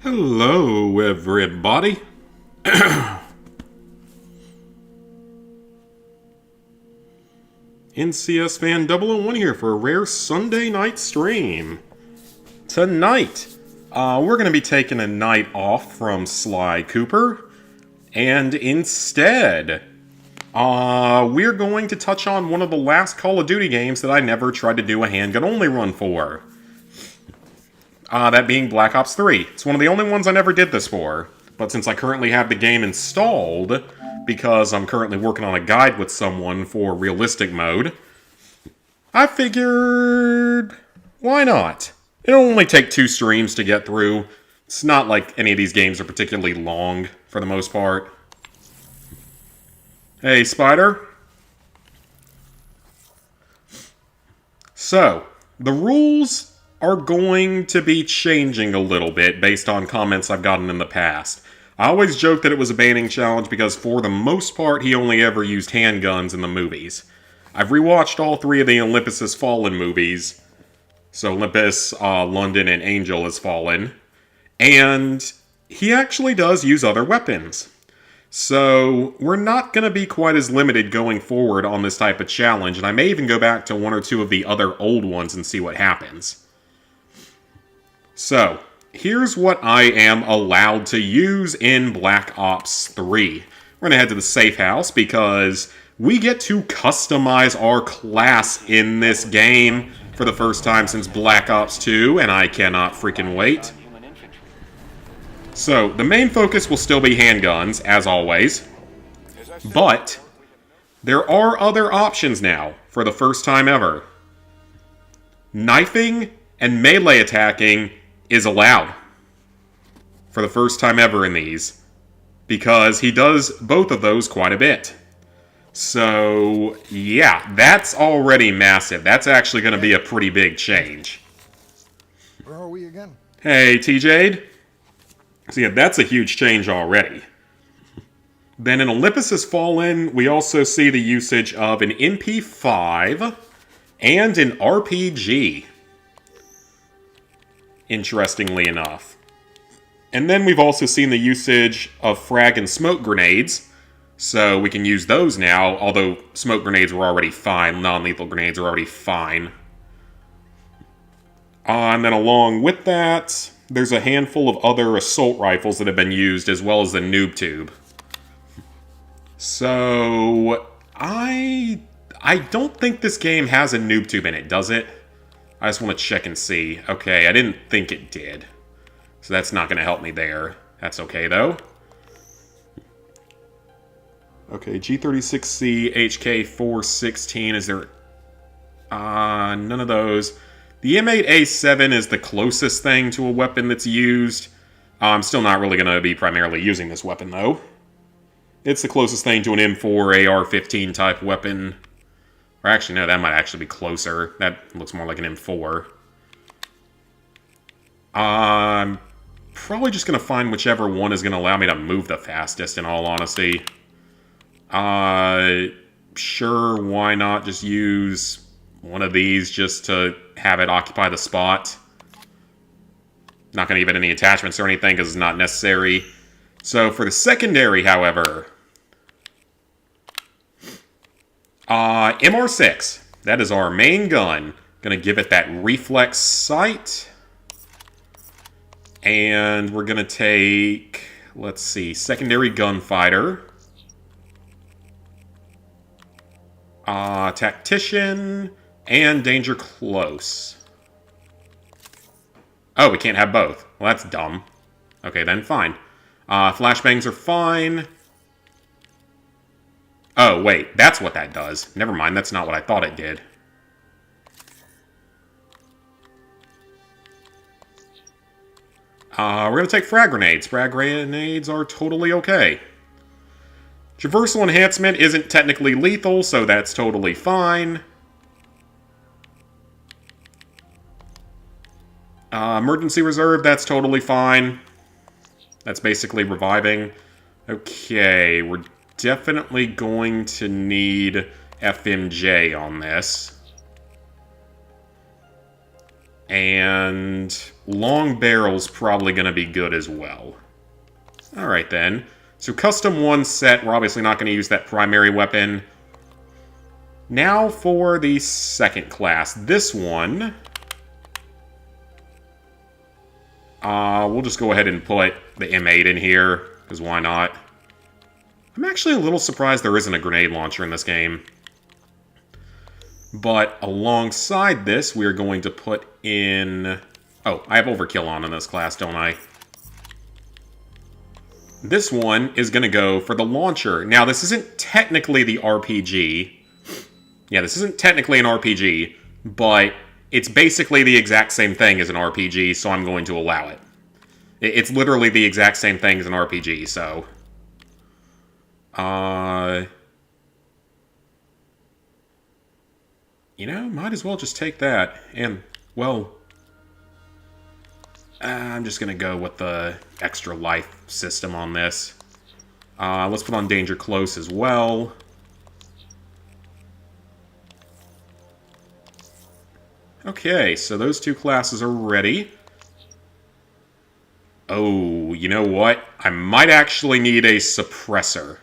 Hello, everybody. NCS Fan 001 here for a rare Sunday night stream. Tonight, we're going to be taking a night off from Sly Cooper, and instead, we're going to touch on one of the last Call of Duty games that I never tried to do a handgun-only run for. That being Black Ops 3. It's one of the only ones I never did this for. But since I currently have the game installed, because I'm currently working on a guide with someone for realistic mode, I figured, why not? It'll only take 2 streams to get through. It's not like any of these games are particularly long, for the most part. Hey, Spider. So, the rules are going to be changing a little bit based on comments I've gotten in the past. I always joke that it was a banning challenge because for the most part he only ever used handguns in the movies. I've rewatched all 3 of the Olympus Has Fallen movies. So Olympus, London, and Angel Has Fallen. And he actually does use other weapons. So we're not going to be quite as limited going forward on this type of challenge, and I may even go back to 1 or 2 of the other old ones and see what happens. So, here's what I am allowed to use in Black Ops 3. We're going to head to the safe house because we get to customize our class in this game for the first time since Black Ops 2, and I cannot freaking wait. So, the main focus will still be handguns, as always, but there are other options now for the first time ever. Knifing and melee attacking is allowed for the first time ever in these, because he does both of those quite a bit. So, yeah, that's already massive. That's actually going to be a pretty big change. Where are we again? Hey, TJ. So yeah, that's a huge change already. Then in Olympus Has Fallen, we also see the usage of an MP5 and an RPG. Interestingly enough. And then we've also seen the usage of frag and smoke grenades, so we can use those now, although smoke grenades were already fine, non-lethal grenades are already fine. And then along with that, there's a handful of other assault rifles that have been used, as well as the noob tube. So, I don't think this game has a noob tube in it, does it? I just want to check and see. Okay, I didn't think it did. So that's not going to help me there. That's okay, though. Okay, G36C, HK416, is there... none of those. The M8A7 is the closest thing to a weapon that's used. I'm still not really going to be primarily using this weapon, though. It's the closest thing to an M4 AR-15 type weapon. Or actually, no, that might actually be closer. That looks more like an M4. I'm probably just going to find whichever one is going to allow me to move the fastest, in all honesty. Sure, why not just use one of these just to have it occupy the spot. Not going to give it any attachments or anything because it's not necessary. So for the secondary, however... MR6. That is our main gun. Gonna give it that reflex sight. And we're gonna take, let's see, secondary gunfighter. Tactician, and danger close. Oh, we can't have both. Well, that's dumb. Okay, then fine. Flashbangs are fine. Oh, wait, that's what that does. Never mind, that's not what I thought it did. We're going to take frag grenades. Frag grenades are totally okay. Traversal enhancement isn't technically lethal, so that's totally fine. Emergency reserve, that's totally fine. That's basically reviving. Okay, we're definitely going to need FMJ on this. And long barrel's probably going to be good as well. Alright then. So custom 1 set, we're obviously not going to use that primary weapon. Now for the second class. This one... we'll just go ahead and put the M8 in here, because why not? I'm actually a little surprised there isn't a grenade launcher in this game. But alongside this, we're going to put in... Oh, I have overkill on in this class, don't I? This one is going to go for the launcher. Now, this isn't technically the RPG. Yeah, this isn't technically an RPG, but it's basically the exact same thing as an RPG, so I'm going to allow it. It's literally the exact same thing as an RPG, so... You know, might as well just take that. And, well... I'm just gonna go with the extra life system on this. Let's put on Danger Close as well. Okay, so those 2 classes are ready. Oh, you know what? I might actually need a suppressor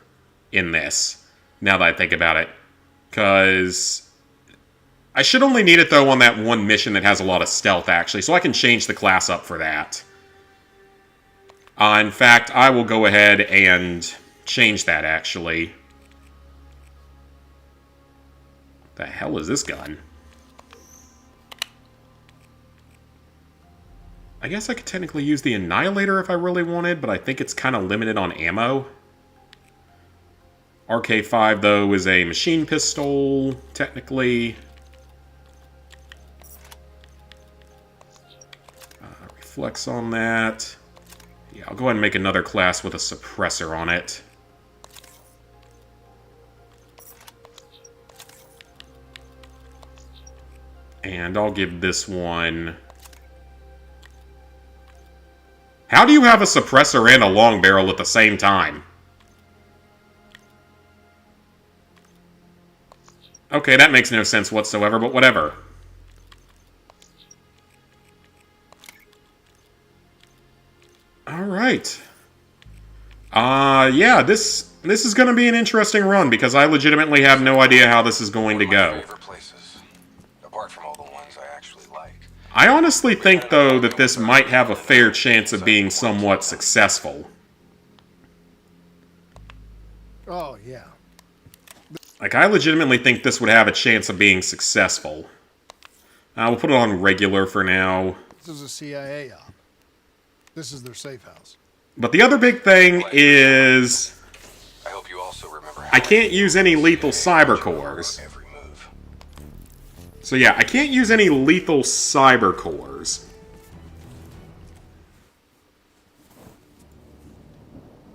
in this, now that I think about it. Because... I should only need it, though, on that one mission that has a lot of stealth, actually, so I can change the class up for that. In fact, I will go ahead and change that, actually. The hell is this gun? I guess I could technically use the Annihilator if I really wanted, but I think it's kind of limited on ammo. RK5, though, is a machine pistol, technically. Reflex on that. Yeah, I'll go ahead and make another class with a suppressor on it. And I'll give this one... How do you have a suppressor and a long barrel at the same time? Okay, that makes no sense whatsoever, but whatever. Alright. Yeah, this is going to be an interesting run, because I legitimately have no idea how this is going to go. Apart from all the ones I actually like. I honestly think, though, that this might have a fair chance of being somewhat successful. Oh, yeah. Like, I legitimately think this would have a chance of being successful. We'll put it on regular for now. This is a CIA op. This is their safe house. But the other big thing is... I hope you also remember I can't use any lethal cyber cores. every move. So yeah, I can't use any lethal cyber cores.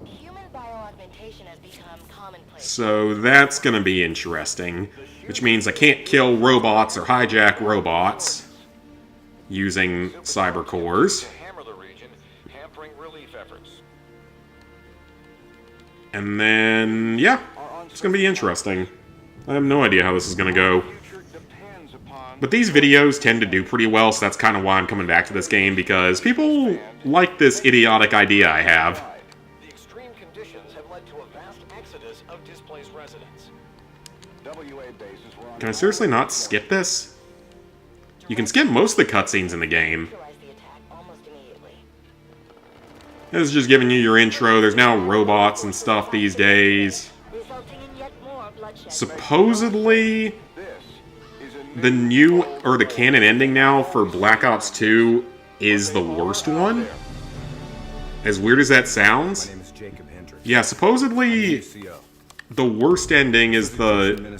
Human bioaugmentation has become commonplace. So that's going to be interesting. Which means I can't kill robots or hijack robots using cyber cores. And then, yeah, it's going to be interesting. I have no idea how this is going to go. But these videos tend to do pretty well, so that's kind of why I'm coming back to this game, because people like this idiotic idea I have. The extreme conditions have led to a vast exodus of displaced residents. Can I seriously not skip this? You can skip most of the cutscenes in the game. Neutralize the attack almost immediately. This is just giving you your intro. There's now robots and stuff these days. Resulting in yet more bloodshed. Supposedly, the new, or the canon ending now for Black Ops 2 is the worst one. As weird as that sounds. Yeah, supposedly, the worst ending is the...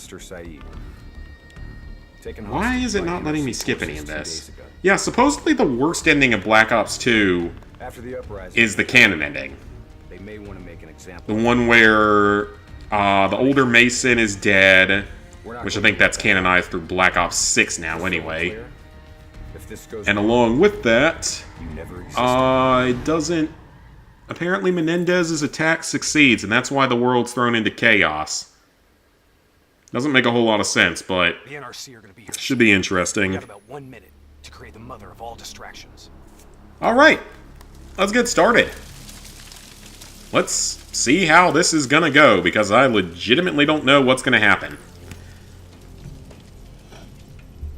Why is it not letting me skip any of this? Yeah, supposedly the worst ending of Black Ops 2 is the canon ending. The one where the older Mason is dead, which I think that's canonized through Black Ops 6 now anyway. And along with that, it doesn't... Apparently Menendez's attack succeeds, and that's why the world's thrown into chaos. Doesn't make a whole lot of sense, but The NRC are going to be here. should be interesting. We have about 1 minute to create the mother of all distractions. Alright, let's get started. Let's see how this is gonna go, because I legitimately don't know what's gonna happen.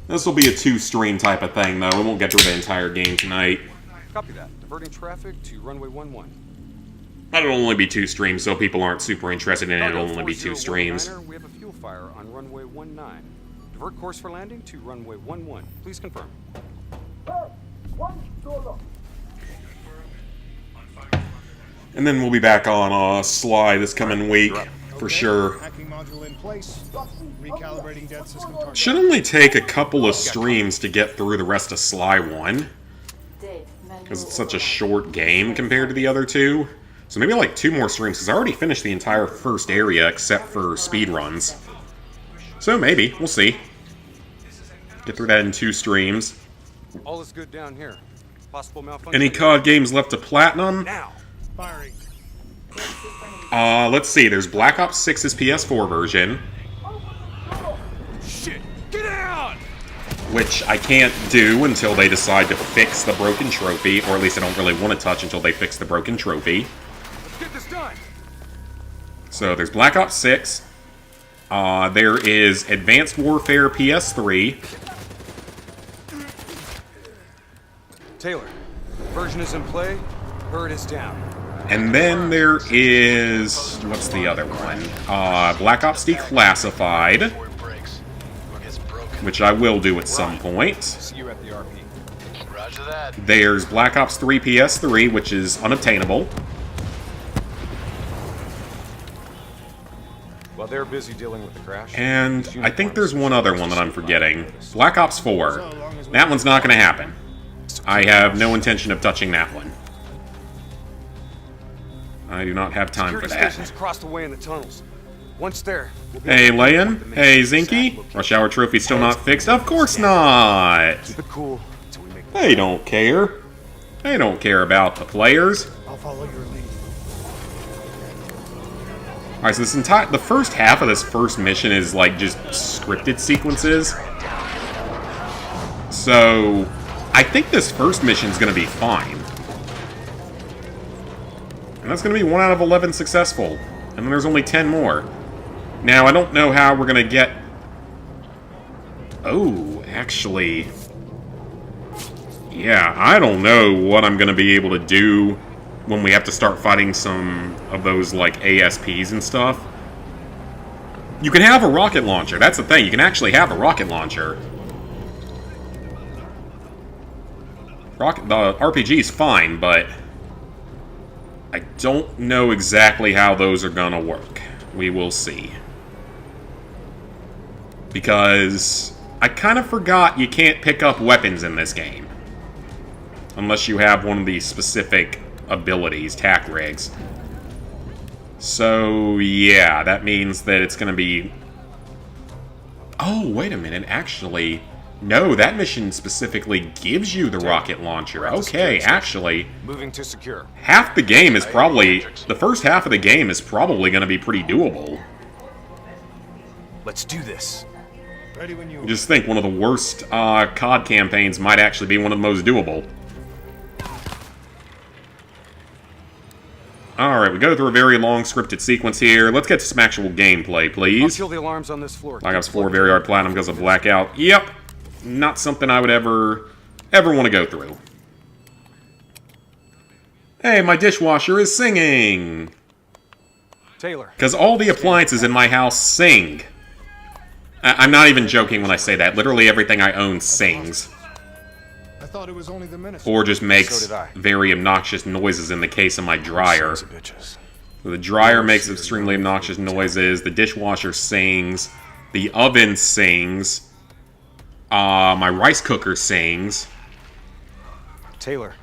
This will be a 2-stream type of thing, though. We won't get through the entire game tonight. Copy that. Diverting traffic to runway 11. It'll only be 2 streams, so people aren't super interested in it. It'll only be 2 streams. We have a fuel fire on runway 19. Divert course for landing to runway 11. Please confirm. And then we'll be back on Sly this coming week, for sure. Hacking module in place. Recalibrating dead system target. Should only take a couple of streams to get through the rest of Sly 1. Because it's such a short game compared to the other 2. So maybe like 2 more streams, because I already finished the entire first area except for speedruns. So maybe, we'll see. Get through that in 2 streams. All is good down here. Possible malfunction. Any COD games left to platinum? Now. Firing. Let's see, there's Black Ops 6's PS4 version, Shit! Get down! which I can't do until they decide to fix the broken trophy, or at least I don't really want to touch until they fix the broken trophy. Let's get this done. So there's Black Ops 6. There is Advanced Warfare PS3. Taylor, version is in play. Bird is down. And then there is... what's the other one? Black Ops Declassified, which I will do at some point. See you at the RP. Roger that. There's Black Ops 3 PS3, which is unobtainable. While they're busy dealing with the crash. And I think there's one other one that I'm forgetting. Black Ops 4. That one's not going to happen. I have no intention of touching that one. I do not have time for Security stations that. across the way in the tunnels. Once there, we'll be Hey, able to Leon? find the Hey, exact Zinky? location. Rush Hour Trophy still not fixed? Of course not! Keep it cool until we make the They don't care. They don't care about the players. I'll follow your lead. Alright, so the first half of this first mission is like just scripted sequences. So I think this first mission's gonna be fine. And that's gonna be 1 out of 11 successful. And then there's only 10 more. Now, I don't know how we're gonna get... Oh, actually... Yeah, I don't know what I'm gonna be able to do when we have to start fighting some of those, like, ASPs and stuff. You can have a rocket launcher. That's the thing. You can actually have a rocket launcher. The RPG is fine, but I don't know exactly how those are gonna work. We will see. Because I kind of forgot you can't pick up weapons in this game. Unless you have one of the specific abilities, tac rigs. So, yeah, that means that it's gonna be... Oh, wait a minute, actually... No, that mission specifically gives you the rocket launcher. Okay, actually, moving to secure. half the game is probably... The first half of the game is probably going to be pretty doable. Let's do this. Ready when you... Just think, one of the worst COD campaigns might actually be one of the most doable. Alright, we go through a very long scripted sequence here. Let's get to some actual gameplay, I'll please. kill the alarms on this floor. Black Ops 4 very hard platinum because of blackout. Yep. Not something I would ever want to go through. Hey, my dishwasher is singing! Taylor. Because all the appliances in my house sing. I'm not even joking when I say that. Literally everything I own sings. I thought it was only the minister. Or just makes So did I. very obnoxious noises in the case of my dryer. Sons of bitches. The dryer makes extremely obnoxious noises. The dishwasher sings. The oven sings. My rice cooker sings. Taylor.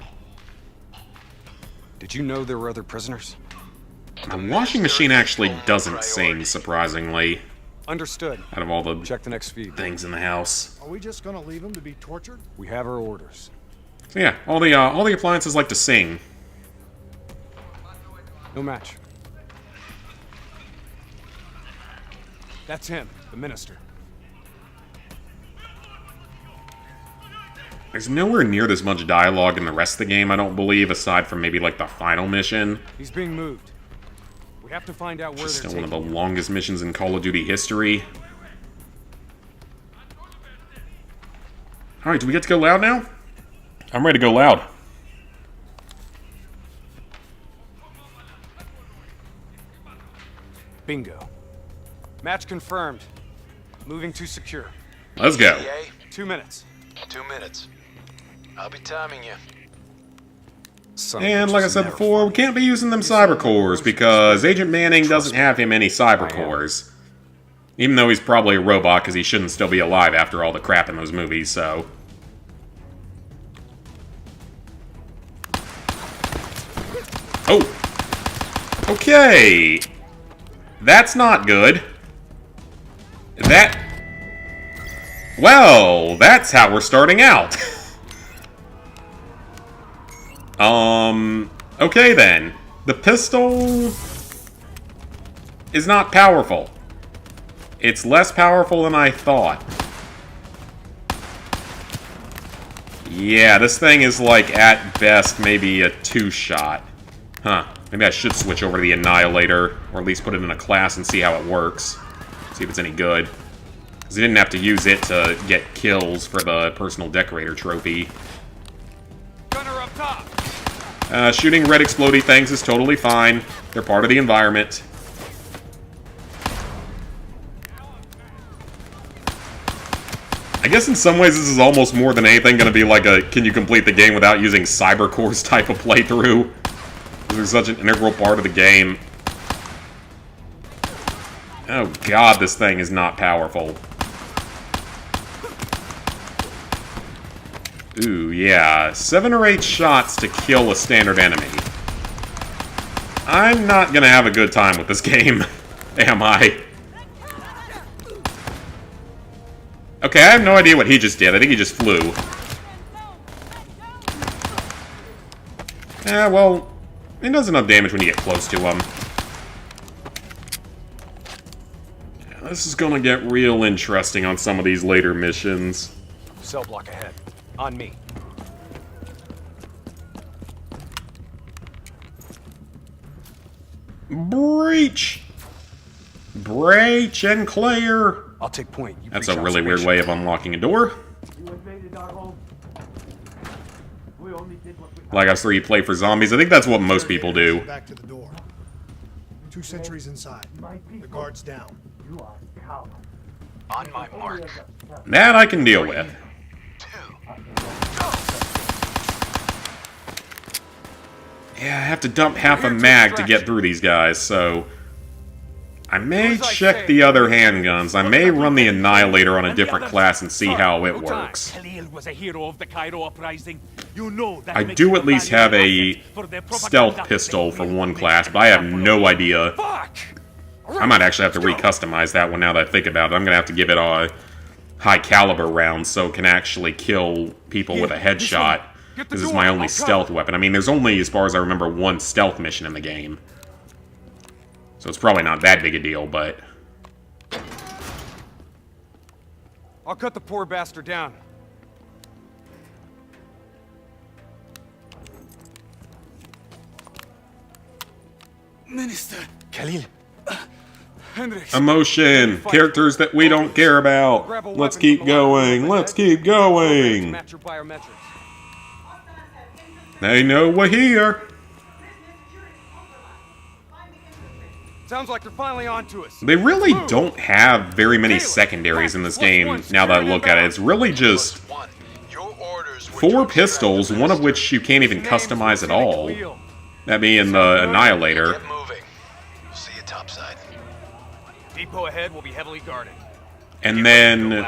Did you know there were other prisoners? The washing machine actually doesn't sing, surprisingly, Understood. out of all the Check the next feed. things in the house. Are we just gonna leave him to be tortured? We have our orders. So yeah, all the appliances like to sing. No match. That's him, the minister. There's nowhere near this much dialogue in the rest of the game, I don't believe, aside from maybe like the final mission. He's being moved. We have to find out where It's they're still one of the taking him. longest missions in Call of Duty history. Alright, do we get to go loud now? I'm ready to go loud. Bingo. Match confirmed. Moving to secure. Let's go. EA, 2 minutes. 2 minutes. I'll be timing you. And like I said before, we can't be using them cyber cores because Agent Manning doesn't have him any cyber cores. Even though he's probably a robot because he shouldn't still be alive after all the crap in those movies, so... Oh! Okay! That's not good. That... Well, that's how we're starting out. Okay then. The pistol is not powerful. It's less powerful than I thought. Yeah, this thing is like, at best, maybe a 2-shot. Huh. Maybe I should switch over to the Annihilator, or at least put it in a class and see how it works. See if it's any good. Because you didn't have to use it to get kills for the Personal Decorator trophy. Gunner up top. Shooting red explodey things is totally fine. They're part of the environment. I guess in some ways this is almost more than anything going to be like a can you complete the game without using cyber cores type of playthrough. This is such an integral part of the game. Oh god, this thing is not powerful. Ooh, yeah. 7 or 8 shots to kill a standard enemy. I'm not gonna have a good time with this game, am I? Okay, I have no idea what he just did. I think he just flew. Yeah, well, it does enough damage when you get close to him. Yeah, this is gonna get real interesting on some of these later missions. Cell block ahead. On me. Breach! Breach and clear! I'll take point. You That's breach a really weird observation. way of unlocking a door. Like I saw you play for zombies. I think that's what most people do. Back to the door. 2 sentries inside. The guard's down. On my mark. That I can deal with. 2. Yeah, I have to dump half a mag to get through these guys, so... I may check the other handguns. I may run the Annihilator on a different class and see how it works. Khalil was a hero of the Cairo uprising. You know that I makes do him at least valuable have a asset for their propaganda. stealth pistol for one class, but I have no idea. Fuck! I might actually have to recustomize that one now that I think about it. I'm gonna have to give it a high caliber round so it can actually kill people with a headshot. This is my only stealth weapon. I mean, there's only, as far as I remember, one stealth mission in the game. So it's probably not that big a deal, but... I'll cut the poor bastard down. Minister. Khalil. Hendricks. Emotion! Characters that we don't care about! Grab a Let's weapon keep from the line going! overhead. Let's keep Program to going! match your biometrics. They know we're here! Sounds like they're finally onto us. They really don't have very many secondaries in this game, now that I look at it. It's really just 1. Your orders were 4 to pistols, one of which you can't even customize at all. That being the Annihilator. Get moving. See you topside. Depot ahead will be heavily guarded. And then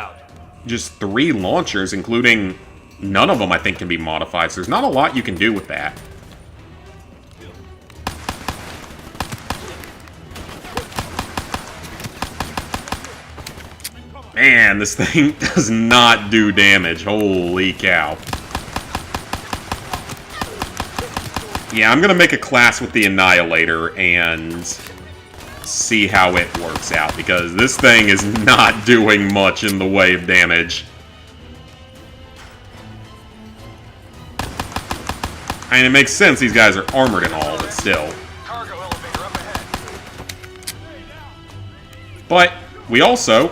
just 3 launchers, including none of them I think can be modified, so there's not a lot you can do with that. Man, this thing does not do damage. Holy cow. Yeah, I'm gonna make a class with the Annihilator and see how it works out, because this thing is not doing much in the way of damage. I mean, it makes sense these guys are armored and all, but still. Cargo elevator up ahead. But we also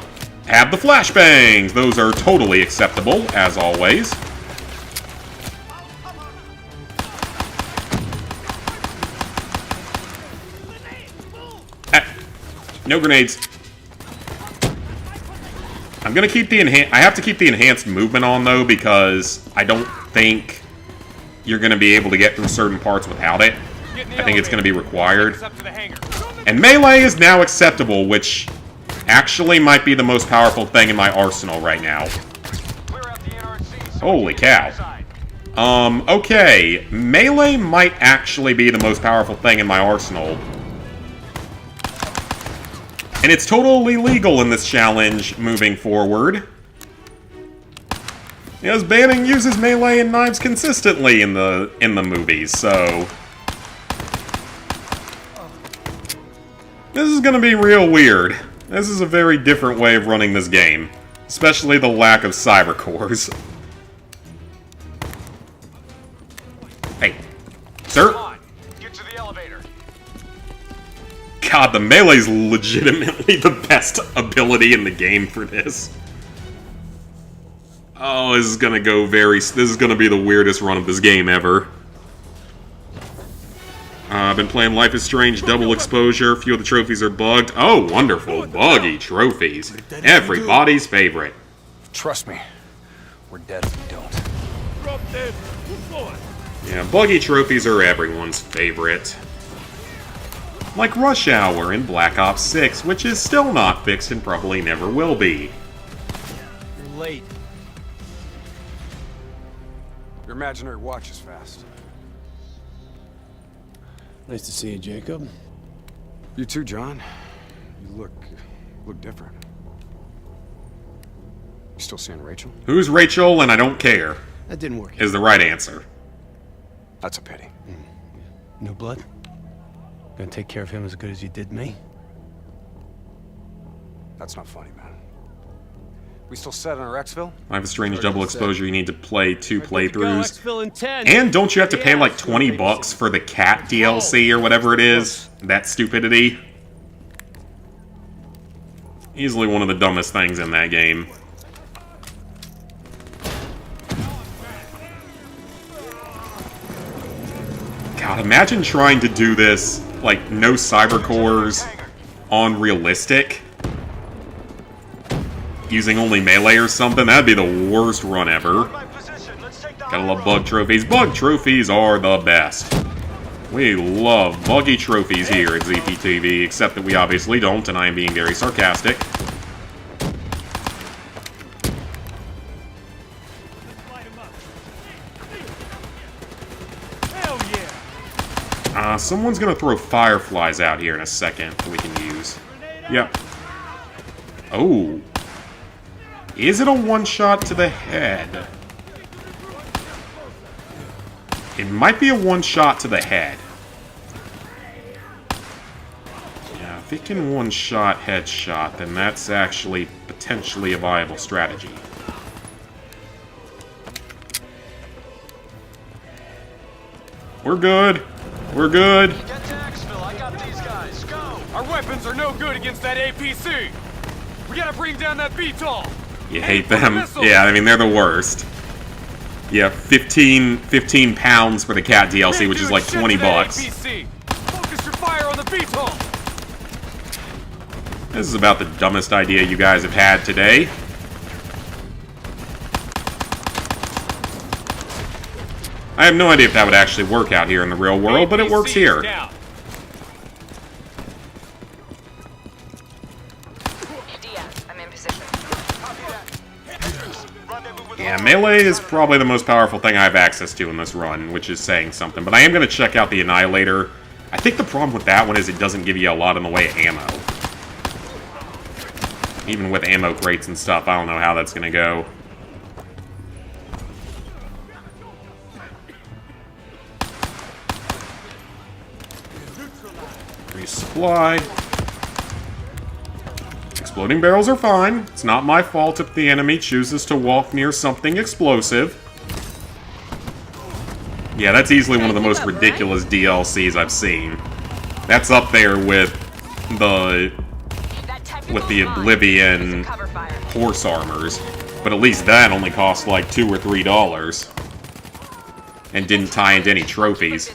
have the flashbangs. Those are totally acceptable, as always. No grenades. I'm gonna keep the I have to keep the enhanced movement on though, because I don't think you're gonna be able to get through certain parts without it. I think it's gonna be required. And melee is now acceptable, which actually might be the most powerful thing in my arsenal right now. Holy cow. Okay. Melee might actually be the most powerful thing in my arsenal. And it's totally legal in this challenge moving forward. Because Banning uses melee and knives consistently in the movies, so this is gonna be real weird. This is a very different way of running this game. Especially the lack of cyber cores. Hey. Sir? Get to the elevator. God, the melee's legitimately the best ability in the game for this. Oh, this is gonna go this is gonna be the weirdest run of this game ever. I've been playing Life is Strange double exposure. A few of the trophies are bugged. Oh, wonderful. Buggy trophies. Everybody's favorite. Trust me, we're dead if we don't. Drop dead. Move forward. Yeah, buggy trophies are everyone's favorite. Like Rush Hour in Black Ops 6, which is still not fixed and probably never will be. You're late. Your imaginary watch is fast. Nice to see you, Jacob. You too, John. You look different. You still seeing Rachel? Who's Rachel and I don't care, That didn't work. is the right answer. That's a pity. New blood? Gonna take care of him as good as you did me? That's not funny, man. We still set on our exfil? Life is Strange double exposure, you need to play 2 Go, playthroughs. exfil in 10. And don't you have to pay like 20 bucks for the cat DLC or whatever it is? That stupidity. Easily one of the dumbest things in that game. God, imagine trying to do this, like, no cyber cores on realistic. Using only melee or something, that'd be the worst run ever. Gotta love bug trophies. Bug trophies are the best. We love buggy trophies here at ZPTV, except that we obviously don't, and I am being very sarcastic. Hell yeah. Someone's gonna throw fireflies out here in a second that we can use. Yep. Oh. Is it a one-shot to the head? It might be a one-shot to the head. Yeah, if it can one-shot headshot, then that's actually potentially a viable strategy. We're good. We're good. Get to Axville. I got these guys. Go. Our weapons are no good against that APC. We gotta bring down that VTOL. You hate them? Yeah, I mean, they're the worst. Yeah, 15 pounds for the cat DLC, which is like 20 bucks. Focus your fire on the VTOL. This is about the dumbest idea you guys have had today. I have no idea if that would actually work out here in the real world, but it works here. I'm in position. Yeah, melee is probably the most powerful thing I have access to in this run, which is saying something. But I am going to check out the Annihilator. I think the problem with that one is it doesn't give you a lot in the way of ammo. Even with ammo crates and stuff, I don't know how that's going to go. Resupply. Exploding barrels are fine. It's not my fault if the enemy chooses to walk near something explosive. Yeah, that's easily one of the most ridiculous DLCs I've seen. That's up there with the Oblivion horse armors, but at least that only cost like $2 or $3 and didn't tie into any trophies.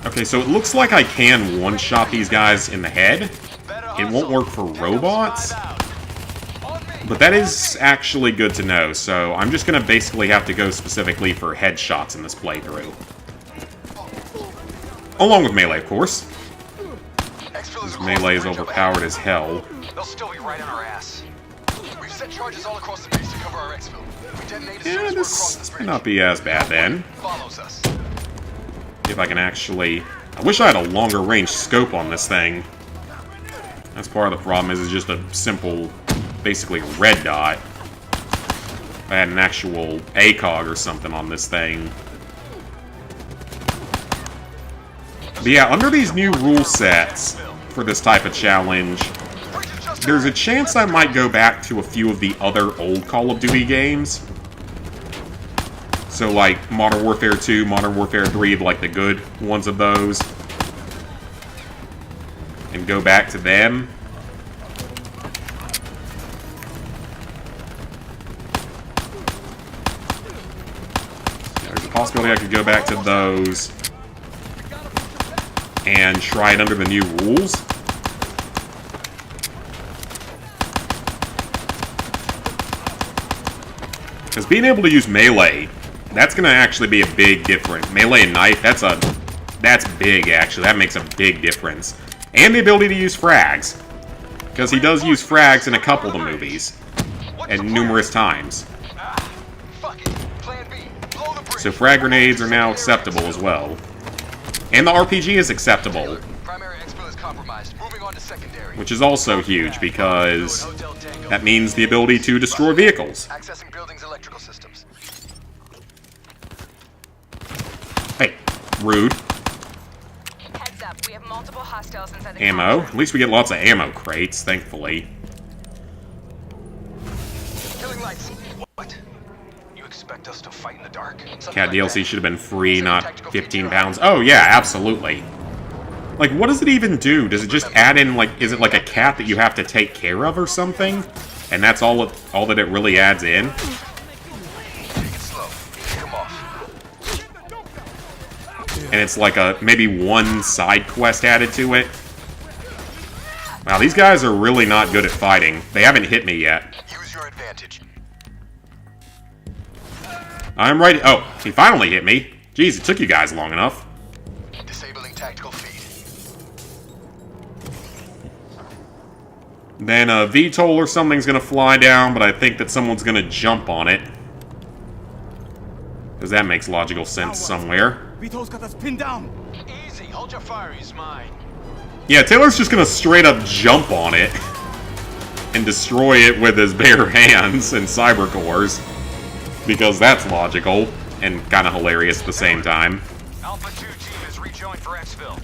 Okay, so it looks like I can one-shot these guys in the head. It won't work for robots, but that is actually good to know, so I'm just gonna basically have to go specifically for headshots in this playthrough. Along with melee, of course. This melee is overpowered as hell. They'll still be right on our ass. We've set charges all across the base to cover our exfil. We detonate as soon Yeah, as we're across this the may bridge. not be as bad then. Follows us. If I can actually... I wish I had a longer range scope on this thing. That's part of the problem, is it's just a simple, basically red dot. If I had an actual ACOG or something on this thing. But yeah, under these new rule sets for this type of challenge, there's a chance I might go back to a few of the other old Call of Duty games. So like Modern Warfare 2, Modern Warfare 3, like the good ones of those. And go back to them. There's a possibility I could go back to those and try it under the new rules. Because being able to use melee, that's going to actually be a big difference. Melee and knife, that's big, actually. That makes a big difference. And the ability to use frags. Because he does use frags in a couple of the movies. And numerous times. So frag grenades are now acceptable as well. And the RPG is acceptable. Which is also huge, because that means the ability to destroy vehicles. Accessing buildings' electrical systems. Hey, rude. Heads up, we have multiple hostiles inside the Ammo. complex. At least we get lots of ammo crates, thankfully. Killing lights. What? You expect us to fight in the dark? Cat DLC should have been free, not 15 pounds. Oh, yeah, absolutely. Like, what does it even do? Does it just add in, like, is it like a cat that you have to take care of or something? And that's all that it really adds in? Take it slow. Come off. And it's like a, maybe one side quest added to it? Wow, these guys are really not good at fighting. They haven't hit me yet. Use your advantage. I'm ready. Oh, he finally hit me. Jeez, it took you guys long enough. Disabling tactical feed. Then a VTOL or something's gonna fly down, but I think that someone's gonna jump on it. Because that makes logical sense somewhere. Vito's got us pinned down. Easy. Hold your fire. He's mine. Yeah, Taylor's just gonna straight up jump on it. And destroy it with his bare hands and cyber cores. Because that's logical. And kinda hilarious at the same time. Alpha 2 team is rejoined for exfil.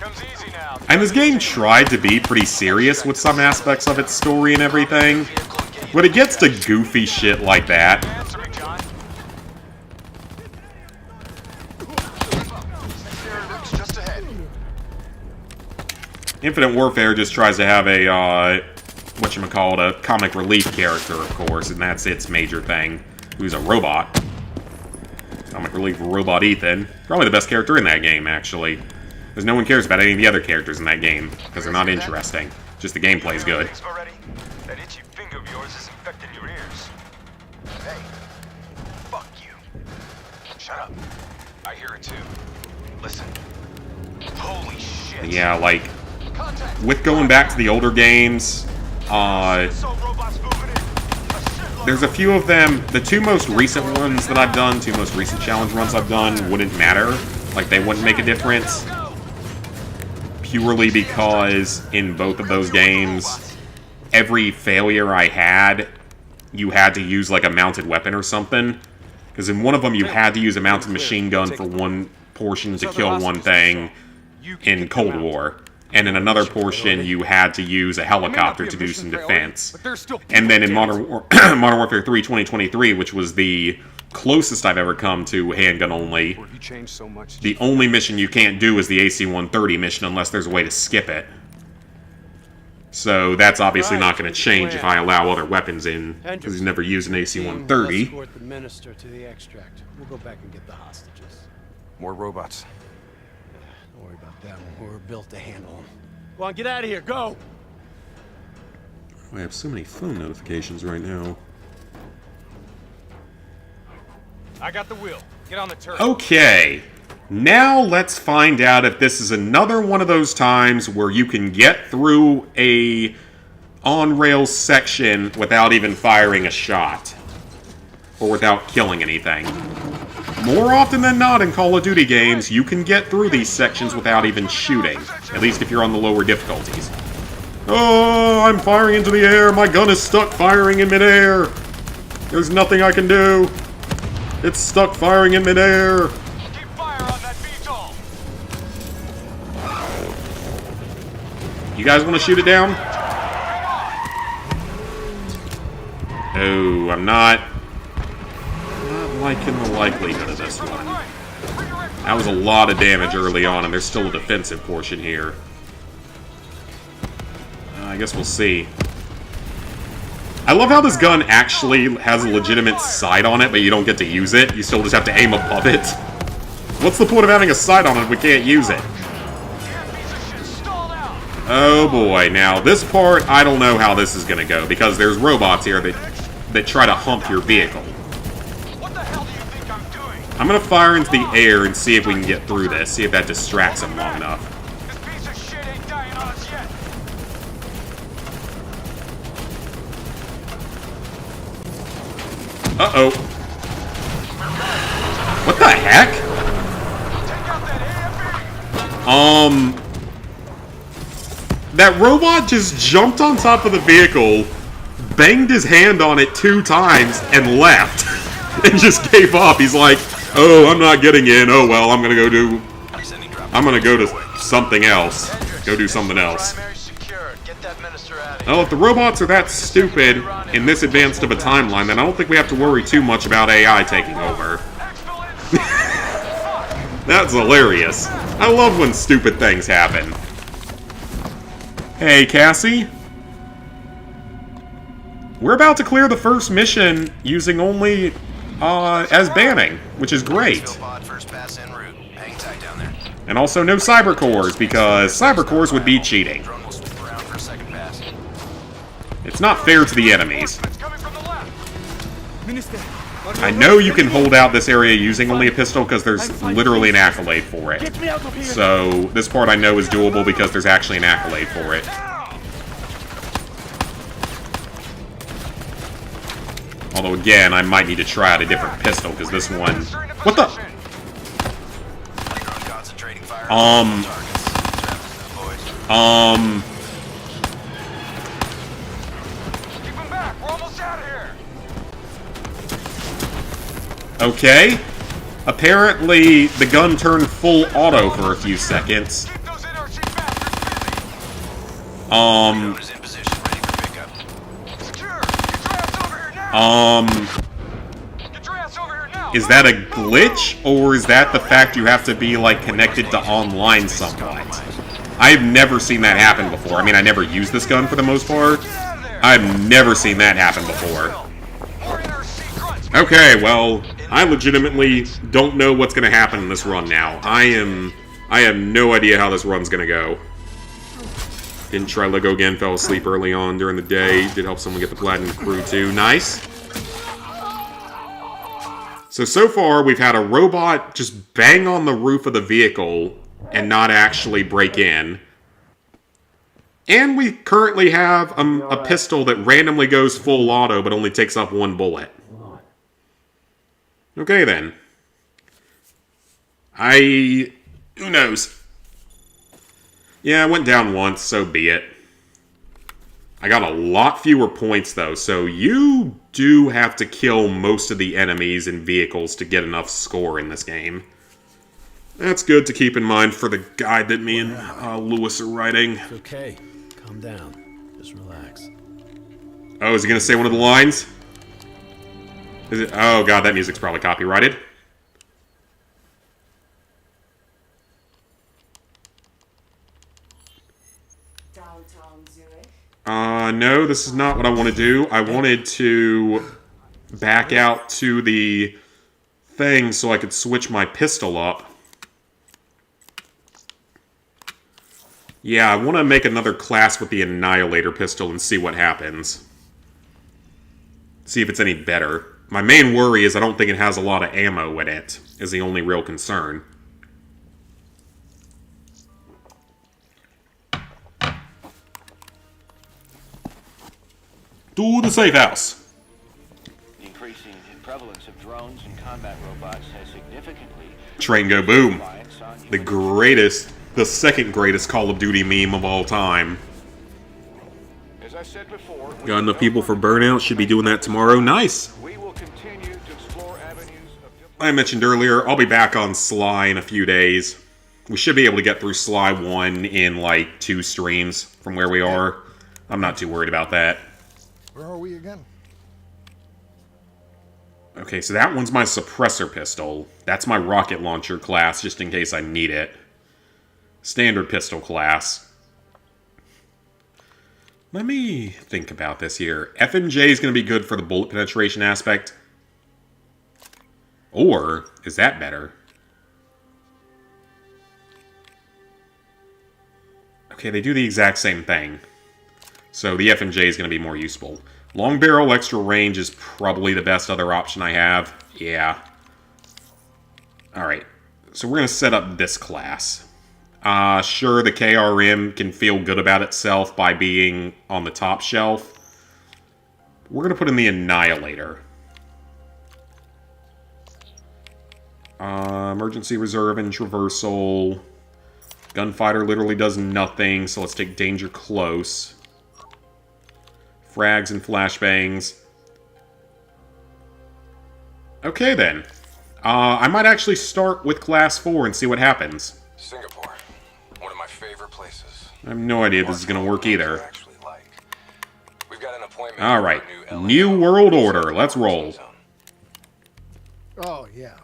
Comes easy now. And this game tried to be pretty serious with some aspects of its story and everything. But it gets to goofy shit like that. Answer me, John. Just ahead. Infinite Warfare just tries to have a, whatchamacallit, a comic relief character, of course, and that's its major thing. Who's a robot. Comic relief robot Ethan. Probably the best character in that game, actually. Because no one cares about any of the other characters in that game, because they're not interesting. Just the gameplay's good. Already? That itchy finger of yours is infecting your ears. Hey. Fuck you. Shut up. I hear it too. Listen. Holy shit. Yeah, like, Contact. with going back to the older games, So robots moving in. there's a few of them. The two most recent ones that I've done, two most recent challenge runs I've done, wouldn't matter. Like, they wouldn't make a difference. Purely because in both of those games, every failure I had, you had to use, like, a mounted weapon or something. Because in one of them, you had to use a mounted machine gun for one portion to kill one thing in Cold War. And in another portion, you had to use a helicopter to do some defense. And then in Modern Warfare 3 2023, which was the closest I've ever come to handgun only, the only mission you can't do is the AC-130 mission unless there's a way to skip it. So that's obviously not going to change if I allow other weapons in, because he's never used an AC-130. Escort the minister to the extract. We'll go back and get the hostages. More robots. Don't worry about that one. We're built to handle them. Go on, get out of here. Go! I have so many phone notifications right now. I got the wheel. Get on the turret. Okay, now let's find out if this is another one of those times where you can get through a on-rails section without even firing a shot. Or without killing anything. More often than not in Call of Duty games, you can get through these sections without even shooting. At least if you're on the lower difficulties. Oh, I'm firing into the air. My gun is stuck firing in midair. There's nothing I can do. It's stuck firing in midair. Keep fire on that VTOL. You guys want to shoot it down? Oh, I'm not liking the likelihood of this one. That was a lot of damage early on, and there's still a defensive portion here. I guess we'll see. I love how this gun actually has a legitimate sight on it, but you don't get to use it. You still just have to aim above it. What's the point of having a sight on it if we can't use it? Oh boy, now this part, I don't know how this is gonna go, because there's robots here that try to hump your vehicle. What the hell do you think I'm doing? I'm gonna fire into the air and see if we can get through this, see if that distracts them long enough. This piece of shit ain't dying on us yet. Uh-oh. What the heck? Take out that AFE. That robot just jumped on top of the vehicle, banged his hand on it 2 times, and left. And just gave up. He's like, oh, I'm not getting in. Oh, well, I'm gonna go to something else. Go do something else. Well, if the robots are that stupid in this advanced of a timeline, then I don't think we have to worry too much about AI taking over. That's hilarious. I love when stupid things happen. Hey, Cassie. We're about to clear the first mission using only as banning, which is great. And also no cyber cores, because cyber cores would be cheating. It's not fair to the enemies. I know you can hold out this area using only a pistol because there's literally an accolade for it. So this part I know is doable because there's actually an accolade for it. Although again, I might need to try out a different pistol because this one... What the... Okay. Apparently, the gun turned full auto for a few seconds. Is that a glitch, or is that the fact you have to be, like, connected to online somewhat? I've never seen that happen before. I mean, I never used this gun for the most part. I've never seen that happen before. Okay, well, I legitimately don't know what's gonna happen in this run now. I have no idea how this run's gonna go. Didn't try Lego again, fell asleep early on during the day. Did help someone get the Platinum Crew too. Nice. So far, we've had a robot just bang on the roof of the vehicle and not actually break in. And we currently have a pistol that randomly goes full auto but only takes up 1 bullet. Okay, then. Who knows? Yeah, I went down once, so be it. I got a lot fewer points, though, so you do have to kill most of the enemies and vehicles to get enough score in this game. That's good to keep in mind for the guide that me and Lewis are writing. It's okay. Calm down. Just relax. Oh, is he going to say one of the lines? Is it? Oh, God, that music's probably copyrighted. Downtown Zurich. No, this is not what I want to do. I wanted to back out to the thing so I could switch my pistol up. Yeah, I want to make another class with the Annihilator pistol and see what happens. See if it's any better. My main worry is I don't think it has a lot of ammo in it, is the only real concern. To the safe house. The increasing prevalence of drones and combat robots has significantly... Train go boom. The greatest, the second greatest Call of Duty meme of all time. As I said before, Got enough people for Burnout, should be doing that tomorrow. Nice. we will continue to explore avenues of... I mentioned earlier, I'll be back on Sly in a few days. We should be able to get through Sly 1 in like 2 streams from where we are. I'm not too worried about that. Where are we again? Okay, so that one's my suppressor pistol. That's my rocket launcher class, just in case I need it. Standard pistol class. Let me think about this here. FMJ is going to be good for the bullet penetration aspect. Or, is that better? Okay, they do the exact same thing. So the FMJ is going to be more useful. Long barrel, extra range is probably the best other option I have. Yeah. Alright, so we're going to set up this class. Sure, the KRM can feel good about itself by being on the top shelf. We're going to put in the Annihilator. Emergency reserve and traversal. Gunfighter literally does nothing, so let's take Danger Close. Frags and flashbangs. Okay, then. I might actually start with Class 4 and see what happens. Singapore, one of my favorite places. I have no idea if this is going to work either. Actually like. We've got an appointment. Alright, with our New World Order. Let's roll. Oh, yeah.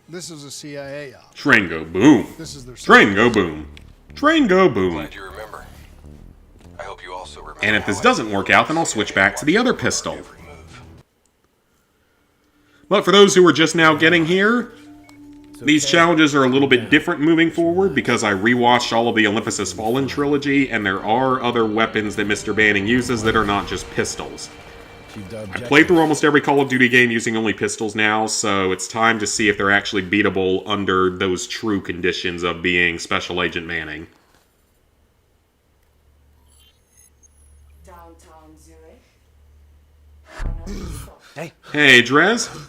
This is a CIA op. Train go boom. This is their... Train go boom. Train go boom. Glad you remember. I hope you also remember. And if this doesn't work out, then I'll switch back to the other pistol. Every move. But for those who are just now getting here, these challenges are a little bit different moving forward because I rewatched all of the Olympus Has Fallen trilogy, and there are other weapons that Mr. Banning uses that are not just pistols. I played through almost every Call of Duty game using only pistols now, so it's time to see if they're actually beatable under those true conditions of being Special Agent Manning. Downtown Zurich. Hey, Drez.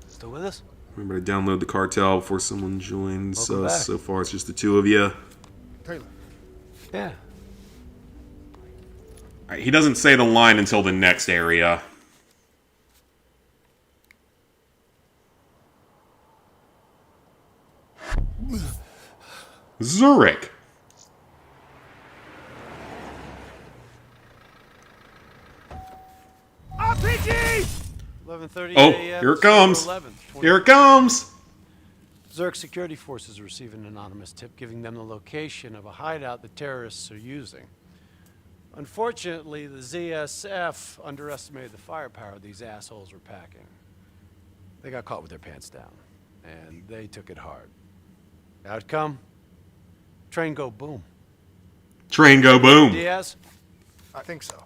Still with us? Remember to download the cartel before someone joins Welcome us. back. So far, it's just the two of you. Taylor. Yeah. Alright, he doesn't say the line until the next area. Zurich. RPG! 11:30 Oh, a.m. here it comes. December 11th, Here it comes. Zurich security forces receive an anonymous tip giving them the location of a hideout the terrorists are using. Unfortunately, the ZSF underestimated the firepower these assholes were packing. They got caught with their pants down, and they took it hard. Outcome? Train go boom. Train go boom. Diaz, I think so.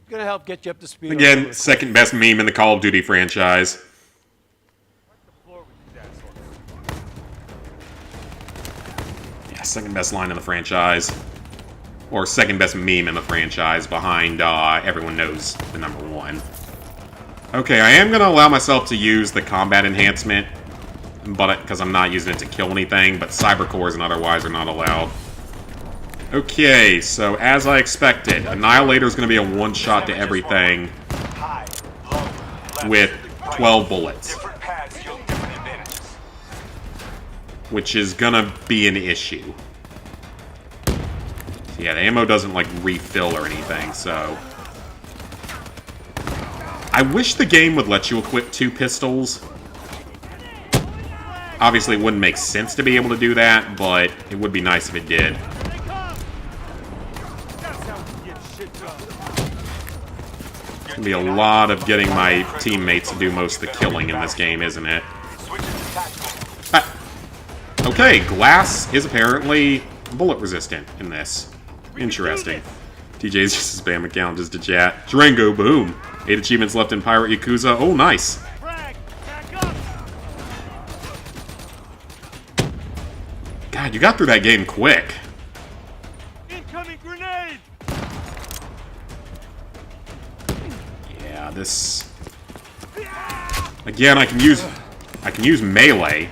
gonna help get you up to speed. on some of Again, the second best meme in the Call of Duty franchise. Yeah, second best line in the franchise. Or second best meme in the franchise behind everyone knows the number one. Okay, I am going to allow myself to use the combat enhancement, but because I'm not using it to kill anything, but cyber cores and otherwise are not allowed. Okay, so as I expected, Annihilator is going to be a one-shot to everything with 12 bullets. Different paths yield different advantages. which is gonna be an issue. Yeah, the ammo doesn't, like, refill or anything, so... I wish the game would let you equip 2 pistols. Obviously, it wouldn't make sense to be able to do that, but it would be nice if it did. Gonna be a lot of getting my teammates to do most of the killing in this game, isn't it? Ah. Okay, glass is apparently bullet resistant in this. Interesting. TJ's just a spam account just to chat. Durango, boom. 8 achievements left in Pirate Yakuza. Oh, nice. God, you got through that game quick. Incoming grenade! Yeah, this... Again, I can use melee.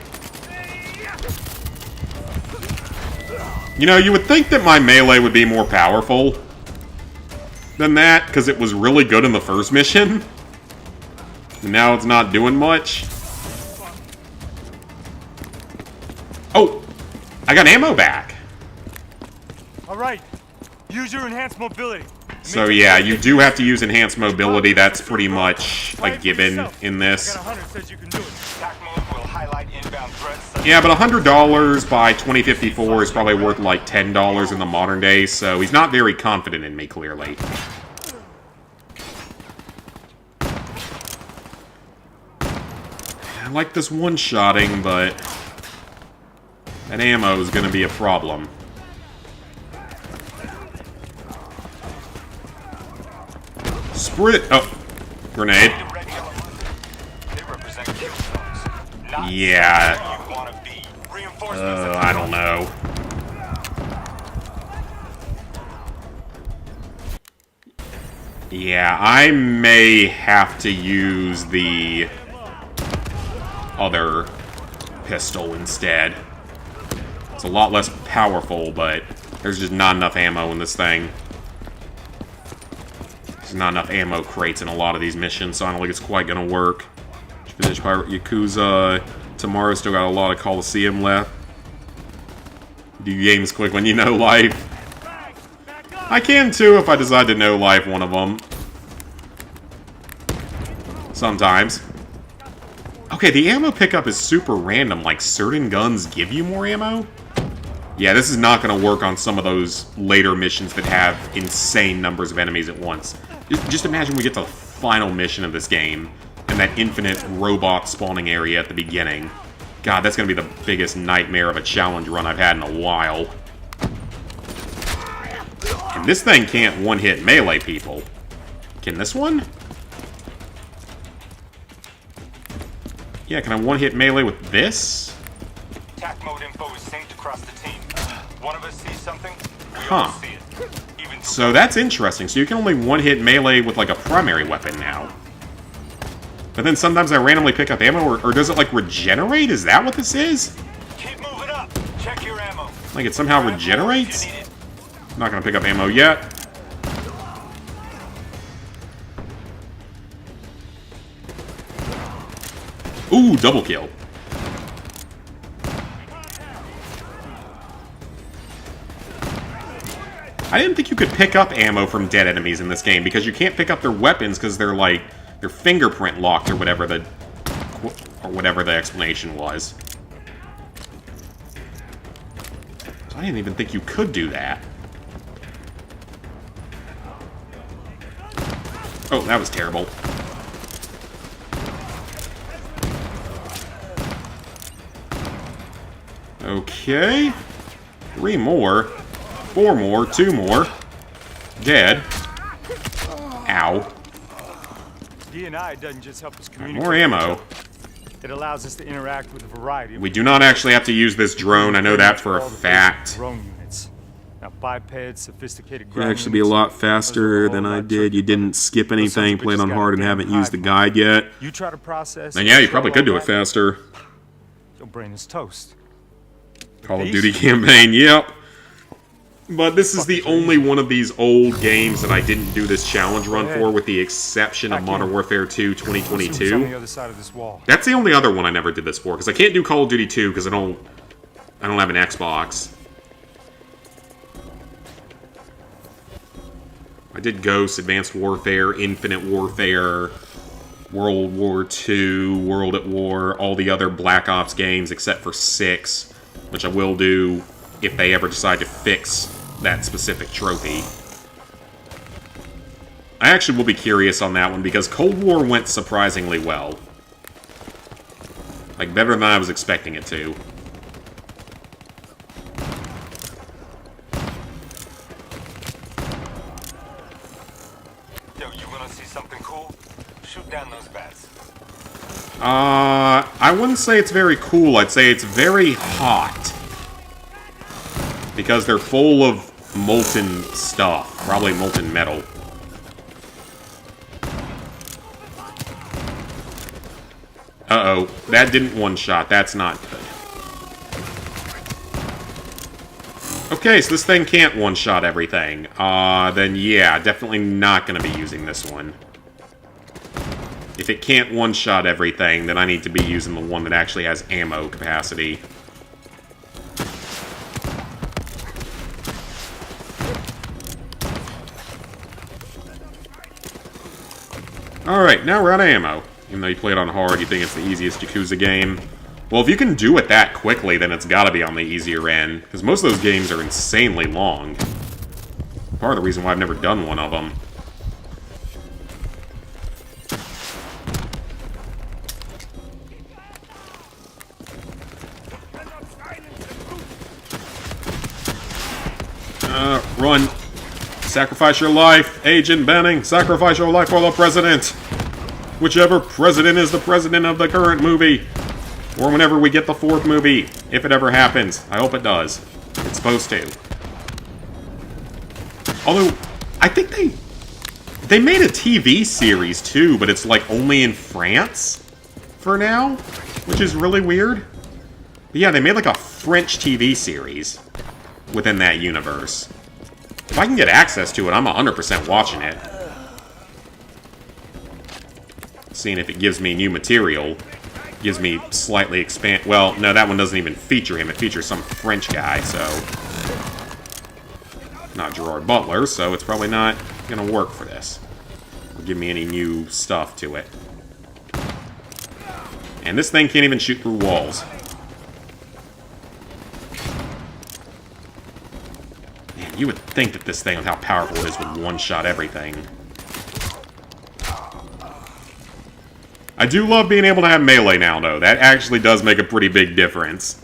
You know, you would think that my melee would be more powerful than that, because it was really good in the first mission. And now it's not doing much. Oh! I got ammo back! Alright, use your enhanced mobility. So yeah, you do have to use enhanced mobility. That's pretty much a given in this. Yeah, but $100 by 2054 is probably worth like $10 in the modern day, so he's not very confident in me, clearly. I like this one-shotting, but that ammo is going to be a problem. Sprint! Oh, grenade. Yeah. I don't know. Yeah, I may have to use the other pistol instead. It's a lot less powerful, but there's just not enough ammo in this thing. There's not enough ammo crates in a lot of these missions, so I don't think it's quite gonna work. Finish Pirate Yakuza. Tomorrow still got a lot of Coliseum left. Do games quick when you know life. I can too if I decide to know life one of them. Sometimes. Okay, the ammo pickup is super random. Like, certain guns give you more ammo? Yeah, this is not going to work on some of those later missions that have insane numbers of enemies at once. Just imagine we get to the final mission of this game, and that infinite robot spawning area at the beginning. God, that's going to be the biggest nightmare of a challenge run I've had in a while. And this thing can't one-hit melee people. Can this one? Yeah, can I one-hit melee with this? Attack mode info is synced across the team. One of us sees something, we all see it. So that's interesting. So you can only one-hit melee with, like, a primary weapon now. But then sometimes I randomly pick up ammo, or does it, like, regenerate? Is that what this is? Keep moving up. Check your ammo. Like, it somehow regenerates? I'm not gonna pick up ammo yet. Ooh, double kill. I didn't think you could pick up ammo from dead enemies in this game, because you can't pick up their weapons because they're, like, they're fingerprint locked or whatever the explanation was. So I didn't even think you could do that. Oh, that was terrible. Okay. 3 more. 4 more. 2 more. Dead. Ow. D&I doesn't just help us communicate. More ammo. It allows us to interact with a variety of... We do not actually have to use this drone. I know that for a fact. Drone units. Now, bipeds, sophisticated It'd ground actually be a lot faster than I did. You didn't skip anything, played on hard, and haven't used the guide yet. You try to process... Then yeah, you probably could do it faster. Your brain is toast. Call of Duty campaign, yep. But this is the only one of these old games that I didn't do this challenge run for, with the exception of Modern Warfare 2 2022. That's the only other one I never did this for, because I can't do Call of Duty 2 because I don't I don't have an Xbox. I did Ghost, Advanced Warfare, Infinite Warfare, World War II, World at War, all the other Black Ops games except for 6, which I will do if they ever decide to fix that specific trophy. I actually will be curious on that one because Cold War went surprisingly well. Like, better than I was expecting it to. Yo, you wanna see something cool? Shoot down those bats. I wouldn't say it's very cool. I'd say it's very hot. Because they're full of molten stuff. Probably molten metal. Uh-oh. That didn't one-shot. That's not good. Okay, so this thing can't one-shot everything. Then yeah, definitely not gonna be using this one. If it can't one-shot everything, then I need to be using the one that actually has ammo capacity. Alright, now we're out of ammo. Even though you play it on hard, you think it's the easiest Yakuza game. Well, if you can do it that quickly, then it's gotta be on the easier end. Because most of those games are insanely long. Part of the reason why I've never done one of them. Run. Sacrifice your life, Agent Benning. Sacrifice your life for the president. Whichever president is the president of the current movie. Or whenever we get the 4th movie. If it ever happens. I hope it does. It's supposed to. Although, I think they made a TV series too, but it's like only in France for now, which is really weird. But yeah, they made like a French TV series within that universe. If I can get access to it, I'm 100% watching it. Seeing if it gives me new material. Gives me slightly expand... Well, no, that one doesn't even feature him. It features some French guy, so... Not Gerard Butler, so it's probably not gonna work for this. Or give me any new stuff to it. And this thing can't even shoot through walls. Man, you would think that this thing, with how powerful it is, would one-shot everything. I do love being able to have melee now, though. That actually does make a pretty big difference.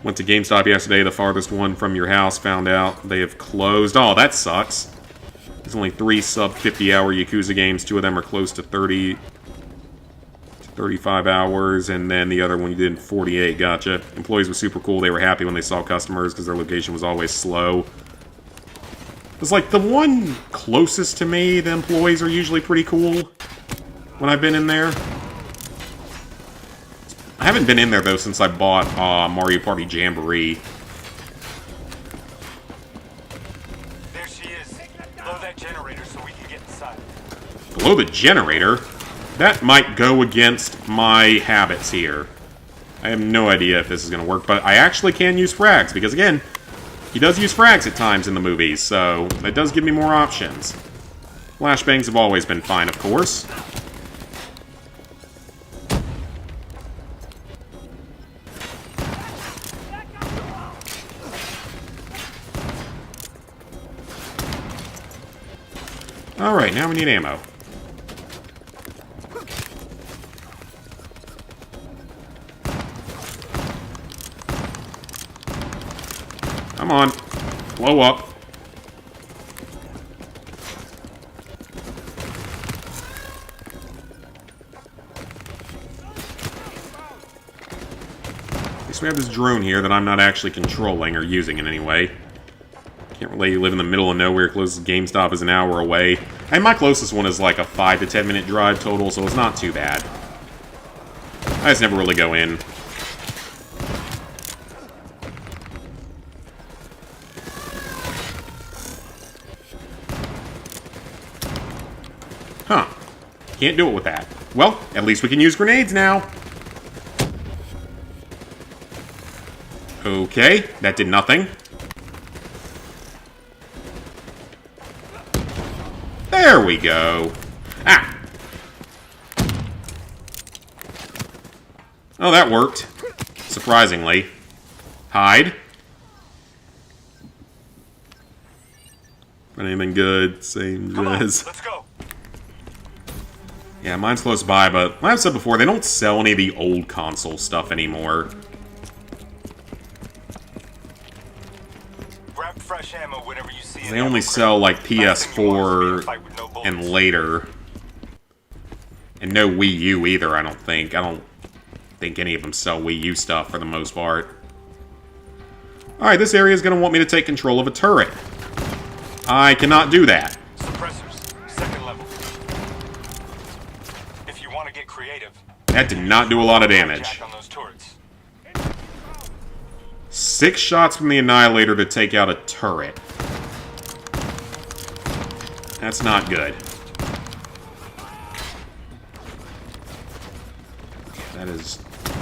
Went to GameStop yesterday, the farthest one from your house, found out they have closed. Oh, that sucks. There's only 3 sub-50-hour Yakuza games. 2 of them are close to 30 to 35 hours, and then the other one you did in 48. Gotcha. Employees were super cool. They were happy when they saw customers because their location was always slow. It's like the one closest to me, the employees are usually pretty cool when I've been in there. I haven't been in there, though, since I bought Mario Party Jamboree. There she is. Blow that generator so we can get inside. Below the generator? That might go against my habits here. I have no idea if this is going to work, but I actually can use frags, because, again, he does use frags at times in the movies, so that does give me more options. Flashbangs have always been fine, of course. Alright, now we need ammo. Come on. Blow up. At least we have this drone here that I'm not actually controlling or using in any way. Can't really live in the middle of nowhere. Closest GameStop is an hour away. And my closest one is like a 5 to 10 minute drive total, so it's not too bad. I just never really go in. Huh. Can't do it with that. Well, at least we can use grenades now. Okay, that did nothing. There we go. Ah! Oh, that worked. Surprisingly. Hide. Anything good? Same as. Let's go. Yeah, mine's close by, but like I've said before, they don't sell any of the old console stuff anymore. Grab fresh ammo whenever you see it. They only sell, like, PS4 and later. And no Wii U either, I don't think. I don't think any of them sell Wii U stuff for the most part. Alright, this area is going to want me to take control of a turret. I cannot do that. Suppressors, second level. If you want to get creative. That did not do a lot of damage. Jack on those turrets. 6 shots from the Annihilator to take out a turret. That's not good. That is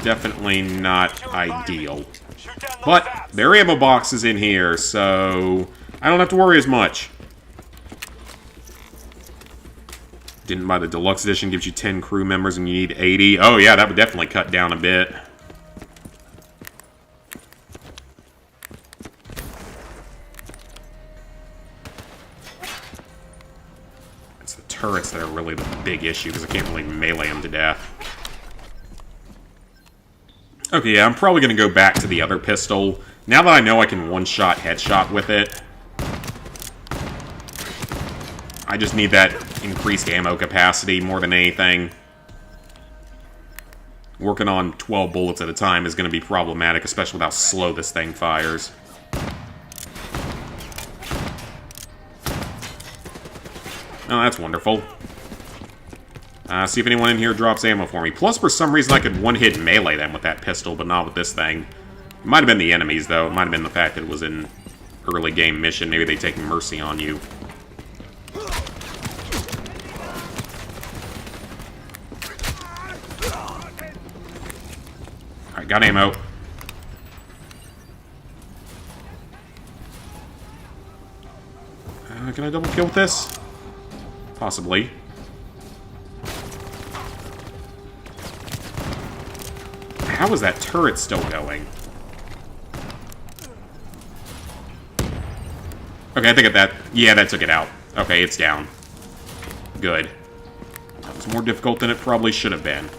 definitely not ideal. But there are ammo boxes in here, so I don't have to worry as much. Didn't buy the deluxe edition, gives you 10 crew members and you need 80. Oh yeah, that would definitely cut down a bit. It's the turrets that are really the big issue, because I can't really melee them to death. Okay, yeah, I'm probably going to go back to the other pistol. Now that I know I can one-shot headshot with it, I just need that increased ammo capacity more than anything. Working on 12 bullets at a time is going to be problematic, especially with how slow this thing fires. Oh, that's wonderful. See if anyone in here drops ammo for me. Plus, for some reason, I could one-hit melee them with that pistol, but not with this thing. It might have been the enemies, though. It might have been the fact that it was an early game mission. Maybe they take mercy on you. Alright, got ammo. Can I double kill with this? Possibly. How is that turret still going? Okay, I think that... Yeah, that took it out. Okay, it's down. Good. That was more difficult than it probably should have been.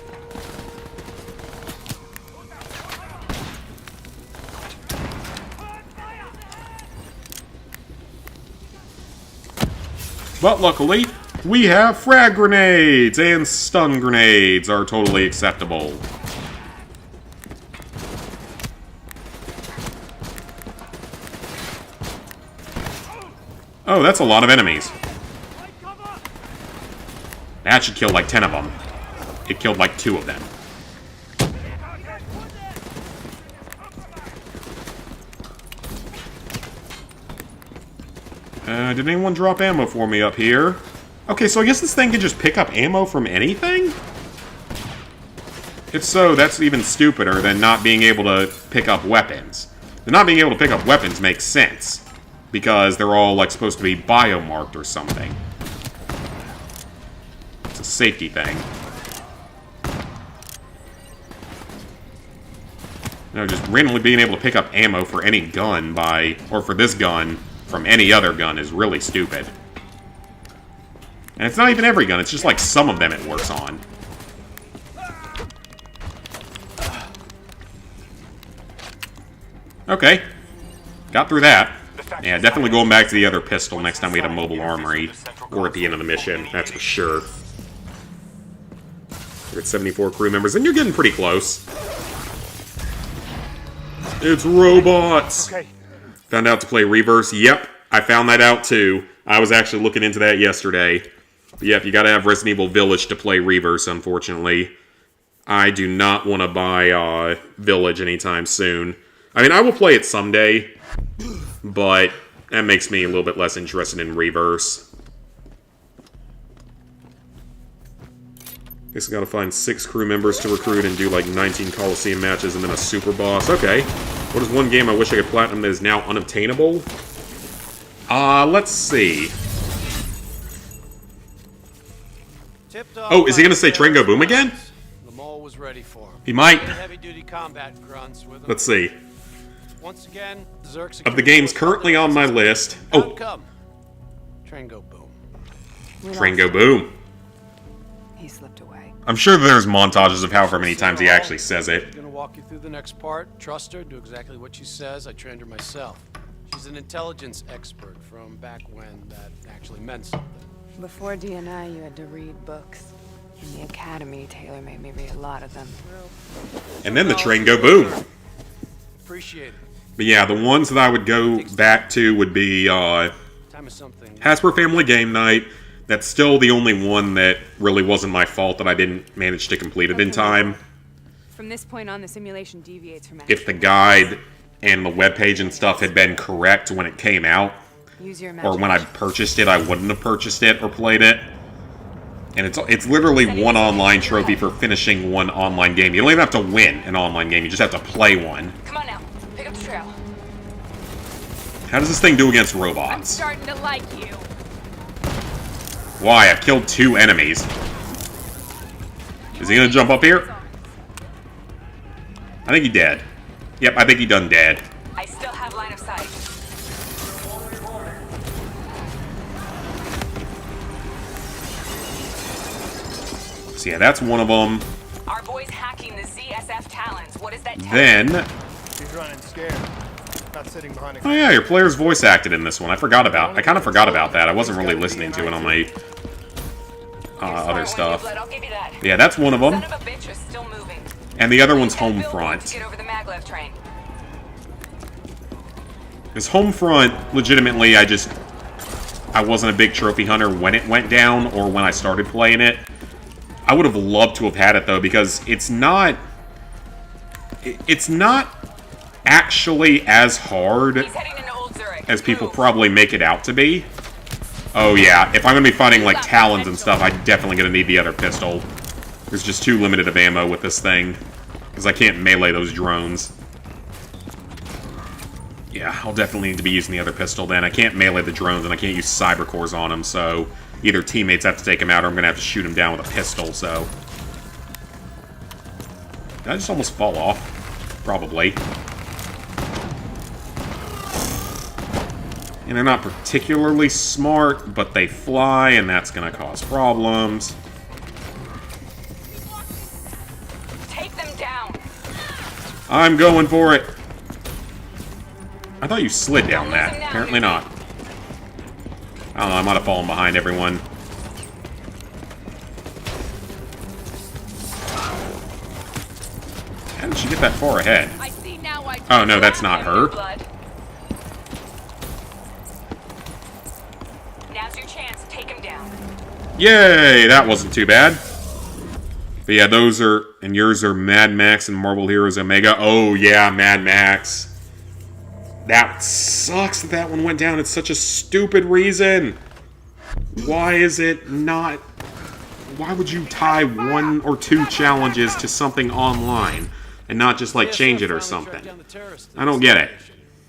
But luckily, we have frag grenades, and stun grenades are totally acceptable. Oh, that's a lot of enemies. That should kill like 10 of them. It killed like 2 of them. Did anyone drop ammo for me up here? Okay, so I guess this thing can just pick up ammo from anything? If so, that's even stupider than not being able to pick up weapons. The not being able to pick up weapons makes sense, because they're all, like, supposed to be biomarked or something. It's a safety thing. You know, just randomly being able to pick up ammo for any gun or for this gun, from any other gun is really stupid. And it's not even every gun, it's just like some of them it works on. Okay. Got through that. Yeah, definitely going back to the other pistol next time we had a mobile armory. Or at the end of the mission, that's for sure. You're at 74 crew members, and you're getting pretty close. It's robots! Okay. Found out to play Reverse. Yep, I found that out too. I was actually looking into that yesterday. But yep, you gotta have Resident Evil Village to play Reverse, unfortunately. I do not want to buy Village anytime soon. I mean, I will play it someday, but that makes me a little bit less interested in Reverse. Guess I gotta find 6 crew members to recruit and do like 19 Coliseum matches and then a super boss. Okay. What is one game I wish I could platinum that is now unobtainable? Let's see. Oh, is he gonna say Train Go Boom again? The mole was ready for him. He might. Heavy-duty combat grunts with him. Let's see. Once again, Zerk Of the games currently on my list. Oh, Outcome. Train Go Boom. Train Go Boom. He slipped away. I'm sure there's montages of however many times he actually says it. I'm gonna walk you through the next part. Trust her, do exactly what she says. I trained her myself. She's an intelligence expert from back when that actually meant something. Before DNI, you had to read books. In the academy, Taylor made me read a lot of them. And then the Train Go Boom. Appreciate it. But yeah, the ones that I would go back to would be Time is something. Hasbro Family Game Night. That's still the only one that really wasn't my fault that I didn't manage to complete it in time. From this point on, the simulation deviates from If the guide and the webpage and stuff had been correct when it came out, Use your or when I purchased it, I wouldn't have purchased it or played it. And it's literally one online trophy for finishing one online game. You don't even have to win an online game, you just have to play one. Come on now, pick up the trail. How does this thing do against I'm robots? starting to like you. Why? I've killed 2 enemies. Is he gonna jump up here? I think he dead. Yep, I think he done dead. I still have line of sight. So yeah, that's one of them. Our boy's hacking the ZSF Talons. What is that? Then, He's running scared. Not sitting behind a oh yeah, your player's voice acted in this one. I kind of forgot about that. I wasn't really listening to it on my other stuff. I'll give you that. Yeah, that's one of them. Son of a bitch is still moving. And the other one's That billboard Homefront. to get over the maglev train. Because Homefront, legitimately, I wasn't a big trophy hunter when it went down or when I started playing it. I would have loved to have had it though, because it's not actually as hard He's heading into Old Zurich. as people Move. probably make it out to be. Oh yeah, if I'm gonna be fighting like Talons and stuff, I'm definitely gonna need the other pistol. There's just too limited of ammo with this thing, because I can't melee those drones. Yeah, I'll definitely need to be using the other pistol then. I can't melee the drones, and I can't use cyber cores on them, so either teammates have to take him out, or I'm gonna have to shoot him down with a pistol, so... Did I just almost fall off? Probably. And they're not particularly smart, but they fly, and that's gonna cause problems. Take them down. I'm going for it! I thought you slid down that. Apparently not. I don't know, I might have fallen behind everyone. How did she get that far ahead? I see now why. Oh no, that's not her. Blood. Now's your chance. Take him down. Yay! That wasn't too bad. But yeah, those are... And yours are Mad Max and Marvel Heroes Omega. Oh yeah, Mad Max. That sucks that that one went down. It's such a stupid reason. Why is it not... Why would you tie 1 or 2 challenges to something online and not just, like, change it or something? I don't get it.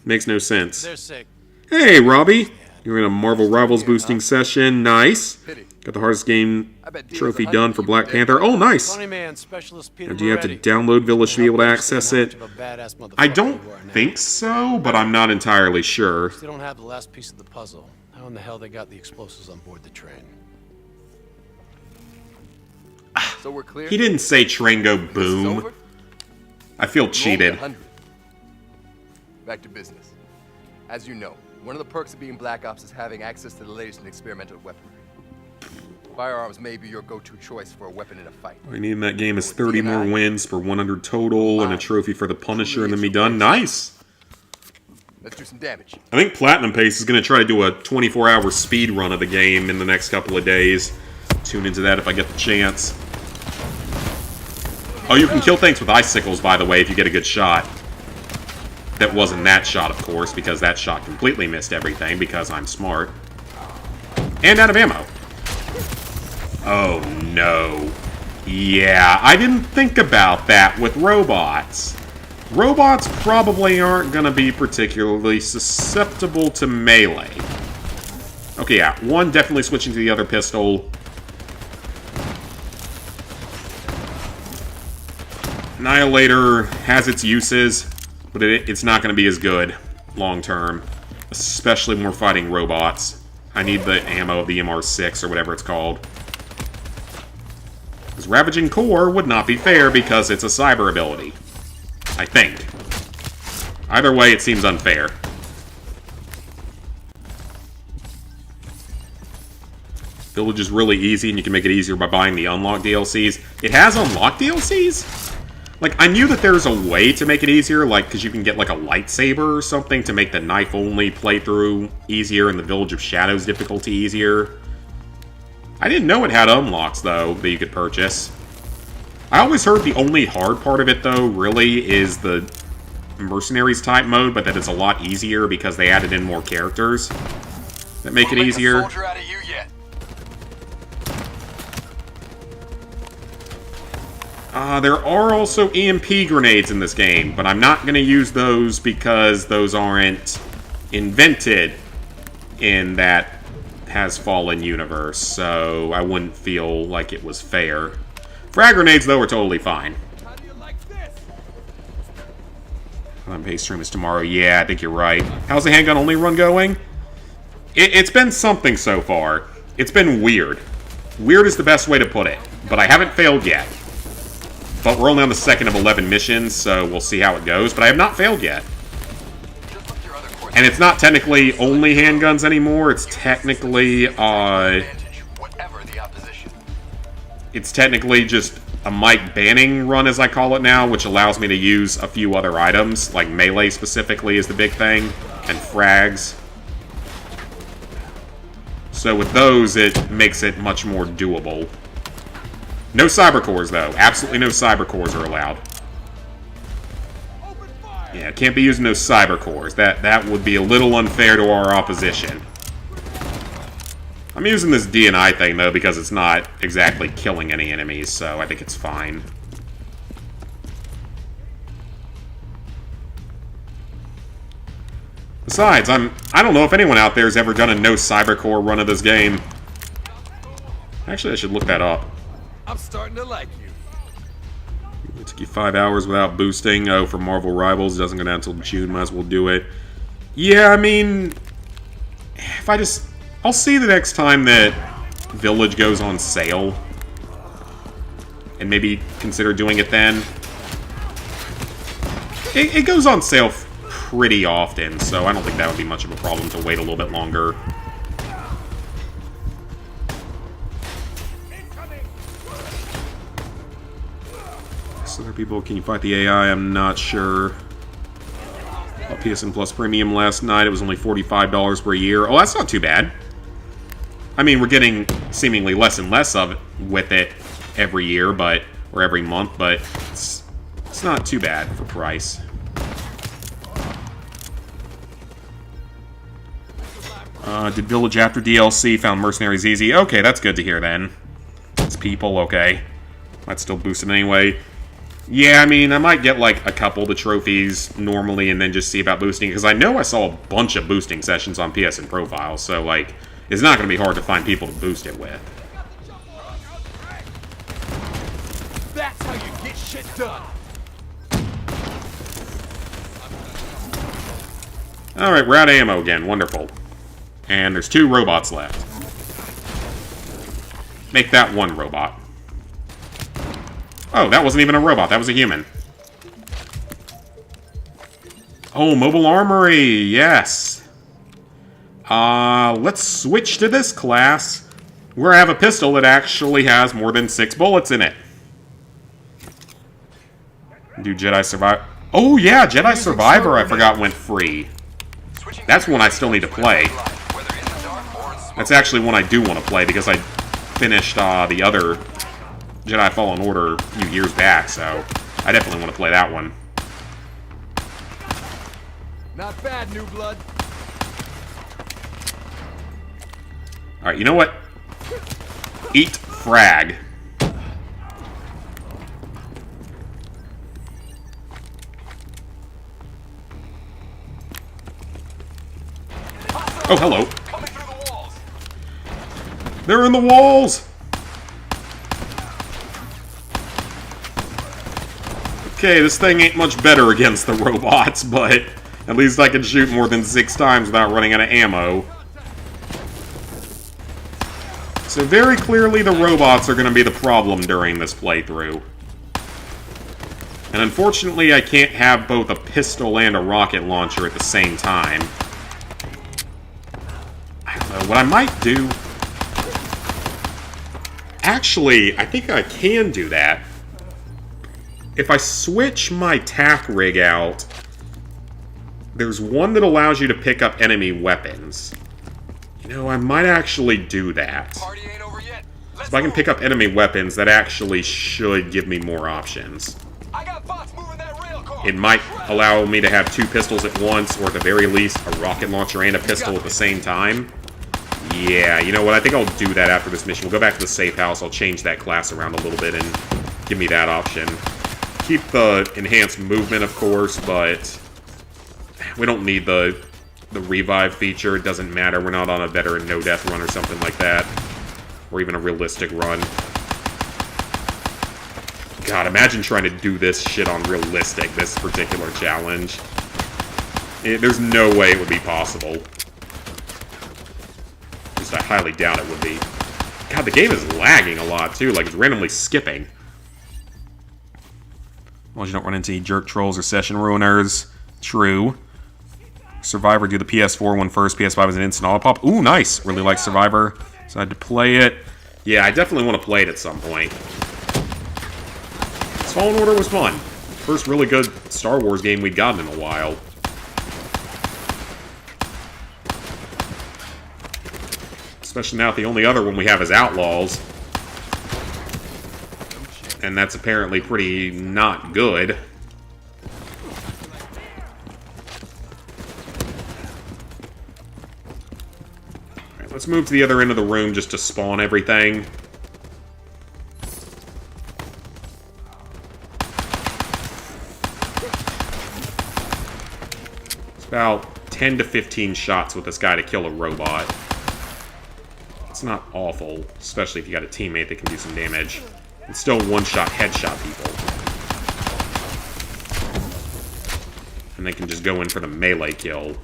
Makes no sense. They're sick. Hey, Robbie. You're in a Marvel Rivals boosting session. Nice. Got the hardest game trophy done for Black Panther. Oh, nice. Funny man, specialist Peter Now, do you have to Moretti. download Village to be able to access it? How much of a badass motherfucker I don't you are now. think so, but I'm not entirely sure. They don't have the last piece of the puzzle. How in the hell they got the explosives on board the train? So we're clear? He didn't say Train Go This is Boom. over? I feel Roll me cheated. 100. Back to business. As you know, one of the perks of being Black Ops is having access to the latest in experimental weaponry. Firearms may be your go-to choice for a weapon in a fight. All you need in that game is 30 more wins for 100 total and a trophy for the Punisher and then be done. Nice! Let's do some damage. I think Platinum Pace is going to try to do a 24-hour speed run of the game in the next couple of days. Tune into that if I get the chance. Oh, you can kill things with icicles, by the way, if you get a good shot. That wasn't that shot, of course, because that shot completely missed everything, because I'm smart. And out of ammo. Oh, no. Yeah, I didn't think about that with robots. Robots probably aren't going to be particularly susceptible to melee. Okay, yeah, one definitely switching to the other pistol. Annihilator has its uses, but it's not going to be as good long term, especially when we're fighting robots. I need the ammo of the MR6 or whatever it's called. Because Ravaging Core would not be fair because it's a cyber ability. I think. Either way, it seems unfair. Village is really easy, and you can make it easier by buying the unlock DLCs. It has unlock DLCs? Like, I knew that there's a way to make it easier, like, because you can get, like, a lightsaber or something to make the knife-only playthrough easier and the Village of Shadows difficulty easier. I didn't know it had unlocks, though, that you could purchase. I always heard the only hard part of it, though, really, is the Mercenaries type mode, but that it's a lot easier because they added in more characters that make it easier. Soldier out of you yet. There are also EMP grenades in this game, but I'm not going to use those because those aren't invented in that Has Fallen universe, so I wouldn't feel like it was fair. Frag grenades, though, are totally fine. How do you like this? Base stream is tomorrow. Yeah, I think you're right. How's the handgun only run going? It's been something so far. It's been weird. Weird is the best way to put it, but I haven't failed yet. But we're only on the second of 11 missions, so we'll see how it goes. But I have not failed yet. And it's not technically only handguns anymore. It's technically, it's technically just a mic banning run, as I call it now, which allows me to use a few other items, like melee specifically is the big thing, and frags. So with those, it makes it much more doable. No cyber cores, though. Absolutely no cyber cores are allowed. Yeah, can't be using those cyber cores. That would be a little unfair to our opposition. I'm using this DNI thing, though, because it's not exactly killing any enemies, so I think it's fine. Besides, I don't know if anyone out there has ever done a no cyber core run of this game. Actually, I should look that up. I'm starting to like you. It took you 5 hours without boosting. Oh, for Marvel Rivals, it doesn't go down until June. Might as well do it. Yeah, I mean, if I just... I'll see the next time that Village goes on sale. And maybe consider doing it then. It goes on sale pretty often, so I don't think that would be much of a problem to wait a little bit longer. Other people, can you fight the AI? I'm not sure. PSN Plus Premium last night, it was only $45 per year. Oh, that's not too bad. I mean, we're getting seemingly less and less of it with it every year, but or every month, but it's not too bad for price. Did Village after DLC found Mercenaries easy? Okay, that's good to hear then. It's people, okay. Might still boost it anyway. Yeah, I mean, I might get, like, a couple of the trophies normally and then just see about boosting, because I know I saw a bunch of boosting sessions on PSN Profile, so, like, it's not going to be hard to find people to boost it with. That's how you get shit done. Alright, we're out of ammo again. Wonderful. And there's 2 robots left. Make that 1 robot. Oh, that wasn't even a robot. That was a human. Oh, mobile armory. Yes. Let's switch to this class, where I have a pistol that actually has more than 6 bullets in it. Do Jedi Survivor. Oh, yeah, Jedi Survivor, I forgot, went free. That's one I still need to play. That's actually one I do want to play, because I finished the other Jedi Fallen Order a few years back, so I definitely want to play that one. Not bad, new blood. Alright, you know what? Eat frag. Oh, hello. Coming through the walls. They're in the walls! Okay, this thing ain't much better against the robots, but at least I can shoot more than 6 times without running out of ammo. So very clearly the robots are going to be the problem during this playthrough. And unfortunately I can't have both a pistol and a rocket launcher at the same time. I don't know, what I might do... Actually, I think I can do that. If I switch my tack rig out, there's one that allows you to pick up enemy weapons. You know, I might actually do that. Party ain't over yet. So if I can pick up enemy weapons, that actually should give me more options. I got bots moving that rail car. It might allow me to have 2 pistols at once, or at the very least, a rocket launcher and a pistol at the same time. Yeah, you know what? I think I'll do that after this mission. We'll go back to the safe house. I'll change that class around a little bit and give me that option. Keep the enhanced movement, of course, but we don't need the revive feature. It doesn't matter. We're not on a veteran no-death run or something like that. Or even a realistic run. God, imagine trying to do this shit on realistic, this particular challenge. There's no way it would be possible. At least I highly doubt it would be. God, the game is lagging a lot, too. Like, it's randomly skipping. Well, you don't run into any jerk trolls or session ruiners. True. Survivor, do the PS4 one first. PS5 is an instant auto-pop. Ooh, nice. Really like Survivor. So I had to play it. Yeah, I definitely want to play it at some point. This Fallen Order was fun. First really good Star Wars game we'd gotten in a while. Especially now that the only other one we have is Outlaws. And that's apparently pretty not good. Alright, let's move to the other end of the room just to spawn everything. It's about 10 to 15 shots with this guy to kill a robot. It's not awful, especially if you got a teammate that can do some damage. And still one-shot headshot people. And they can just go in for the melee kill.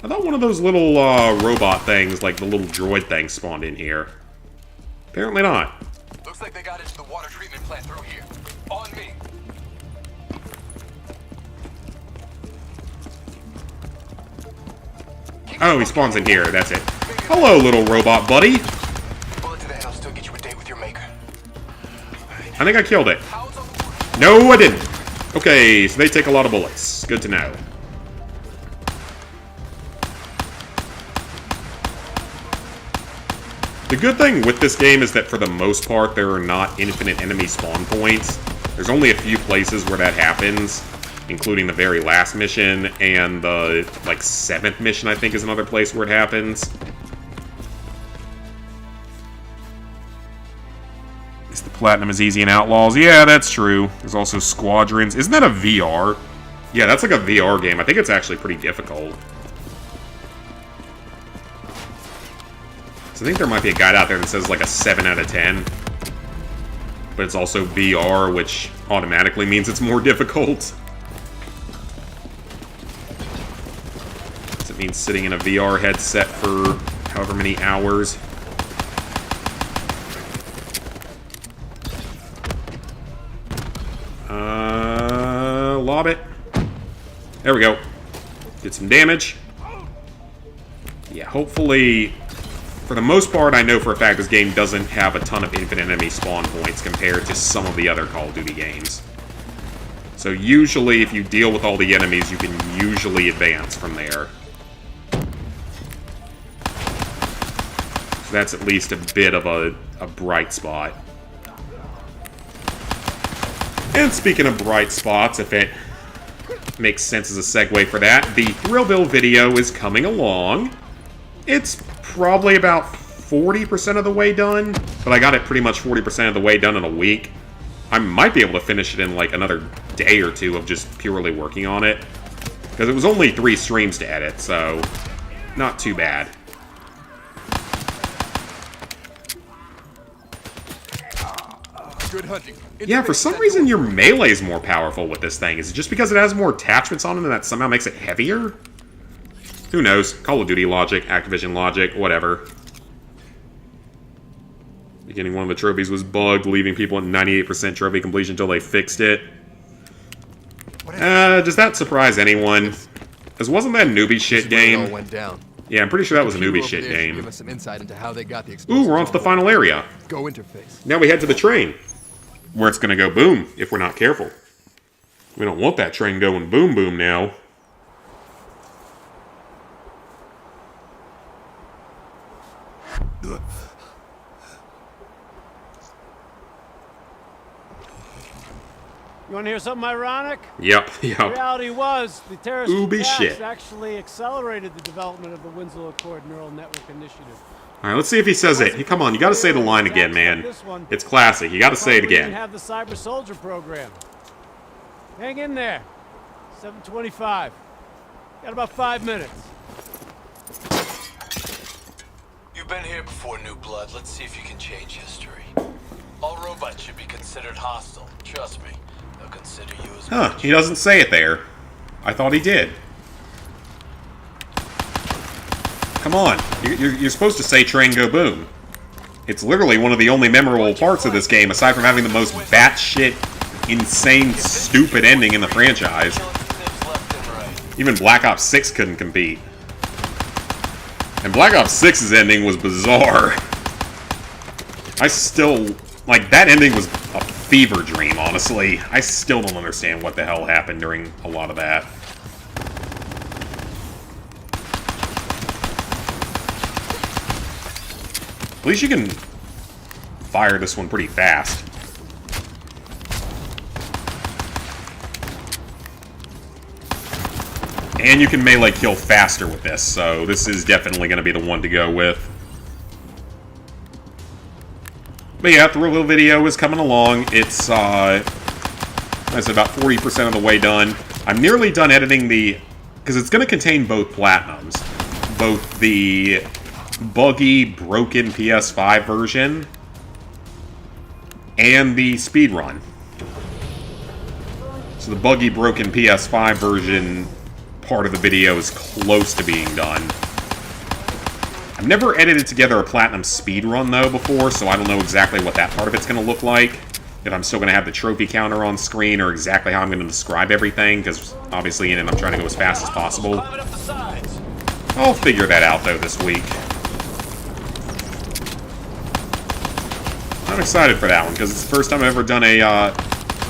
I thought one of those little robot things, like the little droid thing, spawned in here. Apparently not. Looks like they got into the water treatment plant through here. On me. Oh, he spawns in here. That's it. Hello, little robot buddy. Bullet to the head will still get you a date with your maker. I think I killed it. No, I didn't. Okay, so they take a lot of bullets. Good to know. The good thing with this game is that for the most part, there are not infinite enemy spawn points. There's only a few places where that happens, including the very last mission, and the, like, 7th mission, I think, is another place where it happens. Is the Platinum as easy in Outlaws? Yeah, that's true. There's also Squadrons. Isn't that a VR? Yeah, that's like a VR game. I think it's actually pretty difficult. So I think there might be a guide out there that says like a 7 out of 10. But it's also VR, which automatically means it's more difficult. Does it mean sitting in a VR headset for however many hours? Lob it. There we go. Did some damage. Yeah, hopefully... For the most part, I know for a fact this game doesn't have a ton of infinite enemy spawn points compared to some of the other Call of Duty games. So usually, if you deal with all the enemies, you can usually advance from there. So that's at least a bit of a bright spot. And speaking of bright spots, if it makes sense as a segue for that, the Thrillville video is coming along. It's probably about 40% of the way done, but I got it pretty much 40% of the way done in a week. I might be able to finish it in like another day or two of just purely working on it. Because it was only 3 streams to edit, so not too bad. Good hunting. Yeah, for some reason your melee is more powerful with this thing. Is it just because it has more attachments on it and that somehow makes it heavier? Who knows? Call of Duty logic, Activision logic, whatever. Beginning one of the trophies was bugged, leaving people at 98% trophy completion until they fixed it. Does that surprise anyone? Because wasn't that a newbie shit game? Went down. Yeah, I'm pretty sure that was a Computer newbie over shit there should game. Give us some insight into how they got the Ooh, explosives we're on to the board. final area. Go interface. Now we head to the train. Where it's gonna go boom, if we're not careful. We don't want that train going boom boom now. You want to hear something ironic? Yep, The yep. reality was, the terrorist Ooby attacks shit. actually accelerated the development of the Winslow Accord Neural Network Initiative. Alright, let's see if he says it. Hey, come on, you gotta say the line again, man. It's classic. You gotta say it Probably didn't again. have the Cyber Soldier program. Hang in there. 7:25. Got about 5 minutes. You've been here before, New Blood. Let's see if you can change history. All robots should be considered hostile. Trust me. They'll consider you as Huh, he doesn't say it there. I thought he did. Come on, you're supposed to say train go boom. It's literally one of the only memorable parts of this game, aside from having the most batshit, insane, stupid ending in the franchise. Even Black Ops 6 couldn't compete. And Black Ops 6's ending was bizarre. I still... Like, that ending was a fever dream, honestly. I still don't understand what the hell happened during a lot of that. At least you can fire this one pretty fast. And you can melee kill faster with this, so this is definitely going to be the one to go with. But yeah, the reveal video is coming along. It's, I said, about 40% of the way done. I'm nearly done editing the... Because it's going to contain both Platinums. Both the buggy, broken PS5 version and the speedrun. So the buggy, broken PS5 version part of the video is close to being done. I've never edited together a Platinum speedrun, though, before, so I don't know exactly what that part of it's going to look like. If I'm still going to have the trophy counter on screen, or exactly how I'm going to describe everything, because obviously in it I'm trying to go as fast as possible. I'll figure that out, though, this week. I'm excited for that one, because it's the first time I've ever done a,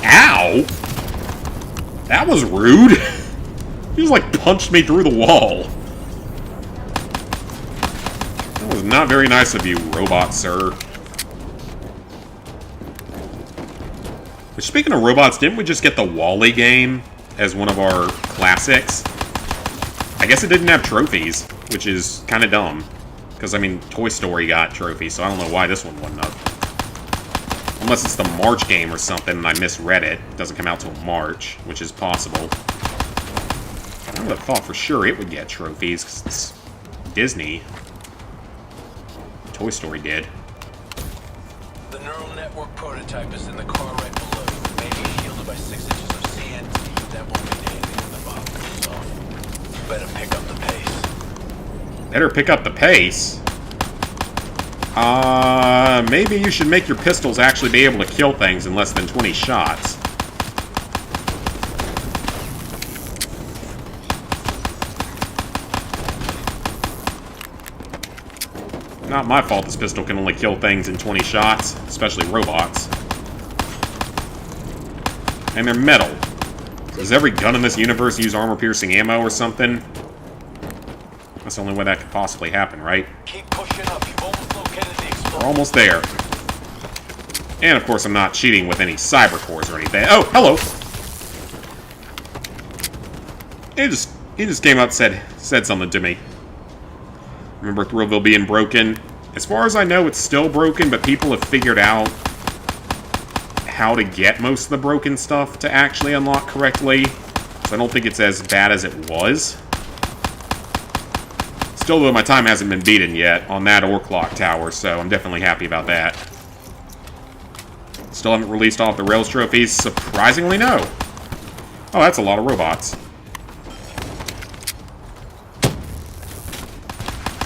Ow! That was rude! He just, like, punched me through the wall. That was not very nice of you, robot sir. But speaking of robots, didn't we just get the Wall-E game as one of our classics? I guess it didn't have trophies, which is kind of dumb. Because, I mean, Toy Story got trophies, so I don't know why this one wouldn't have. Unless it's the March game or something and I misread it. It doesn't come out till March, which is possible. I would have thought for sure it would get trophies, because it's Disney. Toy Story did. The neural network prototype is in the car right below you. Maybe shielded by 6 inches of CNT. That won't mean anything in the box. So, you better pick up the pace. Better pick up the pace? Maybe you should make your pistols actually be able to kill things in less than 20 shots. Not my fault this pistol can only kill things in 20 shots, especially robots. And they're metal. Does every gun in this universe use armor-piercing ammo or something? That's the only way that could possibly happen, right? Keep pushing up. You've almost located the explosion. We're almost there. And of course I'm not cheating with any cyber cores or anything. Oh, hello! He just came up and said something to me. Remember Thrillville being broken? As far as I know, it's still broken, but people have figured out how to get most of the broken stuff to actually unlock correctly. So I don't think it's as bad as it was. Still, though, my time hasn't been beaten yet on that or Clock Tower, so I'm definitely happy about that. Still haven't released all of the Rails trophies. Surprisingly, no. Oh, that's a lot of robots.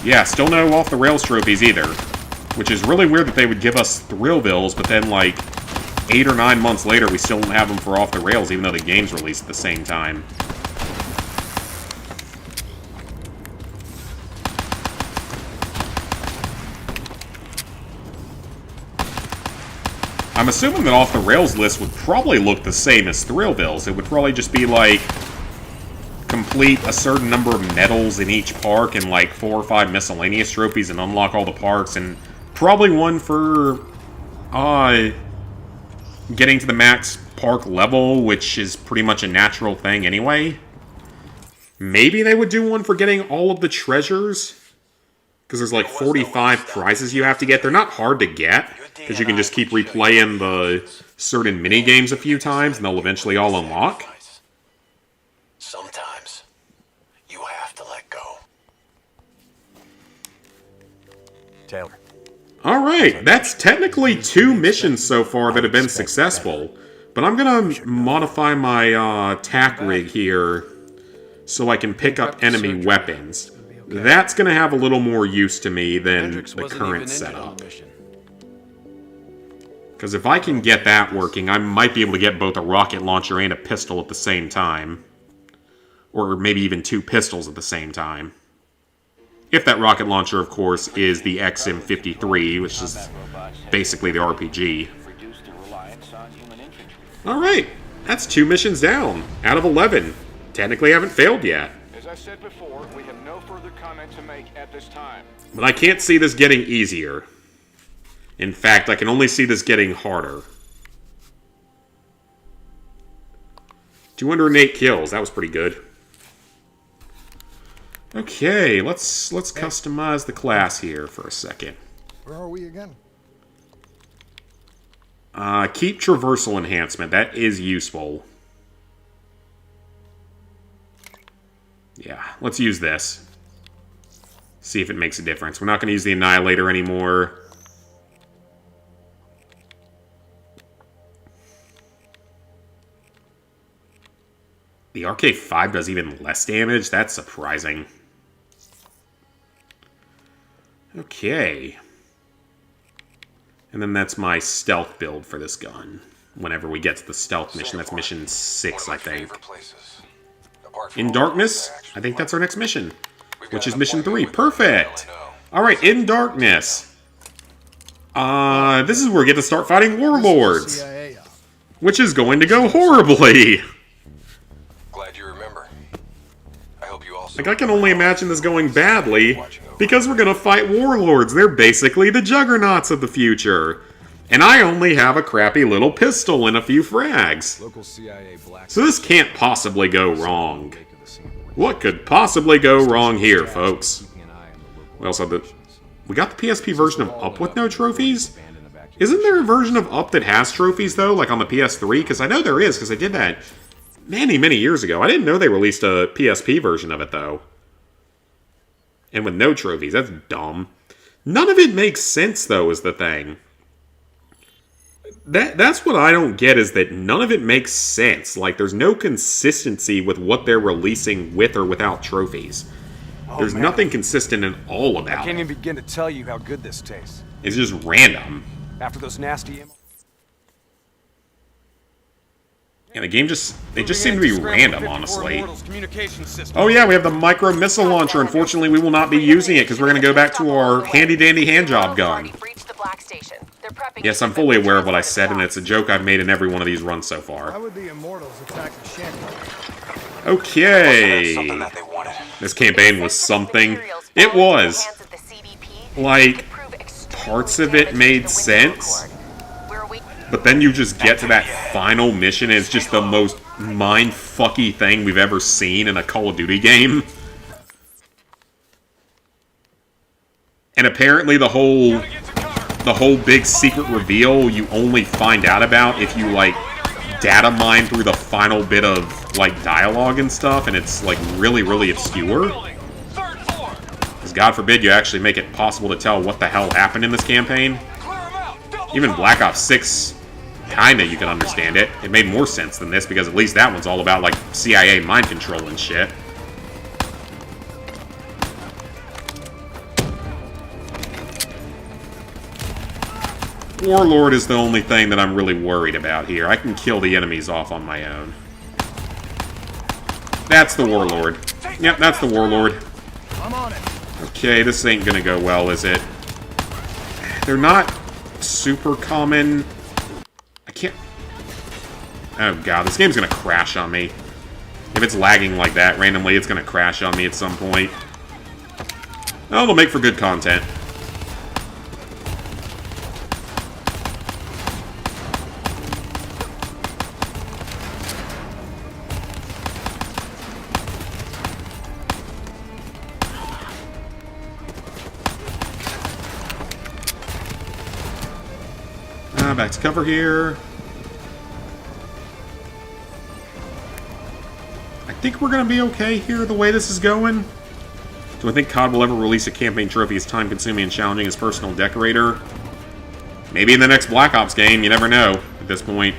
Yeah, still no off the Rails trophies either. Which is really weird that they would give us Thrillbills, but then, like, 8 or 9 months later, we still don't have them for off the rails, even though the game's released at the same time. I'm assuming that off the rails list would probably look the same as Thrillbills. It would probably just be like complete a certain number of medals in each park and like 4 or 5 miscellaneous trophies and unlock all the parks, and probably one for getting to the max park level, which is pretty much a natural thing anyway. Maybe they would do one for getting all of the treasures, because there's like 45 prizes you have to get. They're not hard to get, because you can just keep replaying the certain mini-games a few times, and they'll eventually all unlock. Sometimes you have to let go. Taylor. Alright, that's technically 2 missions so far that have been successful. But I'm gonna modify my tack rig here so I can pick up enemy weapons. That's gonna have a little more use to me than the current setup. Because if I can get that working, I might be able to get both a rocket launcher and a pistol at the same time. Or maybe even 2 pistols at the same time. If that rocket launcher, of course, is the XM53, which is basically the RPG. Alright, that's 2 missions down, out of 11. Technically haven't failed yet. As I said before, we have no further comment to make at this time. But I can't see this getting easier. In fact, I can only see this getting harder. 208 kills, that was pretty good. Okay, let's customize the class here for a second. Where are we again? Keep traversal enhancement. That is useful. Yeah, let's use this. See if it makes a difference. We're not going to use the Annihilator anymore. The RK5 does even less damage? That's surprising. Okay. And then that's my stealth build for this gun. Whenever we get to the stealth mission, that's mission 6, I think. In Darkness, I think that's our next mission. Which is mission 3. Perfect! Alright, In Darkness. This is where we get to start fighting warlords. Which is going to go horribly. Glad you remember. I hope you also. Like, I can only imagine this going badly, because we're gonna fight warlords. They're basically the juggernauts of the future. And I only have a crappy little pistol and a few frags. So this can't possibly go wrong. What could possibly go wrong here, folks? We also have we got the PSP version of Up with no trophies? Isn't there a version of Up that has trophies, though, like on the PS3? Because I know there is, because I did that many, many years ago. I didn't know they released a PSP version of it, though. And with no trophies, that's dumb. None of it makes sense, though, is the thing. That's what I don't get, is that none of it makes sense. Like, there's no consistency with what they're releasing with or without trophies. There's nothing consistent in all about it. I can't even begin to tell you how good this tastes. It's just random. After those nasty... Yeah, the game they just seem to be random, honestly. Oh yeah, we have the micro missile launcher. Unfortunately, we will not be using it because we're going to go back to our handy-dandy handjob gun. Yes, I'm fully aware of what I said, and it's a joke I've made in every one of these runs so far. How would the Immortals attack the Shanty? Okay. This campaign was something. It was. Like, parts of it made sense. But then you just get to that final mission, and it's just the most mind-fucky thing we've ever seen in a Call of Duty game. And apparently the whole big secret reveal you only find out about if you, like, data mine through the final bit of like, dialogue and stuff, and it's, like, really, really obscure. Because God forbid you actually make it possible to tell what the hell happened in this campaign. Even Black Ops 6, kinda, you can understand it. It made more sense than this, because at least that one's all about, like, CIA mind control and shit. Warlord is the only thing that I'm really worried about here. I can kill the enemies off on my own. That's the Warlord. Yep, that's the Warlord. I'm on it. Okay, this ain't gonna go well, is it? They're not super common. I can't... Oh god, this game's gonna crash on me. If it's lagging like that randomly, it's gonna crash on me at some point. Oh, it'll make for good content. Back to cover here. I think we're going to be okay here, the way this is going. Do I think COD will ever release a campaign trophy as time-consuming and challenging as Personal Decorator? Maybe in the next Black Ops game, you never know at this point.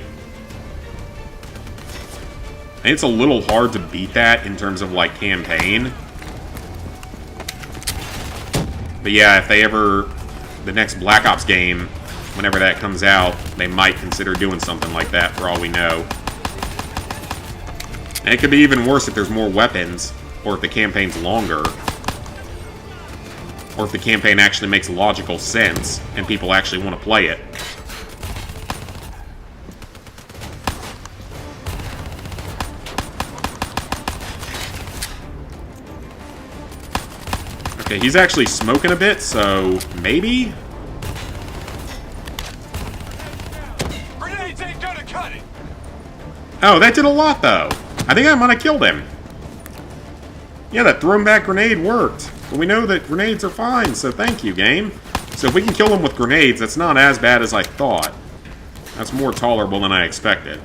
I think it's a little hard to beat that in terms of, like, campaign. But yeah, if they ever... the next Black Ops game... whenever that comes out, they might consider doing something like that, for all we know. And it could be even worse if there's more weapons, or if the campaign's longer. Or if the campaign actually makes logical sense, and people actually want to play it. Okay, he's actually smoking a bit, so maybe? Oh, that did a lot, though. I think I might have killed him. Yeah, that thrown-back grenade worked. But we know that grenades are fine, so thank you, game. So if we can kill him with grenades, that's not as bad as I thought. That's more tolerable than I expected.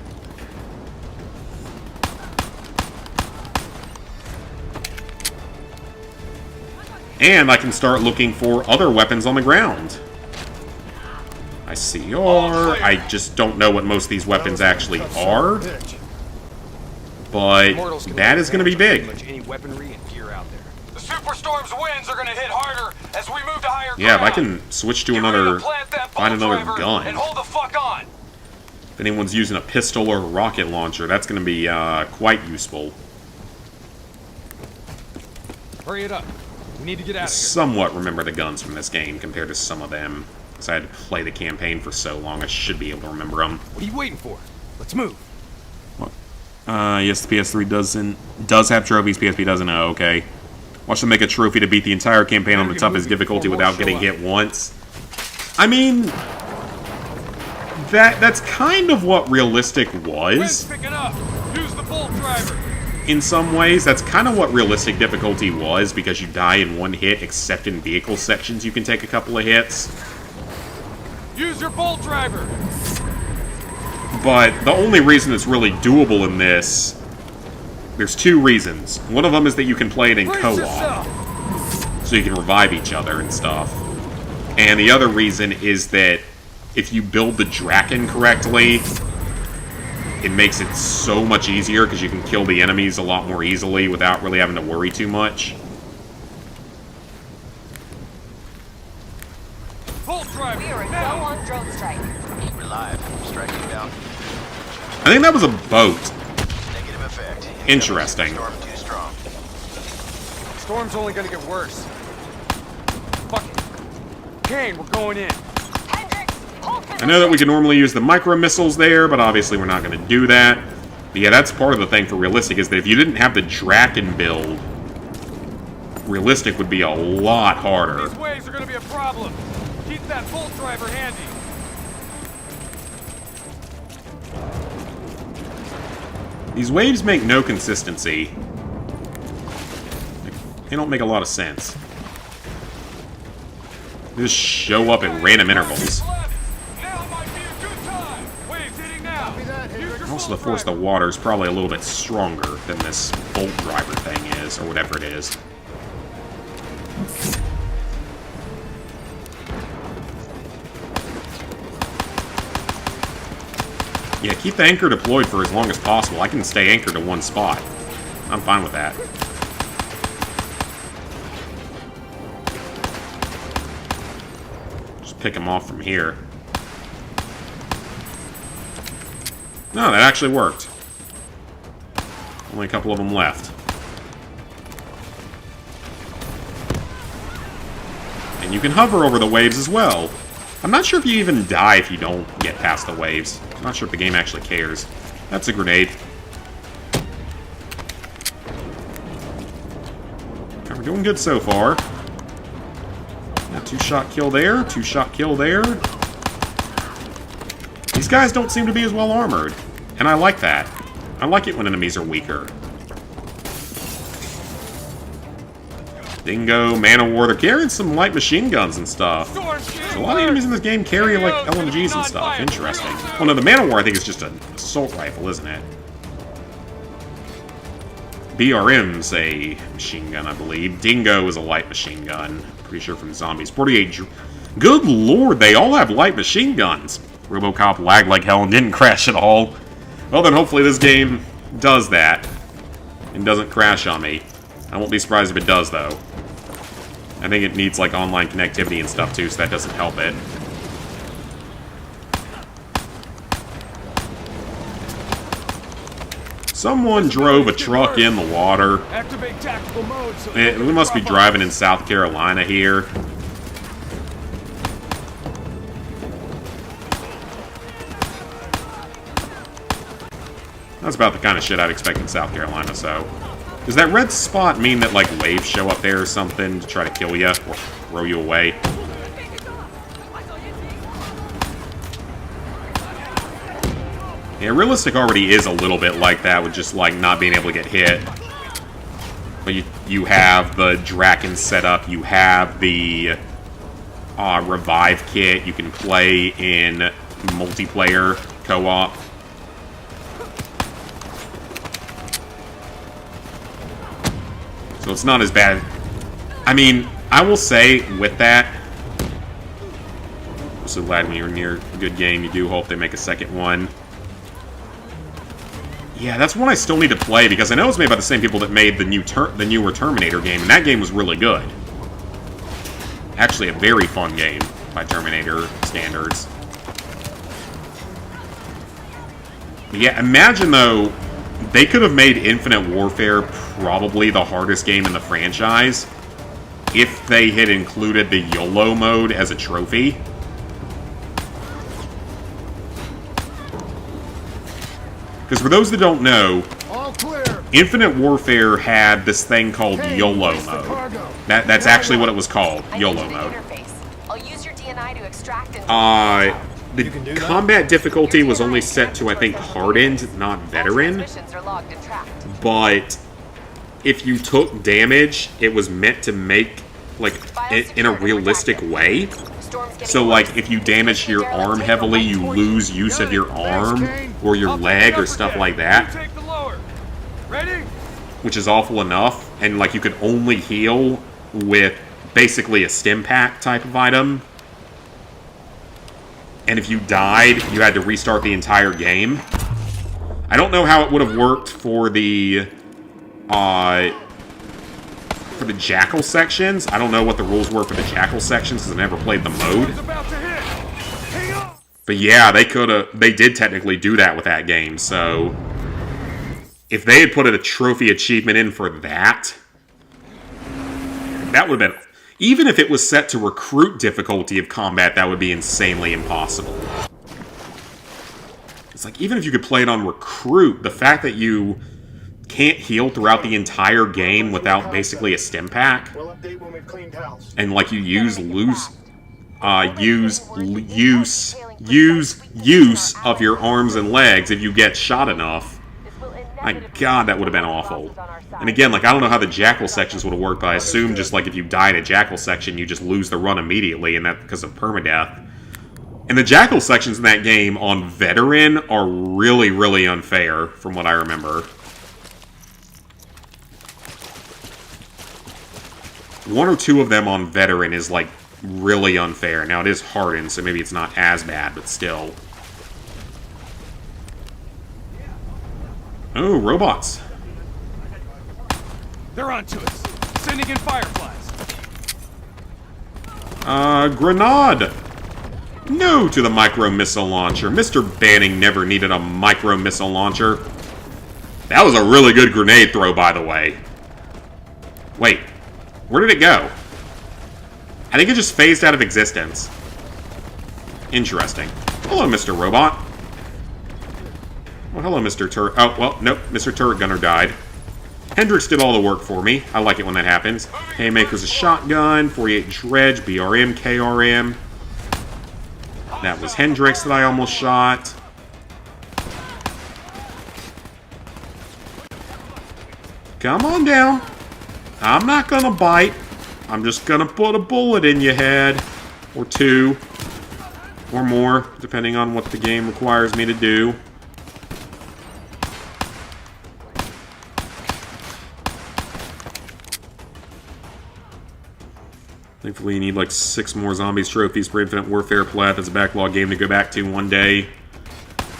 And I can start looking for other weapons on the ground. I see I just don't know what most of these weapons actually are. But that is going to be big. Any weaponry and gear out there. The Superstorm's winds are going to hit harder as we move to higher ground. Yeah, if I can switch to another, find another gun. And hold the fuck on. If anyone's using a pistol or a rocket launcher, that's going to be quite useful. Hurry it up. We need to get out of here. Somewhat remember the guns from this game compared to some of them. Because I had to play the campaign for so long, I should be able to remember them. What are you waiting for? Let's move. What? Yes, the PS3 does have trophies, PSP doesn't. Oh, okay. Watch them make a trophy to beat the entire campaign on the toughest difficulty without getting hit once. I mean, that's kind of what realistic was. Picking up. Use the bolt driver. In some ways, that's kind of what realistic difficulty was, because you die in one hit, except in vehicle sections you can take a couple of hits. Use your bolt driver. But the only reason it's really doable in this, there's two reasons. One of them is that you can play it in co-op, so you can revive each other and stuff. And the other reason is that if you build the Draken correctly, it makes it so much easier because you can kill the enemies a lot more easily without really having to worry too much. We are a go on drone strike. We're live. Striking down. I think that was a boat. Negative effect. Interesting. Storm too strong. Storm's only gonna get worse. Fuck it. Kane, we're going in. I know that we can normally use the micro missiles there, but obviously we're not going to do that. But yeah, that's part of the thing for realistic, is that if you didn't have the Draken build, realistic would be a lot harder. These waves are going to be a problem. Keep that bolt driver handy. These waves make no consistency. They don't make a lot of sense. They just show up at random intervals. Now might be a good time. Waves hitting now. Use your How else So the force of the water is probably a little bit stronger than this bolt driver thing is, or whatever it is. Yeah, keep the anchor deployed for as long as possible. I can stay anchored to one spot. I'm fine with that. Just pick them off from here. No, that actually worked. Only a couple of them left. And you can hover over the waves as well. I'm not sure if you even die if you don't get past the waves. I'm not sure if the game actually cares. That's a grenade. Okay, we're doing good so far. Now, 2-shot kill there, 2-shot kill there. These guys don't seem to be as well armored, and I like that. I like it when enemies are weaker. Dingo, Man of War, they're carrying some light machine guns and stuff. So a lot of enemies in this game carry, like, LMGs and stuff. Interesting. Well, no, the Man of War, I think, is just an assault rifle, isn't it? BRM's a machine gun, I believe. Dingo is a light machine gun. Pretty sure from Zombies. 48... Good lord, they all have light machine guns. RoboCop lagged like hell and didn't crash at all. Well, then hopefully this game does that. And doesn't crash on me. I won't be surprised if it does, though. I think it needs, like, online connectivity and stuff, too, so that doesn't help it. Someone drove a truck in the water. Activate tactical mode. We must be driving in South Carolina here. That's about the kind of shit I'd expect in South Carolina, so... Does that red spot mean that, like, waves show up there or something to try to kill you or throw you away? Yeah, Realistic already is a little bit like that with just, like, not being able to get hit. But you have the Draken setup, you have the revive kit, you can play in multiplayer co-op. So it's not as bad. I mean, I will say with that, I'm so glad when you're near a good game, you do hope they make a second one. Yeah, that's one I still need to play because I know it's made by the same people that made the newer Terminator game, and that game was really good. Actually, a very fun game by Terminator standards. But yeah, imagine though. They could have made Infinite Warfare probably the hardest game in the franchise if they had included the YOLO mode as a trophy. Because for those that don't know, Infinite Warfare had this thing called YOLO mode. That's actually what it was called, YOLO mode. The combat difficulty was only set to, I think, hardened, not veteran. But if you took damage, it was meant to make, like, it in a realistic way. So, like, if you damage your arm heavily, you lose use of your arm or your leg or stuff like that. Which is awful enough. And, like, you could only heal with basically a stim pack type of item. And if you died, you had to restart the entire game. I don't know how it would have worked for the Jackal sections. I don't know what the rules were for the Jackal sections because I never played the mode. But yeah, they did technically do that with that game, so if they had put a trophy achievement in for that, that would have been... Even if it was set to recruit difficulty of combat, that would be insanely impossible. It's like, even if you could play it on recruit, the fact that you can't heal throughout the entire game without basically a stim pack, and like you use use of your arms and legs if you get shot enough. My god, that would have been awful. And again, like, I don't know how the Jackal sections would have worked, but I assume just, like, if you die in a Jackal section, you just lose the run immediately, and that's because of permadeath. And the Jackal sections in that game on Veteran are really, really unfair, from what I remember. One or two of them on Veteran is, like, really unfair. Now, it is hardened, so maybe it's not as bad, but still. Oh, robots. They're onto us. Sending in fireflies. Grenade! No to the micro-missile launcher. Mr. Banning never needed a micro-missile launcher. That was a really good grenade throw, by the way. Wait, where did it go? I think it just phased out of existence. Interesting. Hello, Mr. Robot. Well, hello, Mr. Turret. Oh, well, nope. Mr. Turret Gunner died. Hendricks did all the work for me. I like it when that happens. Haymaker's a shotgun. 48 Dredge. BRM, KRM. That was Hendricks that I almost shot. Come on down. I'm not gonna bite. I'm just gonna put a bullet in your head. Or two. Or more, depending on what the game requires me to do. Thankfully, you need like 6 more Zombies trophies for Infinite Warfare Plat as a backlog game to go back to one day.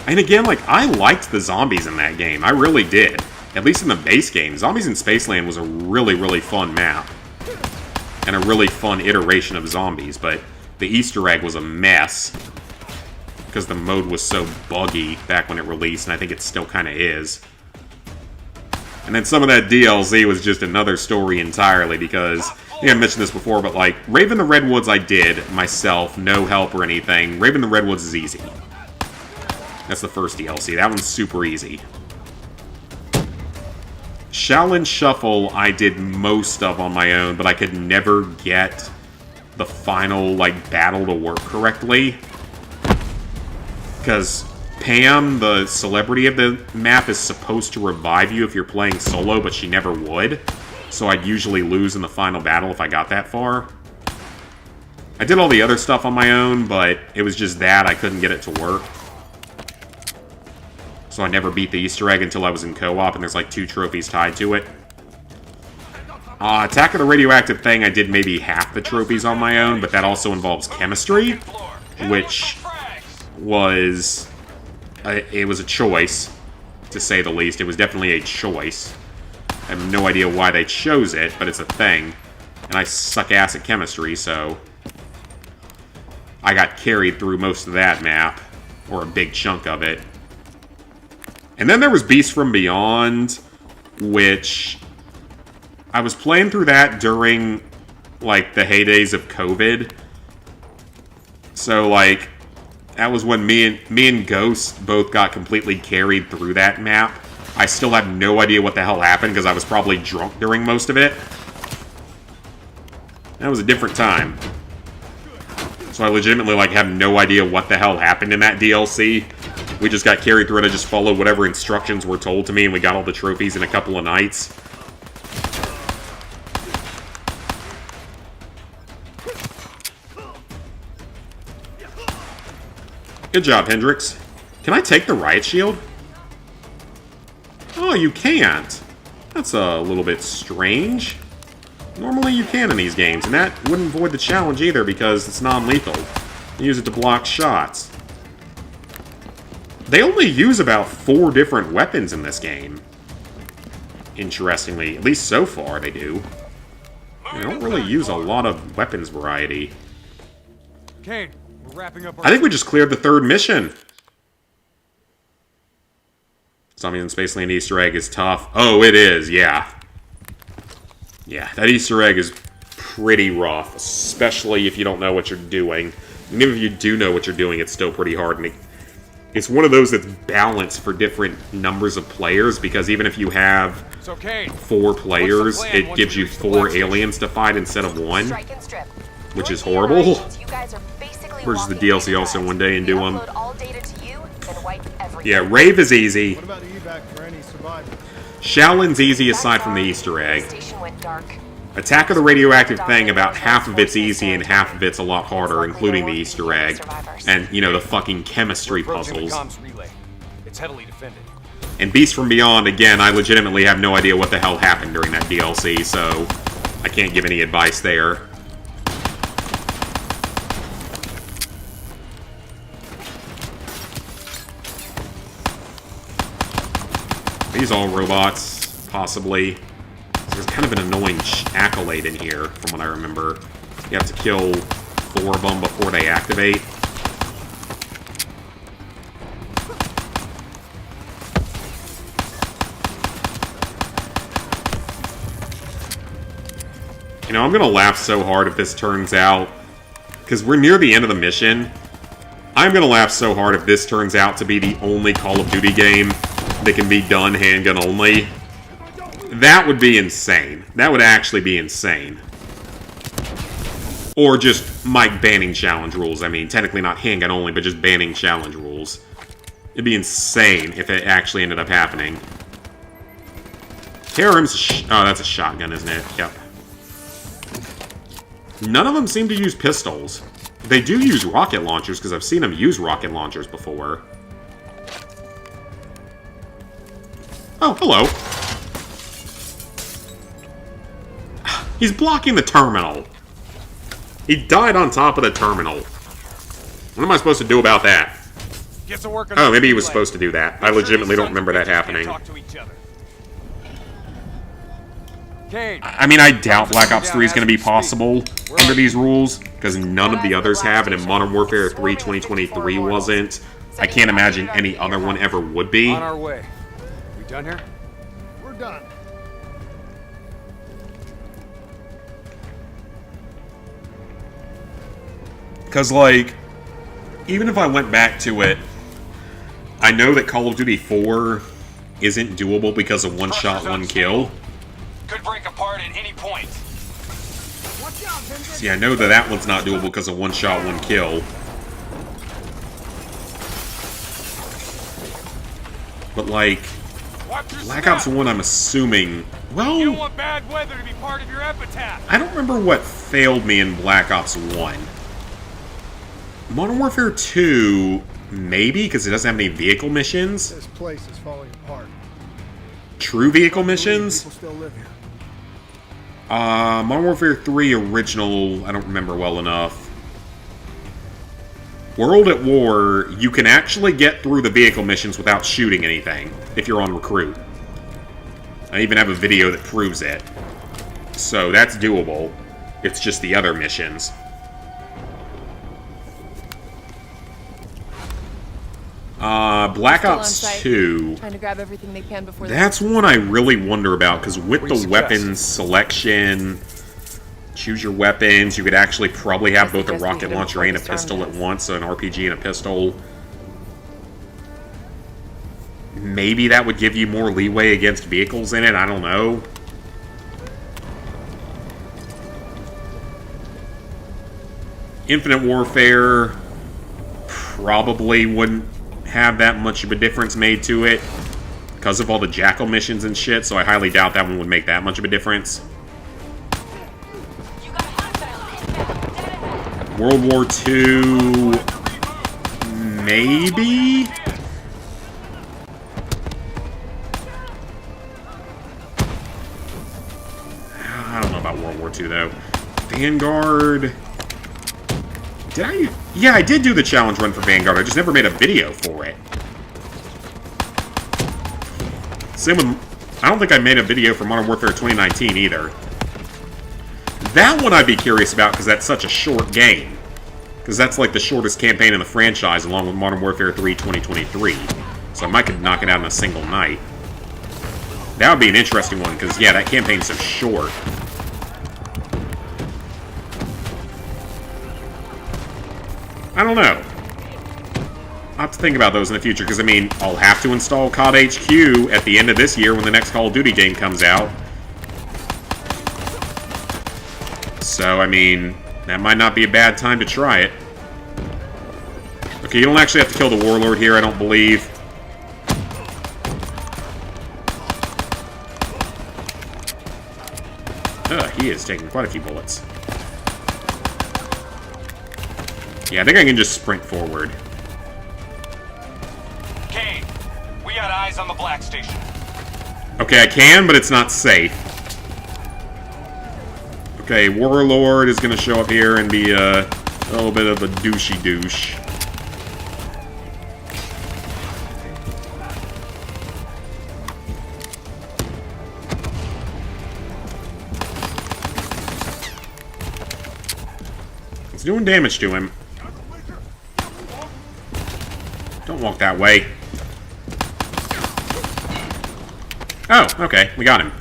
And again, like, I liked the zombies in that game. I really did. At least in the base game. Zombies in Spaceland was a really, really fun map. And a really fun iteration of zombies, but the Easter egg was a mess. Because the mode was so buggy back when it released, and I think it still kind of is. And then some of that DLC was just another story entirely, because, I think I mentioned this before, but like, Raven the Redwoods I did myself, no help or anything. Raven the Redwoods is easy. That's the first DLC. That one's super easy. Shaolin Shuffle I did most of on my own, but I could never get the final, like, battle to work correctly. Because Pam, the celebrity of the map, is supposed to revive you if you're playing solo, but she never would. So I'd usually lose in the final battle if I got that far. I did all the other stuff on my own, but it was just that I couldn't get it to work. So I never beat the Easter egg until I was in co-op, and there's like 2 trophies tied to it. Attack of the Radioactive Thing, I did maybe half the trophies on my own, but that also involves chemistry, which was... it was a choice, to say the least. It was definitely a choice. I have no idea why they chose it, but it's a thing. And I suck ass at chemistry, so... I got carried through most of that map, or a big chunk of it. And then there was Beast from Beyond, which... I was playing through that during, like, the heydays of COVID. So, like, that was when me and Ghost both got completely carried through that map. I still have no idea what the hell happened, because I was probably drunk during most of it. That was a different time. So I legitimately, like, have no idea what the hell happened in that DLC. We just got carried through it. I just followed whatever instructions were told to me, and we got all the trophies in a couple of nights. Good job, Hendricks. Can I take the riot shield? Oh, you can't. That's a little bit strange. Normally you can in these games, and that wouldn't void the challenge either because it's non-lethal. You use it to block shots. They only use about 4 different weapons in this game. Interestingly, at least so far they do. They don't really use a lot of weapons variety. Kane, we're wrapping up our... I think we just cleared the 3rd mission. Zombies in Spaceland Easter egg is tough. Oh, it is, yeah. Yeah, that Easter egg is pretty rough, especially if you don't know what you're doing. And even if you do know what you're doing, it's still pretty hard. And it's one of those that's balanced for different numbers of players, because even if you have 4 players, it gives you 4 aliens to fight instead of 1, which is horrible. Purchase the DLC also one day and do them. Yeah, Rave is easy. What about evac for any survivors? Shaolin's easy aside from the Easter egg. Attack of the Radioactive Thing, about half of it's easy and half of it's a lot harder, including the Easter egg. And, you know, the fucking chemistry puzzles. It's heavily defended. And Beast from Beyond, again, I legitimately have no idea what the hell happened during that DLC, so I can't give any advice there. These all robots, possibly. There's kind of an annoying accolade in here, from what I remember. You have to kill 4 of them before they activate. You know, I'm gonna laugh so hard if this turns out, because we're near the end of the mission. I'm gonna laugh so hard if this turns out to be the only Call of Duty game that can be done handgun only. That would be insane. That would actually be insane. Or just Mike banning challenge rules. I mean, technically not handgun only, but just banning challenge rules. It'd be insane if it actually ended up happening. KRM's oh, that's a shotgun, isn't it? Yep. None of them seem to use pistols. They do use rocket launchers, because I've seen them use rocket launchers before. Oh, hello. He's blocking the terminal. He died on top of the terminal. What am I supposed to do about that? Oh, maybe he was supposed to do that. I legitimately don't remember that happening. I mean, I doubt Black Ops 3 is going to be possible under these rules, because none of the others have, and in Modern Warfare 3 2023 wasn't. I can't imagine any other one ever would be. On our way. We done here? We're done. Because, like, even if I went back to it, I know that Call of Duty 4 isn't doable because of one shot, one kill. Could break apart at any point. See, I know that that one's not doable because of one shot, one kill. But, like, Black Ops 1, I'm assuming... Well, You don't want bad weather to be part of your epitaph. I don't remember what failed me in Black Ops 1. Modern Warfare 2, maybe, because it doesn't have any vehicle missions. This place is falling apart. True vehicle missions? People still live here. Modern Warfare 3 original, I don't remember well enough. World at War, you can actually get through the vehicle missions without shooting anything, if you're on Recruit. I even have a video that proves it. So that's doable. It's just the other missions. Black Ops 2. Trying to grab everything they can before That's one I really wonder about, because with the weapons selection, choose your weapons, you could actually probably have both a rocket launcher and a pistol at once, so an RPG and a pistol. Maybe that would give you more leeway against vehicles in it, I don't know. Infinite Warfare probably wouldn't have that much of a difference made to it because of all the Jackal missions and shit, so I highly doubt that one would make that much of a difference. World War II, maybe? I don't know about World War II, though. Vanguard... Did I? Yeah, I did do the challenge run for Vanguard. I just never made a video for it. Same with... I don't think I made a video for Modern Warfare 2019 either. That one I'd be curious about because that's such a short game. Because that's like the shortest campaign in the franchise along with Modern Warfare 3 2023. So I might could knock it out in a single night. That would be an interesting one because, yeah, that campaign's so short. I don't know. I'll have to think about those in the future, because, I mean, I'll have to install COD HQ at the end of this year when the next Call of Duty game comes out. So, I mean, that might not be a bad time to try it. Okay, you don't actually have to kill the Warlord here, I don't believe. He is taking quite a few bullets. Yeah, I think I can just sprint forward. Kane, we got eyes on the Black Station. Okay, I can, but it's not safe. Okay, Warlord is gonna show up here and be a little bit of a douchey douche. It's doing damage to him. Don't walk that way. Oh, okay, we got him.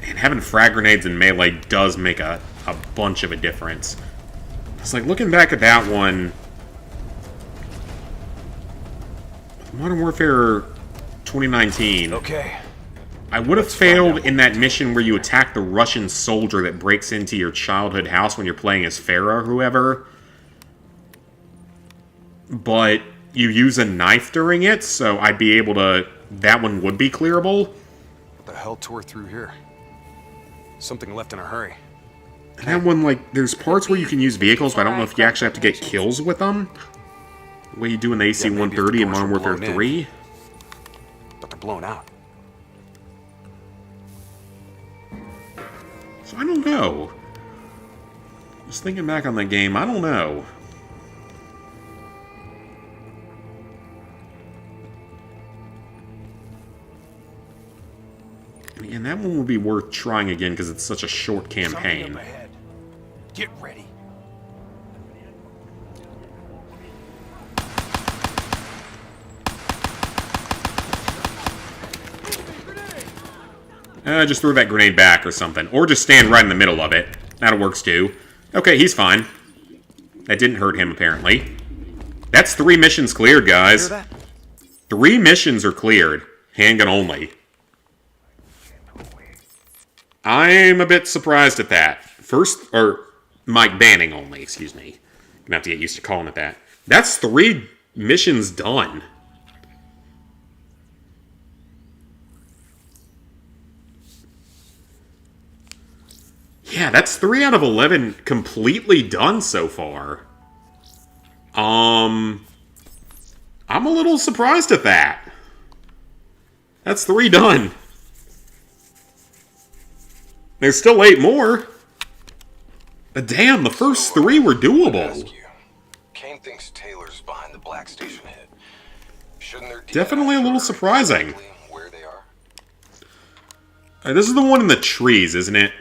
And having frag grenades in melee does make a bunch of a difference. It's like, looking back at that one... Modern Warfare 2019... Okay. I would have failed in that mission where you attack the Russian soldier that breaks into your childhood house when you're playing as Farah or whoever. But you use a knife during it, so I'd be able to... That one would be clearable. What the hell tore through here? Something left in a hurry. And that one, like, there's parts where you can use vehicles, but I don't know if you actually have to get kills with them. The way you do in the AC-130 in Modern Warfare 3. But they're blown out. So I don't know. Just thinking back on the game, I don't know. And that one will be worth trying again because it's such a short campaign. Get ready. Just throw that grenade back or something. Or just stand right in the middle of it. That works too. Okay, he's fine. That didn't hurt him, apparently. That's 3 missions cleared, guys. 3 missions are cleared. Handgun only. I'm a bit surprised at that. Mike Banning only, excuse me. I'm gonna have to get used to calling it that. That's 3 missions done. Yeah, that's 3 out of 11 completely done so far. I'm a little surprised at that. That's 3 done. There's still 8 more. But damn, the first 3 were doable. Kane thinks Taylor's behind the Black Station hit. Shouldn't there Definitely a little surprising. Where they are? This is the one in the trees, isn't it?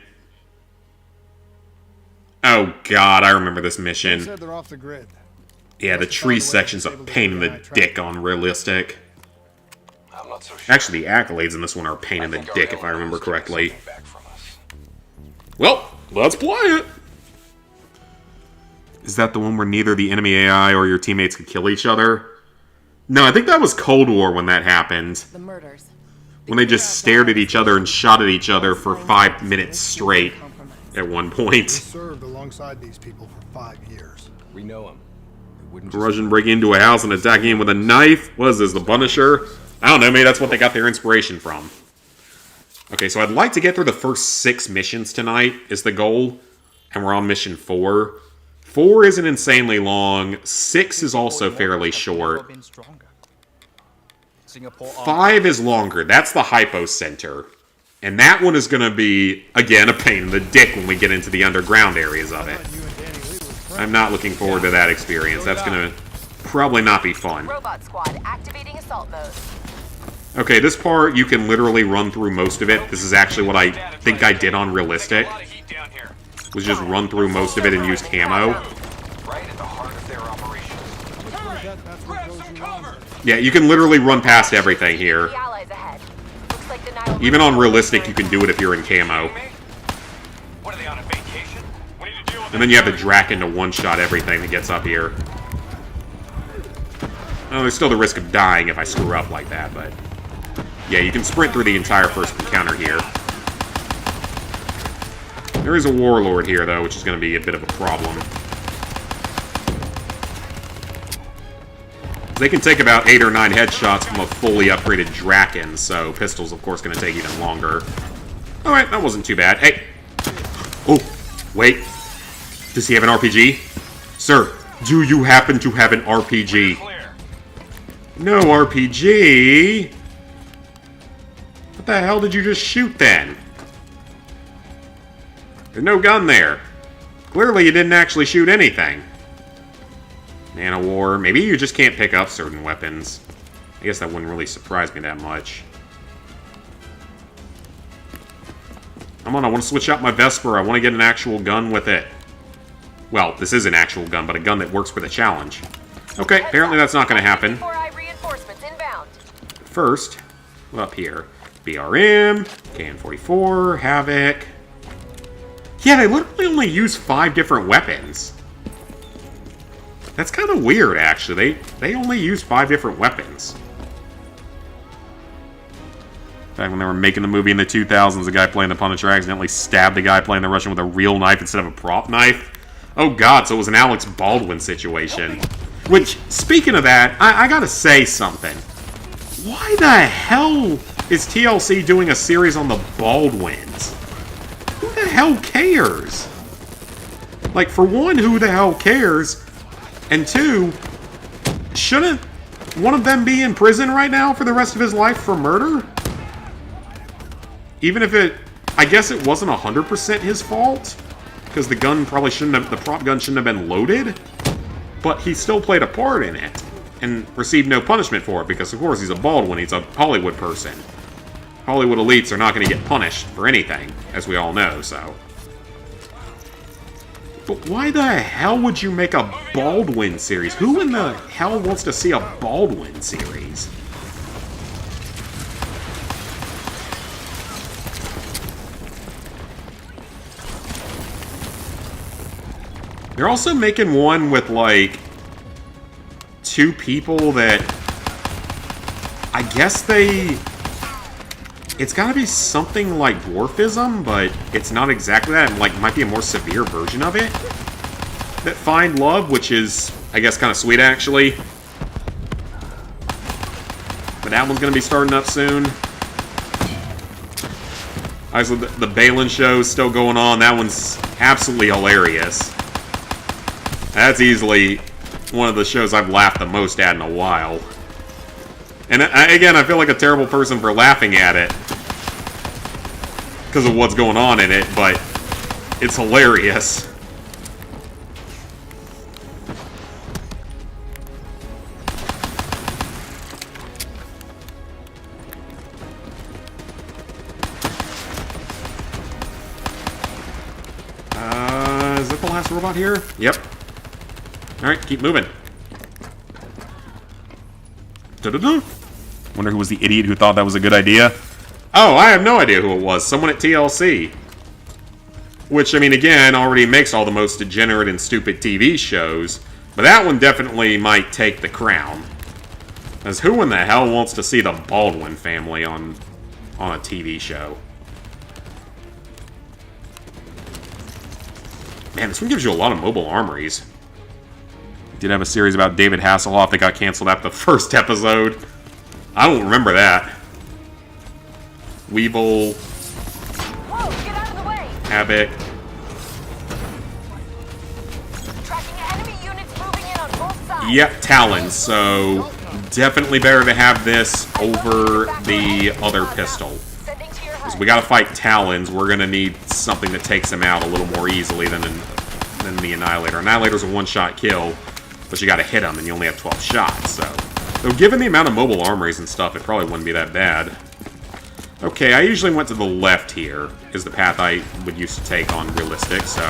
Oh god, I remember this mission. Said they're off the grid. Yeah, the tree section's a pain in the dick on realistic. I'm not so sure. Actually, the accolades in this one are a pain in the dick, if I remember correctly. Well, let's play it! Is that the one where neither the enemy AI or your teammates could kill each other? No, I think that was Cold War when that happened. The murders. When they just stared at each other and shot at each other for 5 minutes straight at one point. We served alongside these people for 5 years. We know them. Russian breaking into a house and attacking him with a knife? What is this, the Punisher? I don't know, maybe that's what they got their inspiration from. Okay, so I'd like to get through the first 6 missions tonight, is the goal. And we're on mission 4. 4 isn't insanely long. 6 is also fairly short. 5 is longer. That's the Hypo Center. And that one is going to be, again, a pain in the dick when we get into the underground areas of it. I'm not looking forward to that experience. That's going to probably not be fun. Robot squad activating assault mode. Okay, this part, you can literally run through most of it. This is actually what I think I did on Realistic. Was just run through most of it and use camo. Yeah, you can literally run past everything here. Even on Realistic, you can do it if you're in camo. And then you have the Draken to one-shot everything that gets up here. Oh, there's still the risk of dying if I screw up like that, but... Yeah, you can sprint through the entire first encounter here. There is a Warlord here, though, which is going to be a bit of a problem. They can take about 8 or 9 headshots from a fully upgraded Draken, so pistol's of course going to take even longer. Alright, that wasn't too bad. Hey! Oh, wait. Does he have an RPG? Sir, do you happen to have an RPG? No RPG? What the hell did you just shoot then? There's no gun there. Clearly you didn't actually shoot anything. Man of War. Maybe you just can't pick up certain weapons. I guess that wouldn't really surprise me that much. Come on, I want to switch out my Vesper. I want to get an actual gun with it. Well, this is an actual gun, but a gun that works for the challenge. Okay, apparently that's not going to happen. First, up here. BRM, KN-44, Havoc. Yeah, they literally only use 5 different weapons. That's kind of weird, actually. They only use 5 different weapons. Back when they were making the movie in the 2000s, the guy playing the Punisher accidentally stabbed the guy playing the Russian with a real knife instead of a prop knife. Oh god, so it was an Alex Baldwin situation. Which, speaking of that, I gotta say something. Why the hell is TLC doing a series on the Baldwins? Who the hell cares? Like, for one, who the hell cares? And two, shouldn't one of them be in prison right now for the rest of his life for murder? Even if I guess it wasn't 100% his fault, because the gun probably the prop gun shouldn't have been loaded, but he still played a part in it, and received no punishment for it, because of course he's a Baldwin, he's a Hollywood person. Hollywood elites are not going to get punished for anything, as we all know, so. But why the hell would you make a Baldwin series? Who in the hell wants to see a Baldwin series? They're also making one with, like, 2 people that... I guess they... It's gotta be something like dwarfism, but it's not exactly that. It, like, might be a more severe version of it. That find love, which is, I guess, kind of sweet, actually. But that one's gonna be starting up soon. Obviously, the Balin show is still going on. That one's absolutely hilarious. That's easily one of the shows I've laughed the most at in a while. And again, I feel like a terrible person for laughing at it because of what's going on in it, but it's hilarious. Is that the last robot here? Yep. Alright, keep moving. Da-da-da. Wonder who was the idiot who thought that was a good idea? Oh, I have no idea who it was. Someone at TLC. Which, I mean, again, already makes all the most degenerate and stupid TV shows. But that one definitely might take the crown. As who in the hell wants to see the Baldwin family on a TV show? Man, this one gives you a lot of mobile armories. Did have a series about David Hasselhoff that got canceled after the first episode. I don't remember that. Weevil. Whoa, get out of the way. Havoc. Tracking enemy units moving in on both sides. Yep, Talons. So definitely better to have this over the other pistol. Because we gotta fight Talons, we're gonna need something that takes them out a little more easily than the Annihilator. Annihilator's a one-shot kill, but you gotta hit them, and you only have 12 shots, so... Though given the amount of mobile armories and stuff, it probably wouldn't be that bad. Okay, I usually went to the left here, is the path I would used to take on Realistic, so...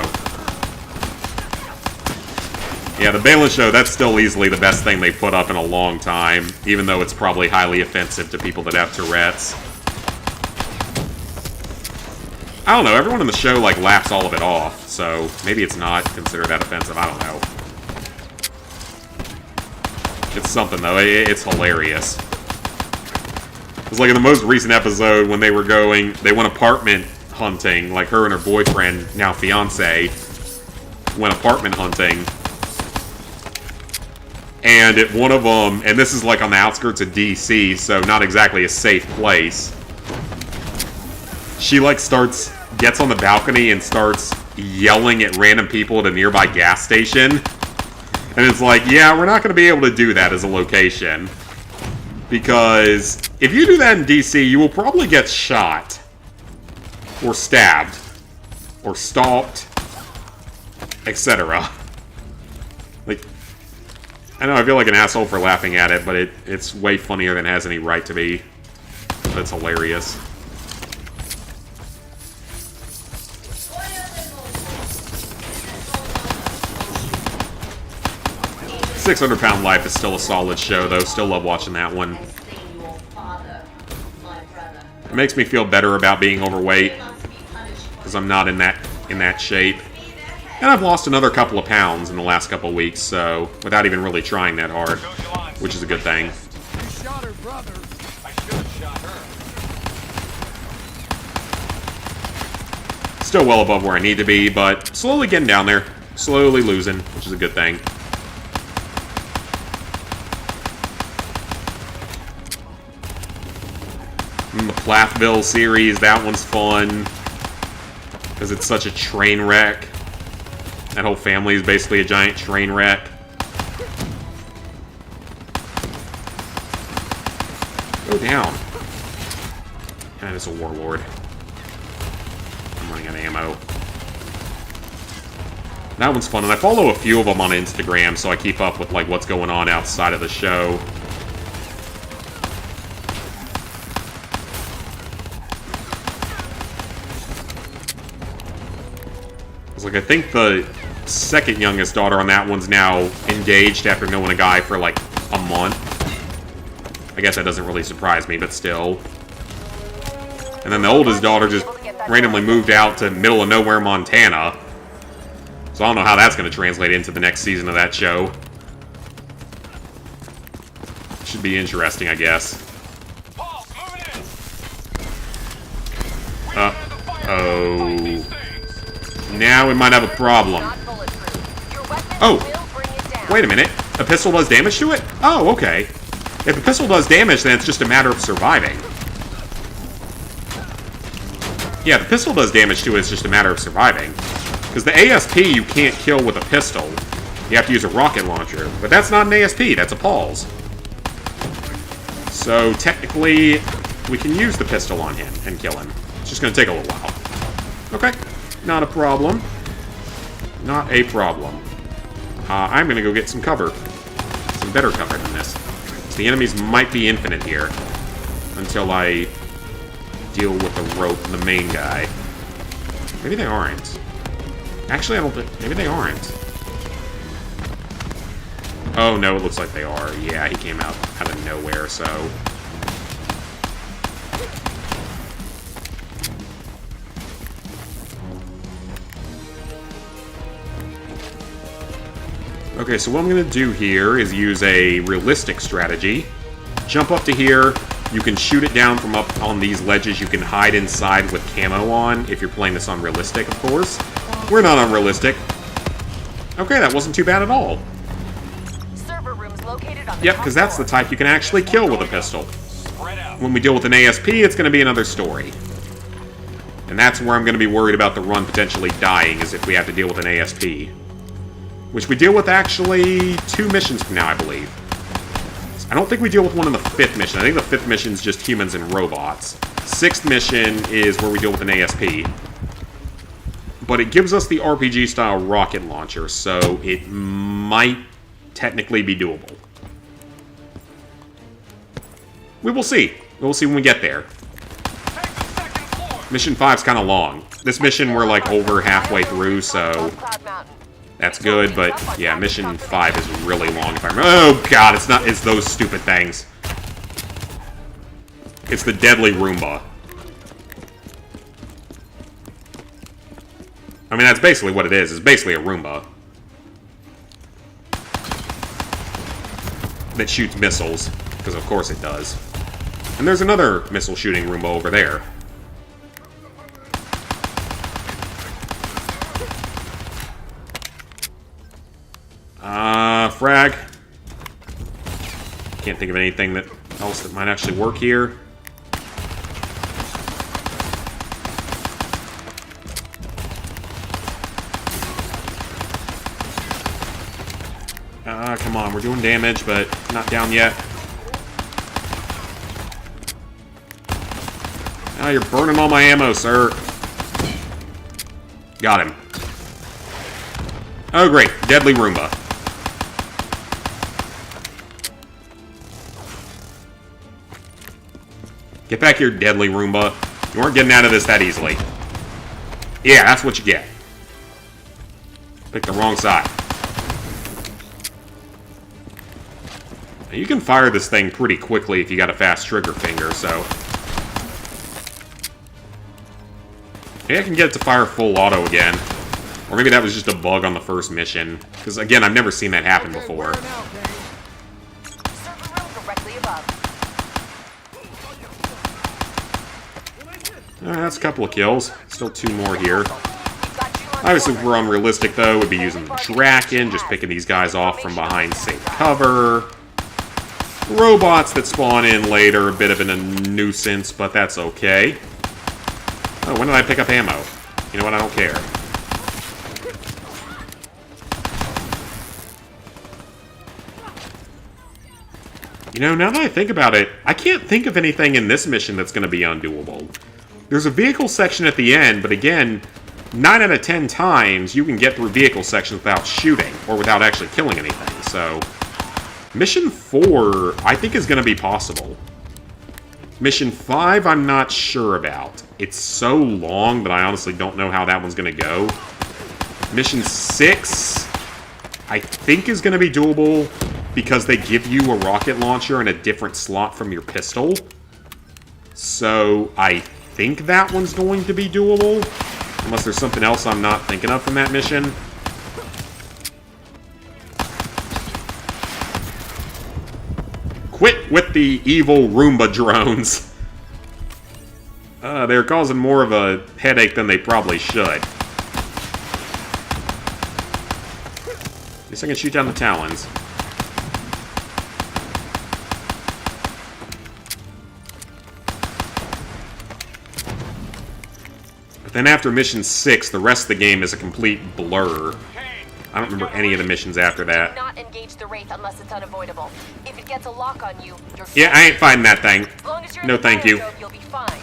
Yeah, the Balin show, that's still easily the best thing they put up in a long time, even though it's probably highly offensive to people that have Tourette's. I don't know, everyone in the show, like, laughs all of it off, so maybe it's not considered that offensive, I don't know. It's something, though. It's hilarious. It's like in the most recent episode when they went apartment hunting, like her and her boyfriend, now fiance, went apartment hunting. And at one of them, and this is like on the outskirts of DC, so not exactly a safe place. She like gets on the balcony and starts yelling at random people at a nearby gas station. And it's like, yeah, we're not going to be able to do that as a location. Because if you do that in DC, you will probably get shot. Or stabbed. Or stalked. Etc. Like, I know I feel like an asshole for laughing at it, but it's way funnier than it has any right to be. That's hilarious. £600 Life is still a solid show, though. Still love watching that one. It makes me feel better about being overweight, because I'm not in that shape. And I've lost another couple of pounds in the last couple of weeks, so without even really trying that hard, which is a good thing. You shot her brother. I should have shot her. Still well above where I need to be, but slowly getting down there. Slowly losing, which is a good thing. The Plathville series, that one's fun. Because it's such a train wreck. That whole family is basically a giant train wreck. Go down. That is a warlord. I'm running out of ammo. That one's fun, and I follow a few of them on Instagram, so I keep up with like what's going on outside of the show. Like, I think the second youngest daughter on that one's now engaged after knowing a guy for like a month. I guess that doesn't really surprise me, but still. And then the oldest daughter just randomly moved out to middle of nowhere, Montana. So I don't know how that's going to translate into the next season of that show. Should be interesting, I guess. Uh-oh. Now we might have a problem. Oh! Wait a minute. A pistol does damage to it? Oh, okay. If a pistol does damage, then it's just a matter of surviving. Yeah, the pistol does damage to it, it's just a matter of surviving. Because the ASP you can't kill with a pistol. You have to use a rocket launcher. But that's not an ASP, that's a pulse. So, technically, we can use the pistol on him and kill him. It's just going to take a little while. Okay. Not a problem. Not a problem. I'm going to go get some cover. Some better cover than this. So the enemies might be infinite here. Until I deal with the main guy. Maybe they aren't. Actually, I don't think... Maybe they aren't. Oh, no, it looks like they are. Yeah, he came out of nowhere, so... Okay, so what I'm going to do here is use a realistic strategy. Jump up to here. You can shoot it down from up on these ledges. You can hide inside with camo on, if you're playing this on realistic, of course. We're not on realistic. Okay, that wasn't too bad at all. Server rooms located on the Yep, because that's the type you can actually kill with a pistol. When we deal with an ASP, it's going to be another story. And that's where I'm going to be worried about the run potentially dying, is if we have to deal with an ASP. Which we deal with, actually, 2 missions from now, I believe. I don't think we deal with one in the 5th mission. I think the 5th mission is just humans and robots. 6th mission is where we deal with an ASP. But it gives us the RPG-style rocket launcher, so it might technically be doable. We will see. We will see when we get there. Mission 5's kind of long. This mission we're like over halfway through, so... That's good, but yeah, mission 5 is really long if I remember. Oh god, it's those stupid things. It's the deadly Roomba. I mean, that's basically what it is. It's basically a Roomba. That shoots missiles, because of course it does. And there's another missile shooting Roomba over there. Frag. Can't think of anything else that might actually work here. Come on, we're doing damage, but not down yet. Oh, you're burning all my ammo, sir. Got him. Oh, great. Deadly Roomba. Get back here, Deadly Roomba. You weren't getting out of this that easily. Yeah, that's what you get. Picked the wrong side. Now, you can fire this thing pretty quickly if you got a fast trigger finger, so... Maybe I can get it to fire full auto again. Or maybe that was just a bug on the first mission. Because, again, I've never seen that happen before. That's a couple of kills. Still 2 more here. Obviously, if we're unrealistic, though, we'd be using the Draken, just picking these guys off from behind safe cover. Robots that spawn in later, a bit of a nuisance, but that's okay. Oh, when did I pick up ammo? You know what, I don't care. You know, now that I think about it, I can't think of anything in this mission that's going to be undoable. There's a vehicle section at the end, but again, 9 out of 10 times you can get through vehicle sections without shooting, or without actually killing anything, so... Mission 4, I think, is going to be possible. Mission 5, I'm not sure about. It's so long that I honestly don't know how that one's going to go. Mission 6, I think, is going to be doable because they give you a rocket launcher in a different slot from your pistol. So, I think that one's going to be doable. Unless there's something else I'm not thinking of from that mission. Quit with the evil Roomba drones. They're causing more of a headache than they probably should. At least I can shoot down the Talons. But then after Mission 6, the rest of the game is a complete blur. I don't remember any of the missions after that. Do not engage the Wraith unless it's unavoidable. If it gets a lock on you, you're Yeah, I ain't fighting that thing. As long as you're No, in the thank fire you. zone, you'll be fine.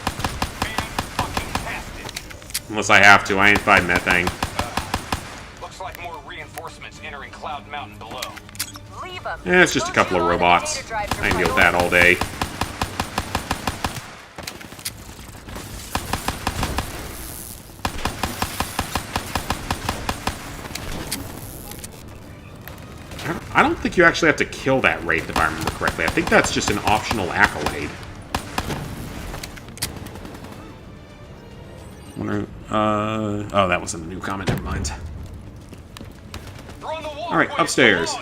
Unless I have to, I ain't fighting that thing. Looks like more reinforcements entering Cloud Mountain below. Leave them. It's just a couple of robots. I can deal with that all day. I don't think you actually have to kill that Wraith, if I remember correctly. I think that's just an optional accolade. Oh, that wasn't a new comment, never mind. Alright, upstairs.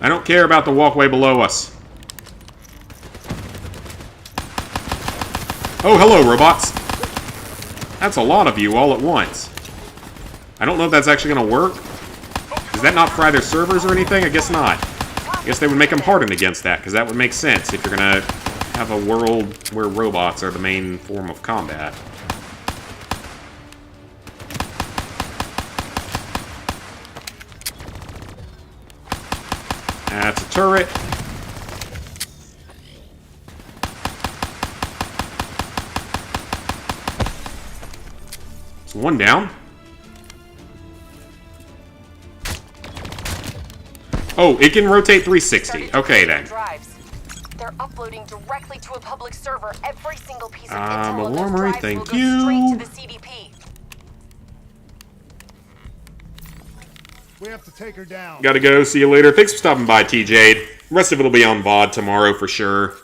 I don't care about the walkway below us. Oh, hello, robots. That's a lot of you all at once. I don't know if that's actually going to work. Does that not fry their servers or anything? I guess not. I guess they would make them hardened against that, because that would make sense if you're going to have a world where robots are the main form of combat. That's a turret. It's one down. Oh, it can rotate 360. Okay, then. They're uploading directly to a public server every single piece of intel on those Alarmory, drives will thank go straight you. to the CDP. We have to take her down. Gotta go. See you later. Thanks for stopping by, TJ. The rest of it will be on VOD tomorrow for sure.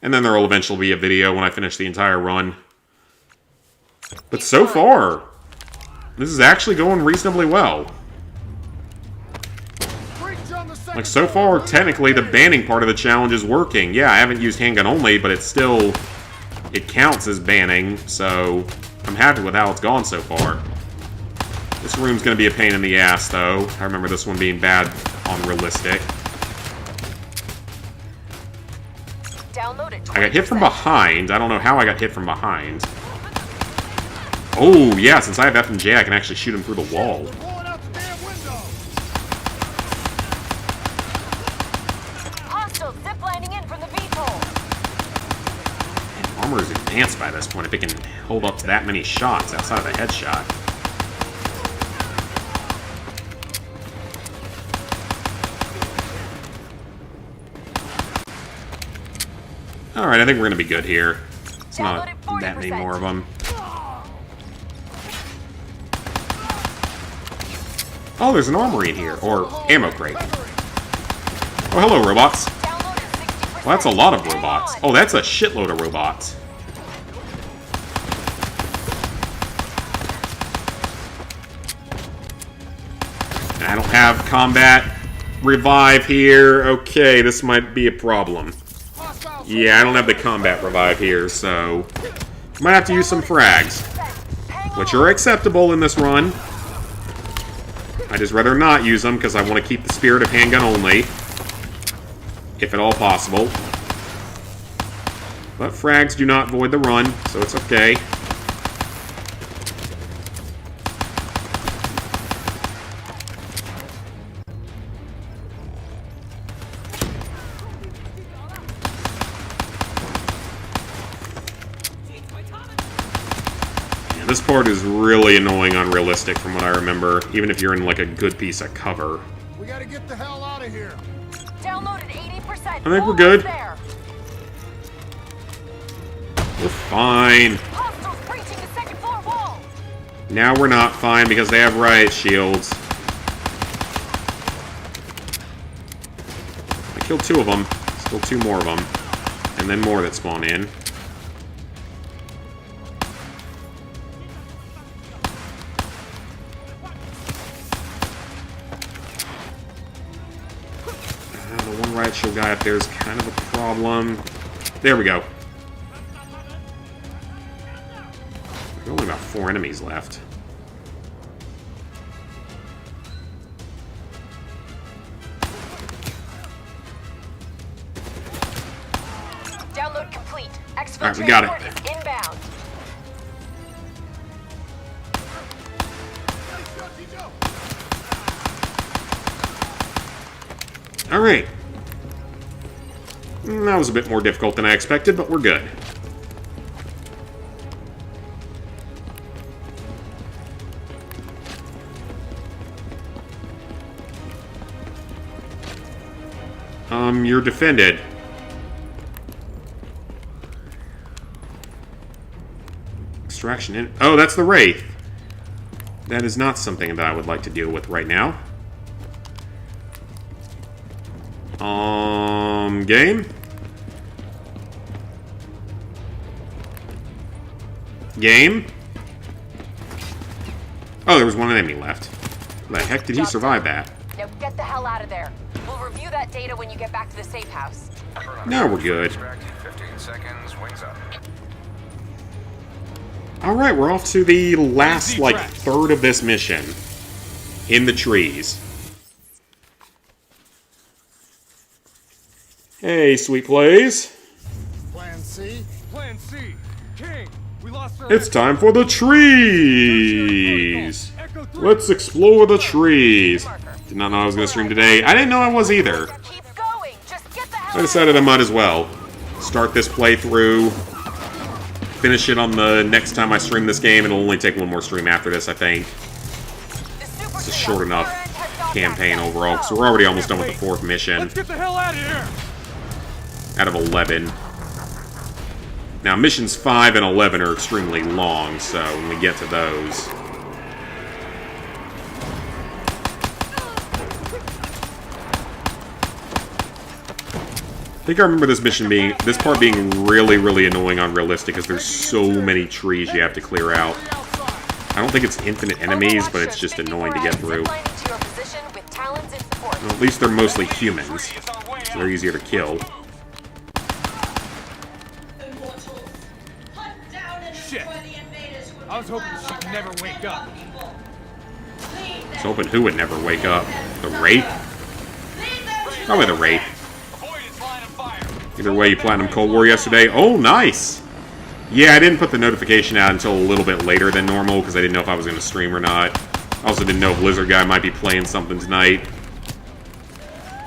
And then there will eventually be a video when I finish the entire run. But so far, this is actually going reasonably well. Like, so far, technically, the banning part of the challenge is working. Yeah, I haven't used handgun only, but it's still... It counts as banning, so... I'm happy with how it's gone so far. This room's gonna be a pain in the ass, though. I remember this one being bad on realistic. I got hit from behind. I don't know how I got hit from behind. Oh, yeah, since I have F and J, I can actually shoot him through the wall. Hostile ziplining in from the VTOL. Armor is advanced by this point if it can hold up to that many shots outside of a headshot. Alright, I think we're gonna be good here. It's not that many more of them. Oh, there's an armory in here, or ammo crate. Oh, hello, robots. Well, that's a lot of robots. Oh, that's a shitload of robots. I don't have combat revive here. Okay, this might be a problem. Yeah, I don't have the combat revive here, so might have to use some frags, which are acceptable in this run. I'd just rather not use them because I want to keep the spirit of handgun only, if at all possible. But frags do not void the run, so it's okay. This part is really annoying, unrealistic from what I remember, even if you're in like a good piece of cover. We gotta get the hell out of here. Downloaded 80%. I think we're good. We're fine. Hostiles breaching the second floor wall. Now we're not fine because they have riot shields. I killed 2 of them. Still 2 more of them. And then more that spawn in. The one riot shield guy up there is kind of a problem. There we go. There's only about 4 enemies left. Download complete. Alright, we got it. Is inbound. Alright. That was a bit more difficult than I expected, but we're good. You're defended. Extraction in... Oh, that's the Wraith. That is not something that I would like to deal with right now. Game? Game? Oh, there was one enemy left. How the heck did he survive that? Now get the hell out of there. We'll review that data when you get back to the safe house. No, we're good. 15 seconds, wings up. Alright, we're off to the last, like, third of this mission. In the trees. Hey, sweet plays. Plan C? Plan C. King, we lost our... It's time for the trees! Let's explore the trees. Did not know I was going to stream today. I didn't know I was either. I decided I might as well start this playthrough, finish it on the next time I stream this game. It'll only take one more stream after this, I think. It's a short enough campaign overall, because we're already almost done with the 4th mission. Let's get the hell out of here! Out of 11. Now, missions 5 and 11 are extremely long, so when we get to those... I think I remember this part being really, really annoying unrealistic, because there's so many trees you have to clear out. I don't think it's infinite enemies, but it's just annoying to get through. Well, at least they're mostly humans, so they're easier to kill. Shit! I was hoping she'd never wake up. I was hoping who would never wake up? The Wraith? Probably the Wraith. Either way, you platinum Cold War yesterday. Oh, nice! Yeah, I didn't put the notification out until a little bit later than normal because I didn't know if I was going to stream or not. I also didn't know if Lizard Guy might be playing something tonight.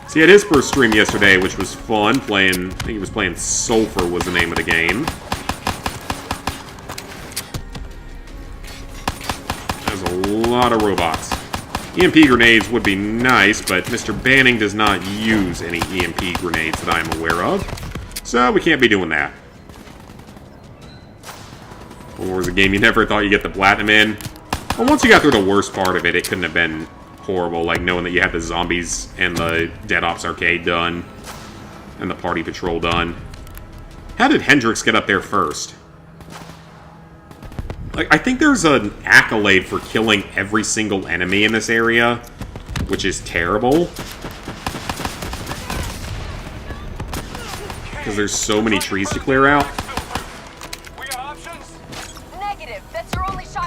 So he had his first stream yesterday, which was fun. I think he was playing Sulfur was the name of the game. There's a lot of robots. EMP grenades would be nice, but Mr. Banning does not use any EMP grenades that I'm aware of. So we can't be doing that. Or was a game you never thought you'd get the platinum in? Well, once you got through the worst part of it, it couldn't have been horrible, like knowing that you had the zombies and the Dead Ops Arcade done. And the Party Patrol done. How did Hendrix get up there first? Like, I think there's an accolade for killing every single enemy in this area, which is terrible. Because there's so many trees to clear out.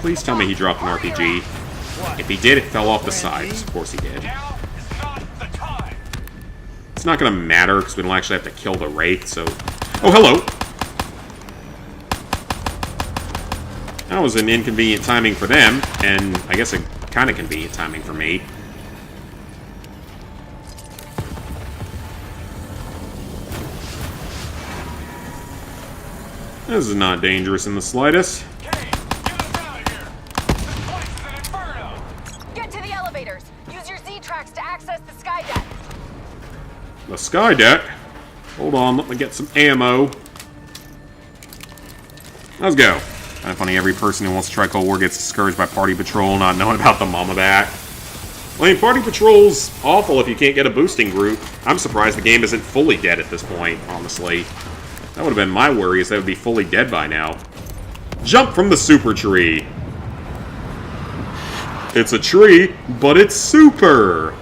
Please tell me he dropped an RPG. If he did, it fell off the side. Of course he did. It's not going to matter because we don't actually have to kill the Wraith, so... Oh, hello! That was an inconvenient timing for them, and I guess a kind of convenient timing for me. This is not dangerous in the slightest. Get to the elevators. Use your Z-tracks to access the sky deck. The sky deck? Hold on, let me get some ammo. Let's go. Kind of funny, every person who wants to try Cold War gets discouraged by Party Patrol not knowing about the Mama Back. I mean, Party Patrol's awful if you can't get a boosting group. I'm surprised the game isn't fully dead at this point, honestly. That would have been my worry, is they would be fully dead by now. Jump from the super tree! It's a tree, but it's super!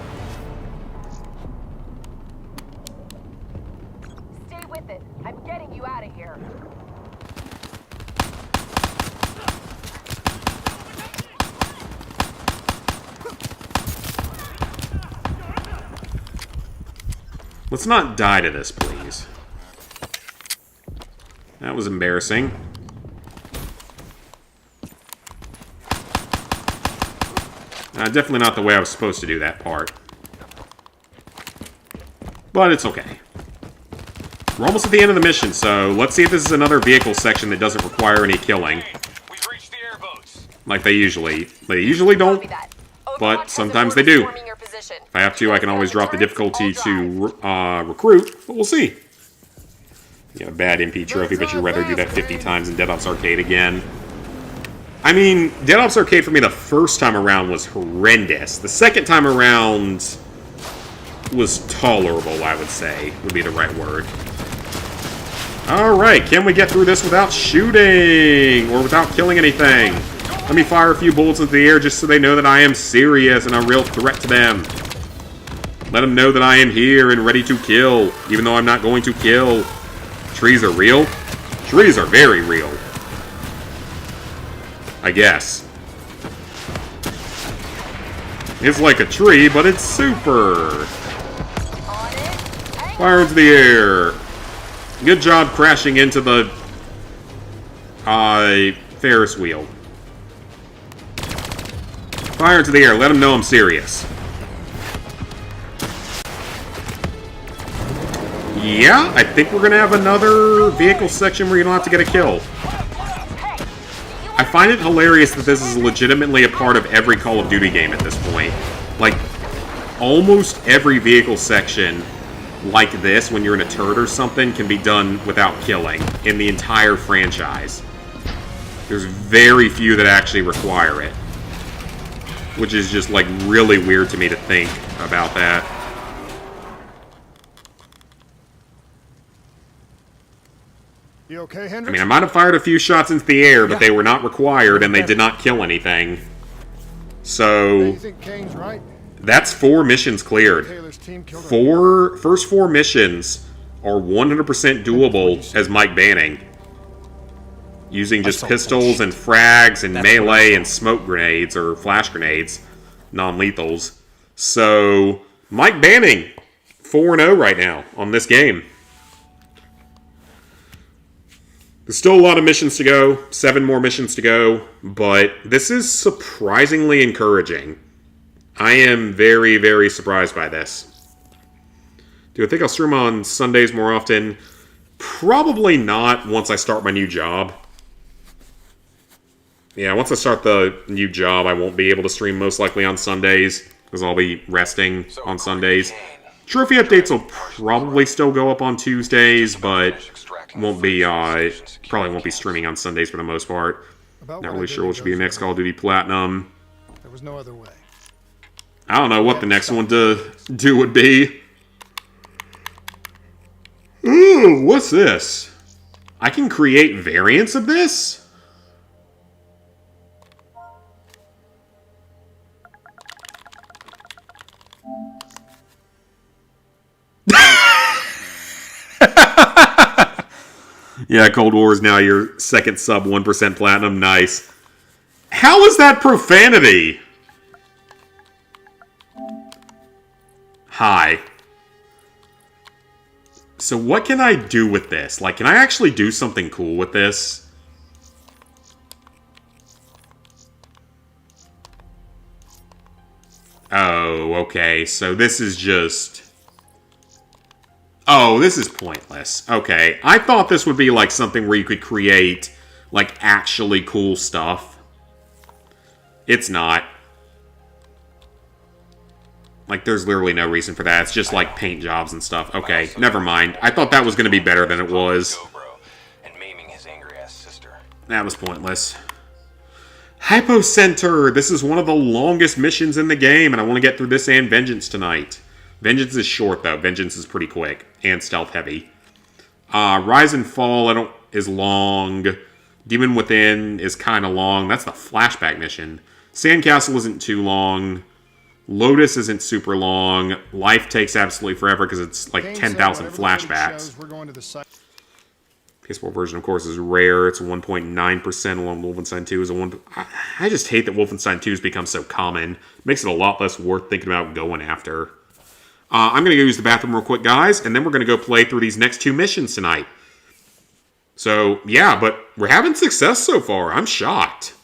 Stay with it. I'm getting you out of here. Let's not die to this, please. That was embarrassing. Definitely not the way I was supposed to do that part. But it's okay. We're almost at the end of the mission, so let's see if this is another vehicle section that doesn't require any killing. We've reached the airboats. Like they usually don't, but sometimes they do. If I have to, I can always drop the difficulty to recruit, but we'll see. You got a bad MP trophy, but you'd rather do that 50 times in Dead Ops Arcade again. I mean, Dead Ops Arcade for me the first time around was horrendous. The second time around was tolerable, I would say, would be the right word. Alright, can we get through this without shooting? Or without killing anything? Let me fire a few bullets into the air just so they know that I am serious and a real threat to them. Let them know that I am here and ready to kill, even though I'm not going to kill. Trees are real? Trees are very real. I guess. It's like a tree, but it's super. Fire into the air. Good job crashing into the Ferris wheel. Fire into the air. Let them know I'm serious. Yeah, I think we're going to have another vehicle section where you don't have to get a kill. I find it hilarious that this is legitimately a part of every Call of Duty game at this point. Like, almost every vehicle section like this, when you're in a turret or something, can be done without killing in the entire franchise. There's very few that actually require it. Which is just, like, really weird to me to think about that. You okay, Hendrix? I mean, I might have fired a few shots into the air, but they were not required, and they did not kill anything. So, You think Kane's right? that's 4 missions cleared. First 4 missions are 100% doable as Mike Banning. Using just pistols and frags and melee and smoke grenades, or flash grenades. Non-lethals. So, Mike Banning, 4-0 right now on this game. There's still a lot of missions to go, 7 more missions to go, but this is surprisingly encouraging. I am very, very surprised by this. Do I think I'll stream on Sundays more often? Probably not once I start my new job. Yeah, once I start the new job, I won't be able to stream most likely on Sundays, because I'll be resting on Sundays. Trophy updates will probably still go up on Tuesdays, but won't be, probably won't be streaming on Sundays for the most part. Not really sure what should be the next Call of Duty Platinum. There was no other way. I don't know what the next one to do would be. Ooh, what's this? I can create variants of this? Yeah, Cold War is now your second sub 1% platinum. Nice. How is that profanity? Hi. So what can I do with this? Like, can I actually do something cool with this? Oh, okay. So this is just... Oh, this is pointless. Okay. I thought this would be like something where you could create, like, actually cool stuff. It's not. Like, there's literally no reason for that. It's just, like, paint jobs and stuff. Okay, never mind. I thought that was going to be better than it was. That was pointless. Hypocenter! This is one of the longest missions in the game, and I want to get through this and Vengeance tonight. Vengeance is short, though. Vengeance is pretty quick. And stealth-heavy. Rise and Fall is long. Demon Within is kind of long. That's the flashback mission. Sandcastle isn't too long. Lotus isn't super long. Life takes absolutely forever because it's like 10,000 flashbacks. PS4 version, of course, is rare. It's 1.9%, along with Wolfenstein 2 is a 1. I just hate that Wolfenstein 2 has become so common. It makes it a lot less worth thinking about going after. I'm going to go use the bathroom real quick, guys, and then we're going to go play through these next 2 missions tonight. So, yeah, but we're having success so far. I'm shocked.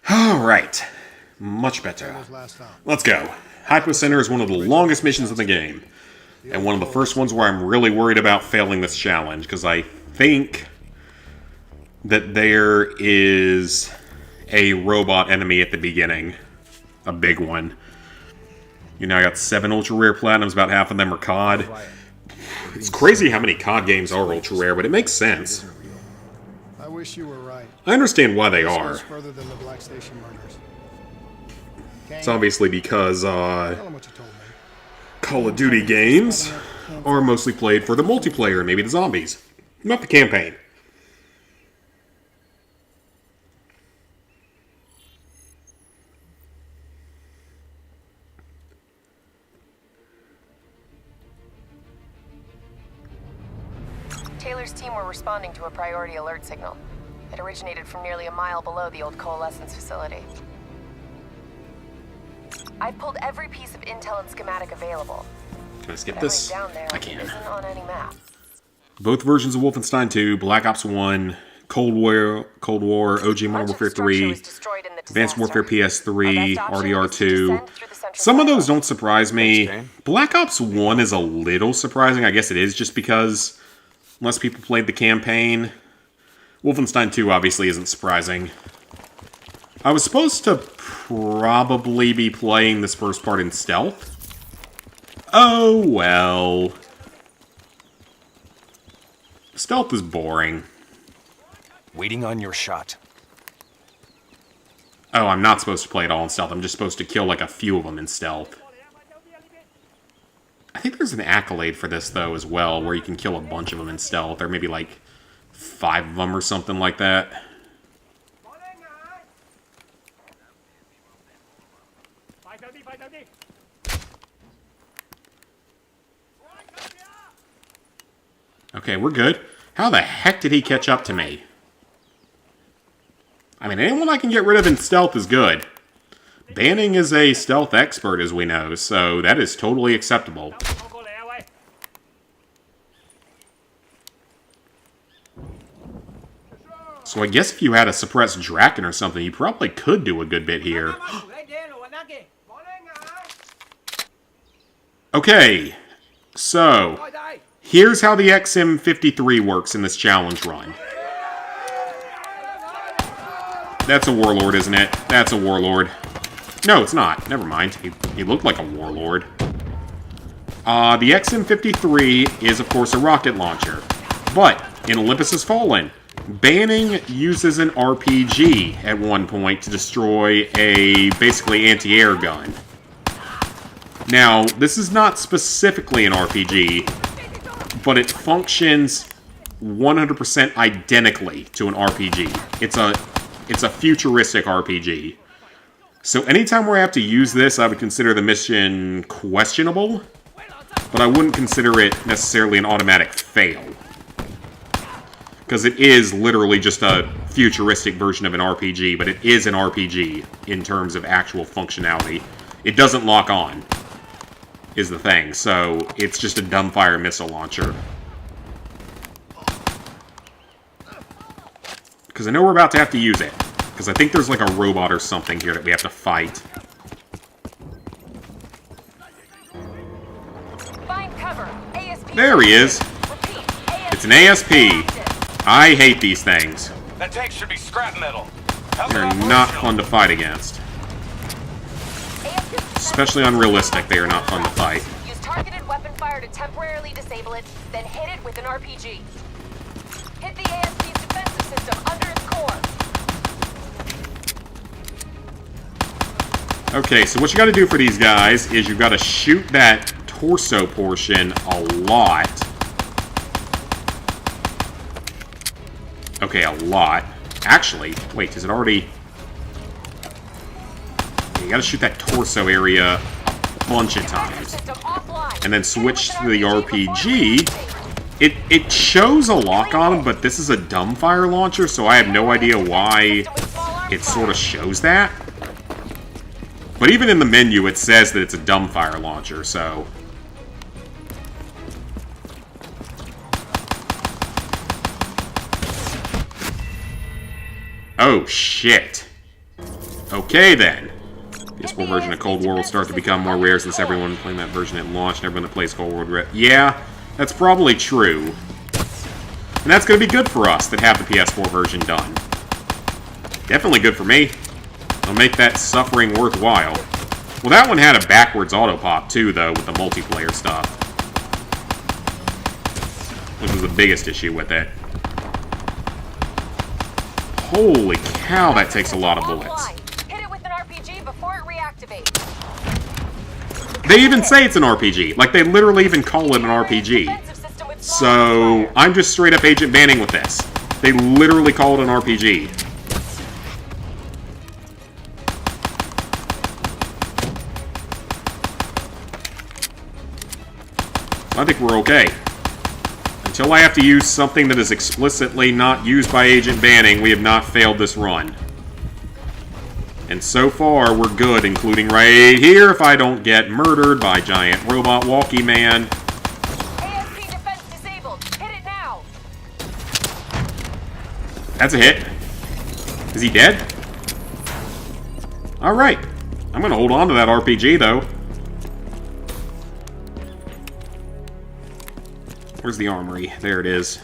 Alright. Much better. Let's go. Hypocenter is one of the longest missions in the game. And one of the first ones where I'm really worried about failing this challenge, because I think that there is a robot enemy at the beginning. A big one. You know, I got 7 ultra rare platinums, about half of them are COD. It's crazy how many COD games are ultra rare, but it makes sense. I wish you were right. I understand why they are. Further than the Black Station murders. It's obviously because Call of Duty games are mostly played for the multiplayer and maybe the zombies, not the campaign. Taylor's team were responding to a priority alert signal. It originated from nearly a mile below the old coalescence facility. I've pulled every piece of intel and schematic available. Can I skip this? Down there I can. isn't on any map. Both versions of Wolfenstein 2, Black Ops 1, Cold War, OG Modern Warfare 3, Advanced Warfare PS3, RDR2. Some of those don't surprise me. Black Ops 1 is a little surprising. I guess it is just because less people played the campaign. Wolfenstein 2 obviously isn't surprising. I was supposed to probably be playing this first part in stealth. Oh well. Stealth is boring. Waiting on your shot. Oh, I'm not supposed to play it all in stealth. I'm just supposed to kill like a few of them in stealth. I think there's an accolade for this though as well, where you can kill a bunch of them in stealth, or maybe like 5 of them or something like that. Okay, we're good. How the heck did he catch up to me? I mean, anyone I can get rid of in stealth is good. Banning is a stealth expert, as we know, so that is totally acceptable. So I guess if you had a suppressed Draken or something, you probably could do a good bit here. Okay, so here's how the XM53 works in this challenge run. That's a warlord, isn't it? That's a warlord. No, it's not. Never mind. He looked like a warlord. The XM53 is, of course, a rocket launcher. But in Olympus Has Fallen, Banning uses an RPG at one point to destroy a basically anti-air gun. Now, this is not specifically an RPG, but it functions 100% identically to an RPG. It's a futuristic RPG. So anytime where I have to use this, I would consider the mission questionable, but I wouldn't consider it necessarily an automatic fail. Because it is literally just a futuristic version of an RPG, but it is an RPG in terms of actual functionality. It doesn't lock on, is the thing, so it's just a dumbfire missile launcher. Because I know we're about to have to use it. Because I think there's like a robot or something here that we have to fight. Find cover. ASP. There he is. It's an ASP. I hate these things. That tank should be scrap metal. They're not fun to fight against. Especially unrealistic, they are not fun to fight. Use targeted weapon fire to temporarily disable it, then hit it with an RPG. Hit the ASP's defensive system under its core. Okay, so what you gotta do for these guys is you've gotta shoot that torso portion a lot. Okay, a lot. Actually, wait, is it already... You gotta shoot that torso area a bunch of times. And then switch to the RPG. It shows a lock on them, but this is a dumbfire launcher, so I have no idea why it sort of shows that. But even in the menu, it says that it's a dumbfire launcher, so... Oh, shit. Okay, then. PS4 version of Cold War will start to become more rare since everyone playing that version at launch and everyone that plays Cold War... Yeah, that's probably true. And that's going to be good for us that have the PS4 version done. Definitely good for me. It'll make that suffering worthwhile. Well, that one had a backwards auto-pop, too, though, with the multiplayer stuff. Which was the biggest issue with it. Holy cow, that takes a lot of bullets. Hit it with an RPG before it reactivates. They even say it's an RPG. Like, they literally even call it an RPG. So, I'm just straight up agent banning with this. They literally call it an RPG. I think we're okay. Until I have to use something that is explicitly not used by agent banning, we have not failed this run. And so far, we're good, including right here if I don't get murdered by giant robot walkie man. ASP defense disabled. Hit it now. That's a hit. Is he dead? Alright. I'm gonna hold on to that RPG, though. Where's the armory? There it is.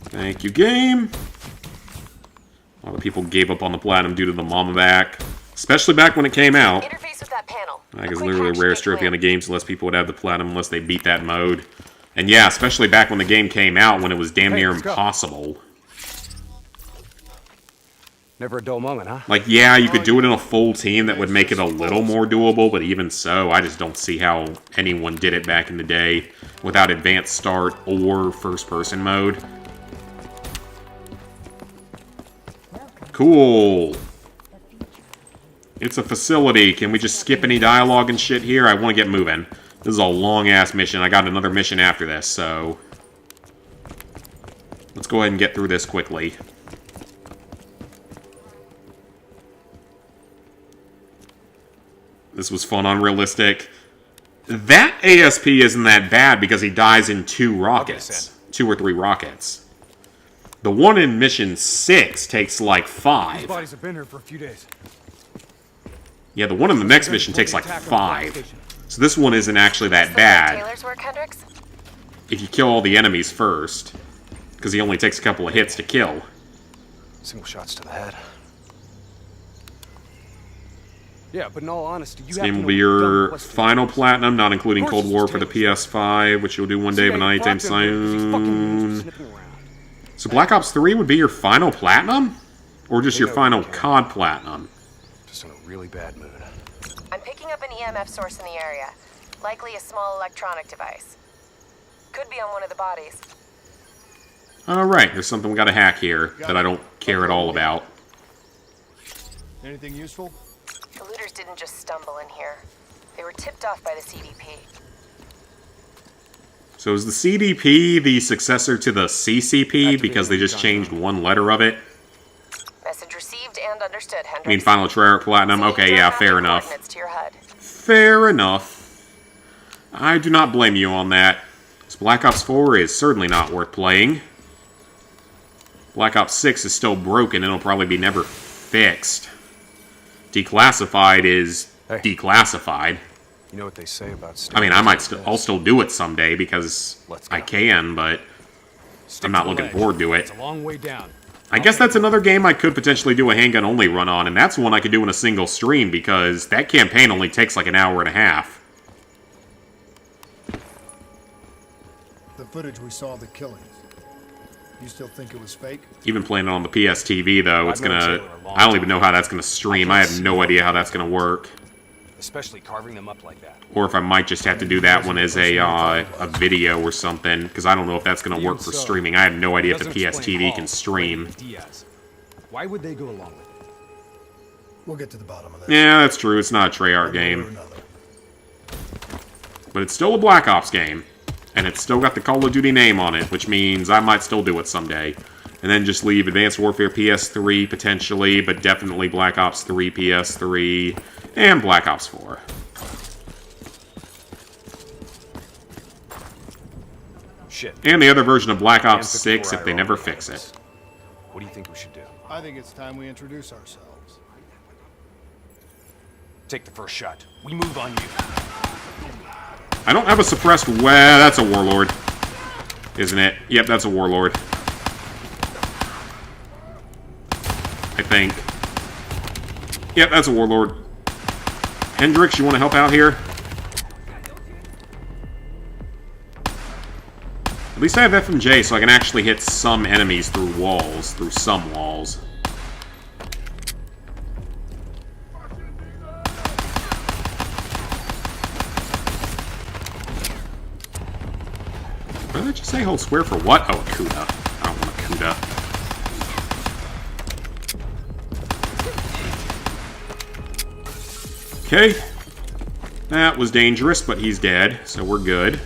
Thank you, game. A lot of people gave up on the Platinum due to the mama back. Especially back when it came out. Interface with that panel. Like, it's literally the rarest trophy on the game, so less people would have the Platinum unless they beat that mode. And yeah, especially back when the game came out, when it was damn near impossible. Never a dull moment, huh? Like, yeah, you could do it in a full team that would make it a little more doable, but even so, I just don't see how anyone did it back in the day without advanced start or first-person mode. Cool. It's a facility. Can we just skip any dialogue and shit here? I want to get moving. This is a long-ass mission. I got another mission after this, so... let's go ahead and get through this quickly. This was fun, unrealistic. That ASP isn't that bad because he dies in 2 rockets. 2 or 3 rockets. The one in Mission 6 takes like 5. These bodies have been here for a few days. Yeah, the one in the next mission takes like 5. So this one isn't actually that bad. Taylor's work, Hendricks? If you kill all the enemies first. Because he only takes a couple of hits to kill. Single shots to the head. Yeah, but in all honesty, you This have game to will know be what you've done your plus to final do. platinum, not including Of course Cold War it's for the Taylor's PS5, which you'll do one day, but not anytime He's fucking soon. sniffing around. So Black Ops 3 would be your final platinum? Or just your final COD platinum? Just in a really bad mood. I'm picking up an EMF source in the area. Likely a small electronic device. Could be on one of the bodies. Alright, there's something we gotta hack here that I don't care at all about. Anything useful? The looters didn't just stumble in here. They were tipped off by the CDP. So is the CDP the successor to the CCP because they just changed one letter of it? Message received and understood, Hendricks. I mean, final Treyarch Platinum? Okay, yeah, fair enough. Coordinates to your HUD. Fair enough. I do not blame you on that. So Black Ops 4 is certainly not worth playing. Black Ops 6 is still broken and it'll probably be never fixed. Declassified is declassified. You know what they say about I mean, I'll still do it someday because I can, but I'm not looking forward to it. It's a long way down. I guess that's another game I could potentially do a handgun only run on, and that's one I could do in a single stream because that campaign only takes like an hour and a half. The footage we saw of the killings. You still think it was fake? Even playing it on the PS TV, though, it's gonna... I don't even know how that's gonna stream. I have no idea how that's gonna work. Especially carving them up like that. Or if I might just have to do that one as a video or something, because I don't know if that's gonna work for streaming. I have no idea if the PS TV can stream. Why would they go along with it? We'll get to the bottom of that. Yeah, that's true. It's not a Treyarch game. But it's still a Black Ops game. And it's still got the Call of Duty name on it, which means I might still do it someday. And then just leave Advanced Warfare PS3 potentially, but definitely Black Ops 3 PS3 and Black Ops 4. Shit. And the other version of Black Ops 6 if they never fix it. What do you think we should do? I think it's time we introduce ourselves. Take the first shot. We move on you. I don't have a suppressed... Well, that's a warlord. Isn't it? Yep, that's a warlord. I think. Yep, that's a warlord. Hendricks, you want to help out here? At least I have FMJ, so I can actually hit some enemies through walls. Through some walls. What did I just say? Hold square for what? Oh, a Kuda. I don't want a Kuda. Okay. That was dangerous, but he's dead, so we're good.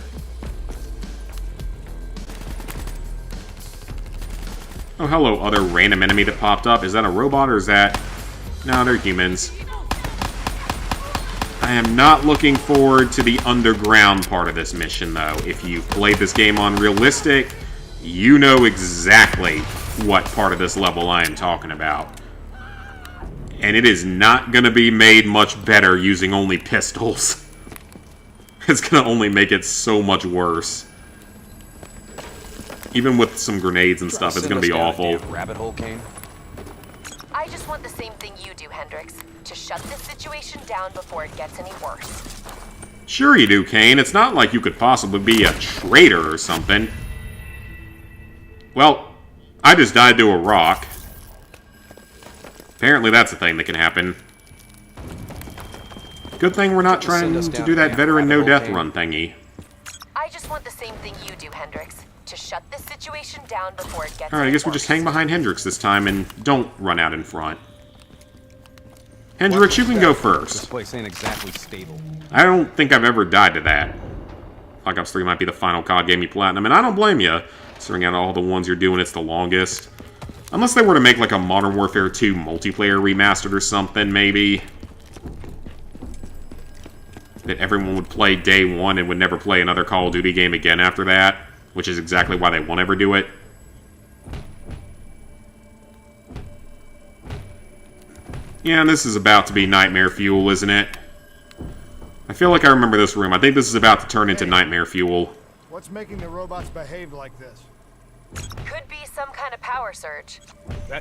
Oh, hello, other random enemy that popped up. Is that a robot, or is that... No, they're humans. I am not looking forward to the underground part of this mission, though. If you've played this game on Realistic, you know exactly what part of this level I am talking about. And it is not going to be made much better using only pistols. It's going to only make it so much worse. Even with some grenades and stuff, it's going to be awful. Rabbit hole, Kane? I just want the same thing you do, Hendricks. To shut this situation down before it gets any worse. Sure you do, Kane. It's not like you could possibly be a traitor or something. Well, I just died to a rock. Apparently that's a thing that can happen. Good thing we're not trying to do that veteran no-death run thingy. I just want the same thing you do, Hendricks. To shut this situation down before it gets Alright, I guess we'll just hang behind Hendricks this time and don't run out in front. Hendricks, you can go This first. place ain't exactly stable. I don't think I've ever died to that. Black Ops 3 might be the final COD game you platinum, and I don't blame you. Considering out all the ones you're doing, it's the longest. Unless they were to make like a Modern Warfare 2 multiplayer remastered or something, maybe. That everyone would play day one and would never play another Call of Duty game again after that. Which is exactly why they won't ever do it. Yeah, and this is about to be Nightmare Fuel, isn't it? I feel like I remember this room. I think this is about to turn into Nightmare Fuel. What's making the robots behave like this? Could be some kind of power surge.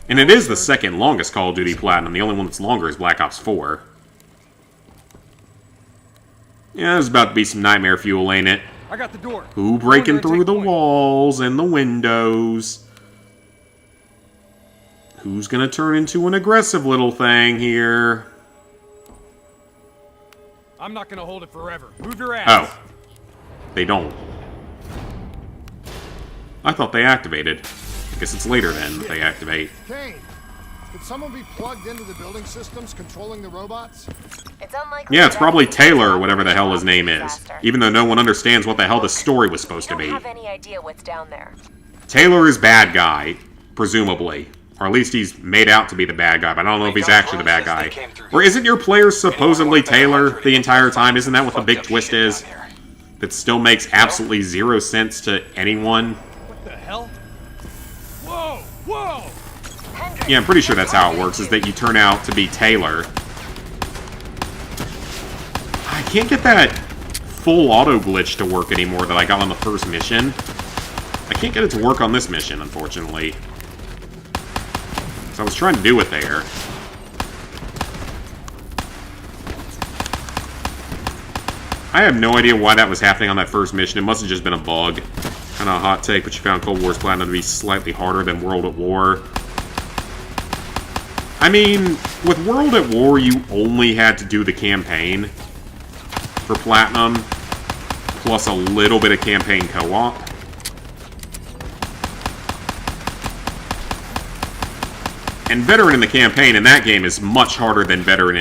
And it is the second longest Call of Duty Platinum. The only one that's longer is Black Ops 4. Yeah, there's about to be some Nightmare Fuel, ain't it? I got the door. Who breaking through the walls and the windows? Who's gonna turn into an aggressive little thing here? I'm not gonna hold it forever. Move your ass. Oh. They don't. I thought they activated. I guess it's later then that they activate. Kane, could someone be plugged into the building systems controlling the robots? It's unlikely. Yeah, it's probably Taylor or whatever the hell his name is. Even though no one understands what the hell the story was supposed to be. I don't have any idea what's down there. Taylor is bad guy, presumably. Or at least he's made out to be the bad guy, but I don't know if he's actually the bad guy. Or isn't your player supposedly Taylor the entire time? Isn't that what the big twist is? That still makes absolutely zero sense to anyone? What the hell? Whoa! Whoa! Yeah, I'm pretty sure that's how it works, is that you turn out to be Taylor. I can't get that full auto glitch to work anymore that I got on the first mission. I can't get it to work on this mission, unfortunately. So I was trying to do it there. I have no idea why that was happening on that first mission. It must have just been a bug. Kind of a hot take, but you found Cold War's Platinum to be slightly harder than World at War. I mean, with World at War, you only had to do the campaign for Platinum, plus a little bit of campaign co-op. And Veteran in the campaign in that game is much harder than Veteran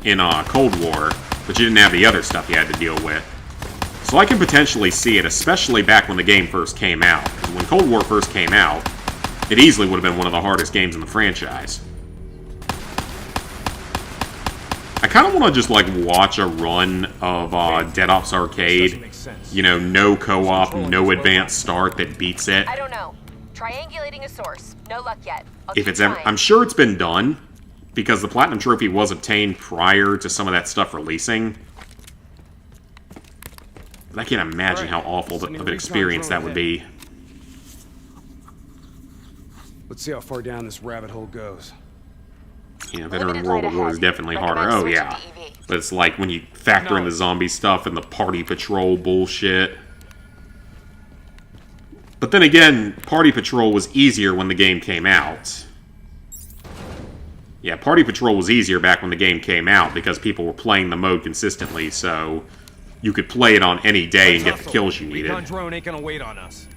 in Cold War, but you didn't have the other stuff you had to deal with. So I can potentially see it, especially back when the game first came out. Because when Cold War first came out, it easily would have been one of the hardest games in the franchise. I kind of want to just, like, watch a run of Dead Ops Arcade. You know, no co-op, no advanced start that beats it. I don't know. Triangulating a source. No luck yet. I'll If keep it's ever, trying. I'm sure it's been done, because the Platinum Trophy was obtained prior to some of that stuff releasing. But I can't imagine how awful of an experience that would be. Let's see how far down this rabbit hole goes. Yeah, Veteran World War is definitely harder. Oh, yeah. But it's like when you factor in the zombie stuff and the Party Patrol bullshit. But then again, Party Patrol was easier when the game came out. Yeah, Party Patrol was easier back when the game came out because people were playing the mode consistently, so you could play it on any day and get the kills you needed. Recon drone ain't gonna wait on us.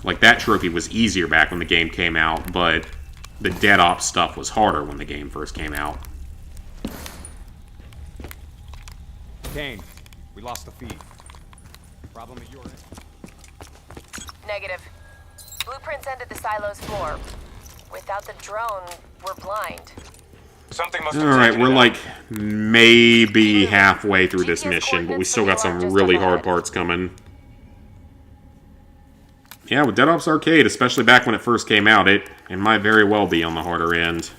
Like, that trophy was easier back when the game came out, but the Dead Ops stuff was harder when the game first came out. Kane, we lost the feed. Problem at your end? Negative. Blueprints ended the silo's floor. Without the drone, we're blind. Something must have Alright, taken we're it out. like maybe halfway through this mission, but we still got some really hard parts coming. Yeah, with Dead Ops Arcade, especially back when it first came out, it might very well be on the harder end.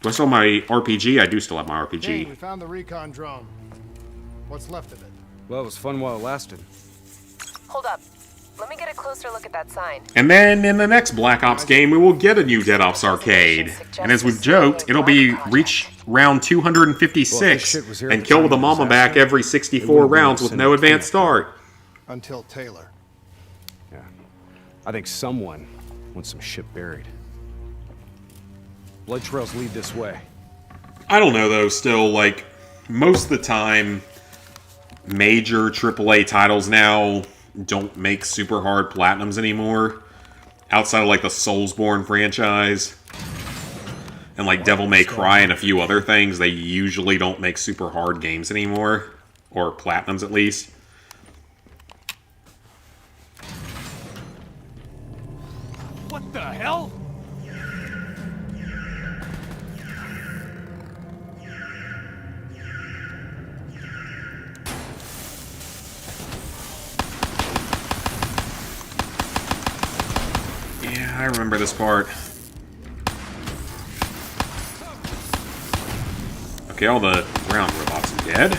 Do I still have my RPG? I do still have my Kane, RPG. we found the recon drone. What's left of it? Well, it was fun while it lasted. Hold up. Let me get a closer look at that sign. And then in the next Black Ops game, we will get a new Dead Ops Arcade. And as we've joked, it'll be reach round 256 and kill the mama back every 64 rounds with no advanced start. Until Taylor. Yeah. I think someone wants some shit buried. Blood trails lead this way. I don't know, though, still, like, most of the time, major AAA titles now don't make super hard platinums anymore. Outside of, like, the Soulsborne franchise. And, like, Devil May Cry and a few other things, they usually don't make super hard games anymore. Or platinums, at least. What the hell? Yeah, I remember this part. Okay, all the ground robots are dead.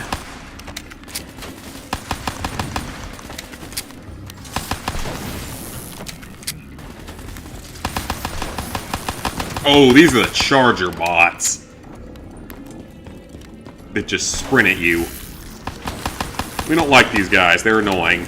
Oh, these are the charger bots that just sprint at you. We don't like these guys, they're annoying.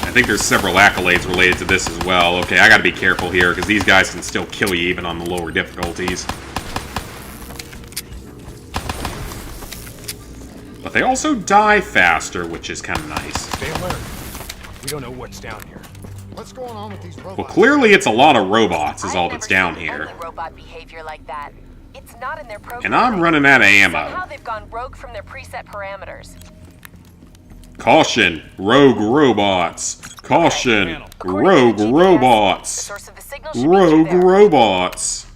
I think there's several accolades related to this as well. Okay, I gotta be careful here, because these guys can still kill you even on the lower difficulties. But they also die faster, which is kind of nice. Stay alert. We don't know what's down here. What's going on with these robots? Well, clearly it's a lot of robots is all I've that's never down seen here. any robot behavior like that. It's not in their program. And I'm running out of Somehow ammo. they've gone rogue from their preset parameters. Caution, rogue robots. Caution, rogue The robots. source of the signal should be Rogue through there. robots.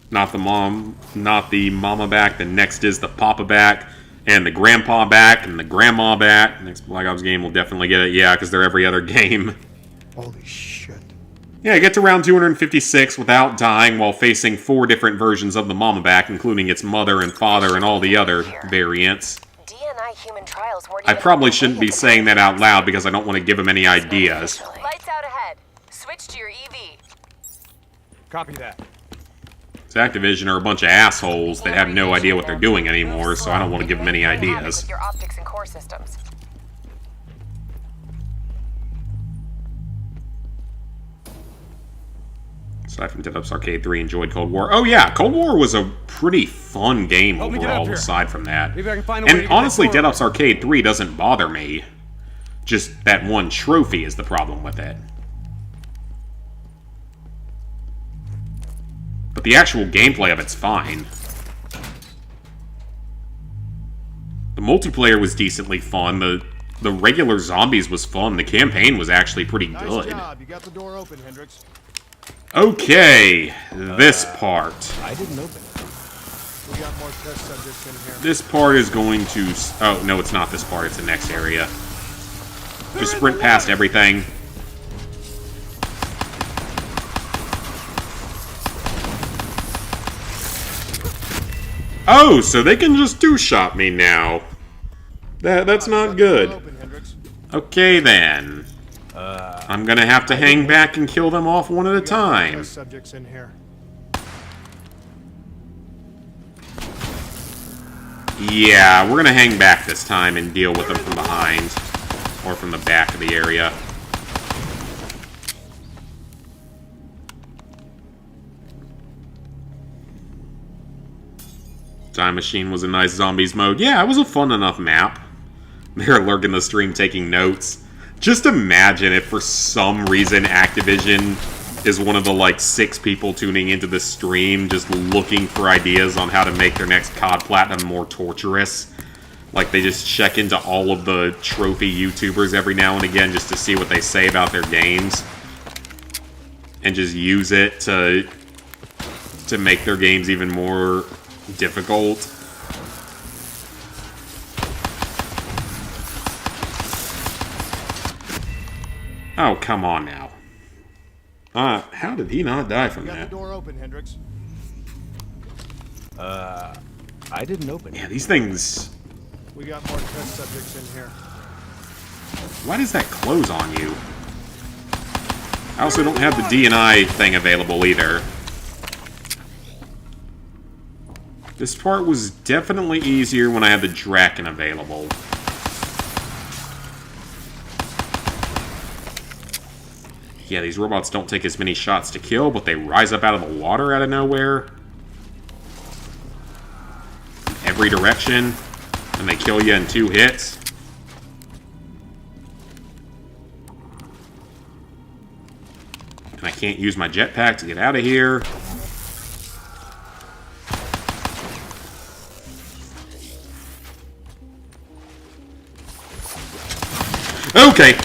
Not the mama back. The next is the papa back, and the grandpa back, and the grandma back. Next Black Ops game will definitely get it. Yeah, because they're every other game. Holy shit. Yeah, get to round 256 without dying while facing 4 different versions of the mama back, including its mother and father and all the other variants. DNI human trials weren't I even probably underway shouldn't at be the saying time. that out loud because I don't want to give them any ideas. Lights out ahead. Switch to your EV. Copy that. Activision are a bunch of assholes that have no idea what they're doing anymore, so I don't want to give them any ideas. With your optics and core systems. Aside from Dead Ops Arcade 3, enjoyed Cold War. Oh yeah, Cold War was a pretty fun game Help me get up overall, here. aside from that. Maybe I can find a way to And get honestly, that door Dead Ops Arcade 3 doesn't bother me. Just that one trophy is the problem with it. But the actual gameplay of it's fine. The multiplayer was decently fun. The regular zombies was fun. The campaign was actually pretty Nice good. job. You got the door open, Hendricks. Okay, this part. I didn't open it. We got more test subjects in here. This part is going to... Oh, no, it's not this part. It's the next area. Just sprint past everything. Oh, so they can just two-shot me now. That's not good. Okay, then. I'm gonna have to hang back and kill them off one at a time. Test subjects in here. Yeah, we're gonna hang back this time and deal with them from behind. Or from the back of the area. Time Machine was a nice zombies mode. Yeah, it was a fun enough map. They're lurking the stream taking notes. Just imagine if for some reason Activision is one of the like 6 people tuning into the stream just looking for ideas on how to make their next COD Platinum more torturous. Like they just check into all of the trophy YouTubers every now and again just to see what they say about their games. And just use it to make their games even more difficult. Oh, come on now. How did he not die from Got that? the door open, Hendricks. I didn't open it. Yeah, these things... We got more test subjects in here. Why does that close on you? I also don't have the D&I thing available either. This part was definitely easier when I had the Draken available. Yeah, these robots don't take as many shots to kill, but they rise up out of the water out of nowhere. Every direction. And they kill you in 2 hits. And I can't use my jetpack to get out of here. Okay.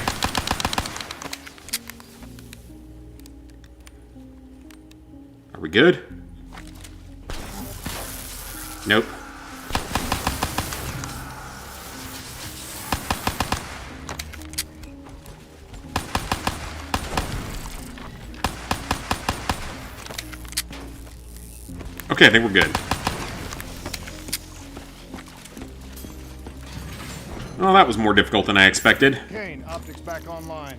Are we good? Nope. Okay, I think we're good. Well, that was more difficult than I expected. Kane, optics back online.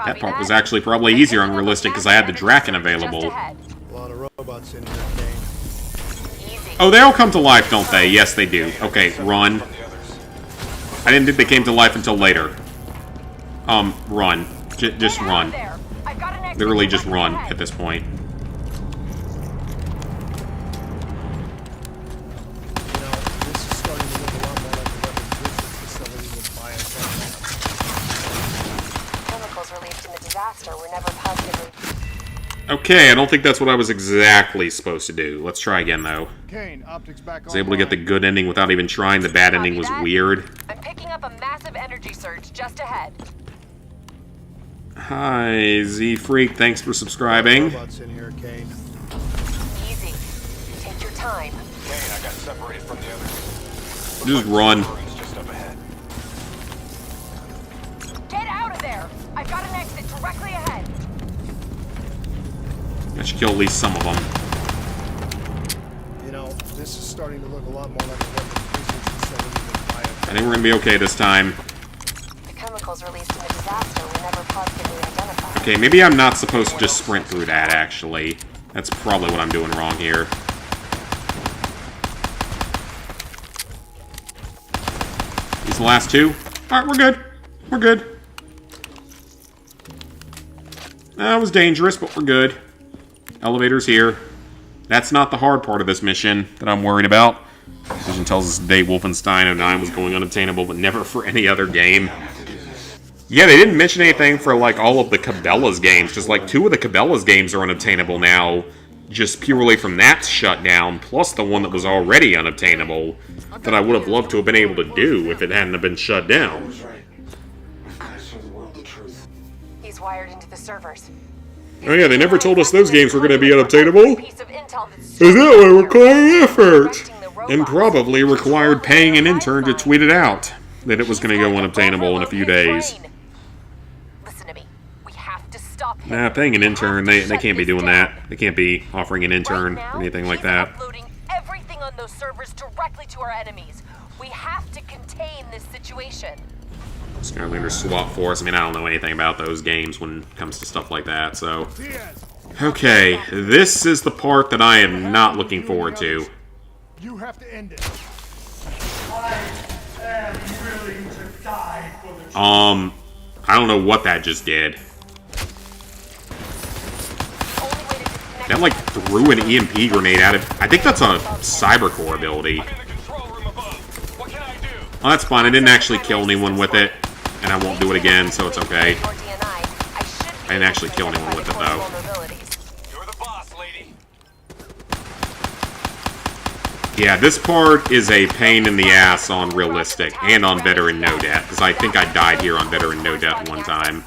That part was actually probably easier and realistic because I had the Draken available. A lot of robots in here, Kane. Oh, they all come to life, don't they? Yes, they do. Okay, run. I didn't think they came to life until later. Run. Just run. Literally just run at this point. Were never positively. Okay, I don't think that's what I was exactly supposed to do. Let's try again, though. Kane, optics back I was able to get the good ending without even trying. The bad ending was weird. I'm picking up a massive energy surge just ahead. Hi, Z-Freak. Thanks for subscribing. Robots in here, Kane. Easy. Take your time. Kane, I got separated from the others. Just run. Just up ahead. Get out of there! I've got an exit directly ahead. I should kill at least some of them. You know, this is starting to look a lot more like a weapons research facility than biotech. I think we're gonna be okay this time. The chemicals released in the disaster were never positively identified. Okay, maybe I'm not supposed to just sprint through that, actually. That's probably what I'm doing wrong here. These the last 2? Alright, we're good. We're good. That was dangerous, but we're good. Elevator's here. That's not the hard part of this mission that I'm worried about. Vision tells us today Wolfenstein 09 was going unobtainable, but never for any other game. Yeah, they didn't mention anything for, like, all of the Cabela's games. Just, like, 2 of the Cabela's games are unobtainable now. Just purely from that shutdown, plus the one that was already unobtainable. That I would have loved to have been able to do if it hadn't have been shut down. He's wired into the servers. Oh yeah, they never told us those games were going to be unobtainable. Piece of intel that's And that would require effort. directing the robots. And probably required paying an intern to tweet it out that it was going to go unobtainable in a few days. Listen to me. We have to stop him. Nah, paying an intern, they Shut can't be this doing down. that. They can't be offering an intern Right now, or anything like he's that. uploading everything on those servers directly to our enemies. We have to contain this situation. Skylander SWAT Force. I mean, I don't know anything about those games when it comes to stuff like that, so... Okay, this is the part that I am not looking forward to. You have to end it. I don't know what that just did. That, like, threw an EMP grenade at it. I think that's a Cybercore ability. Well, that's fine. I didn't actually kill anyone with it, and I won't do it again, so it's okay. I didn't actually kill anyone with it, though. You're the boss, lady. Yeah, this part is a pain in the ass on Realistic and on Veteran No Death, because I think I died here on Veteran No Death one time.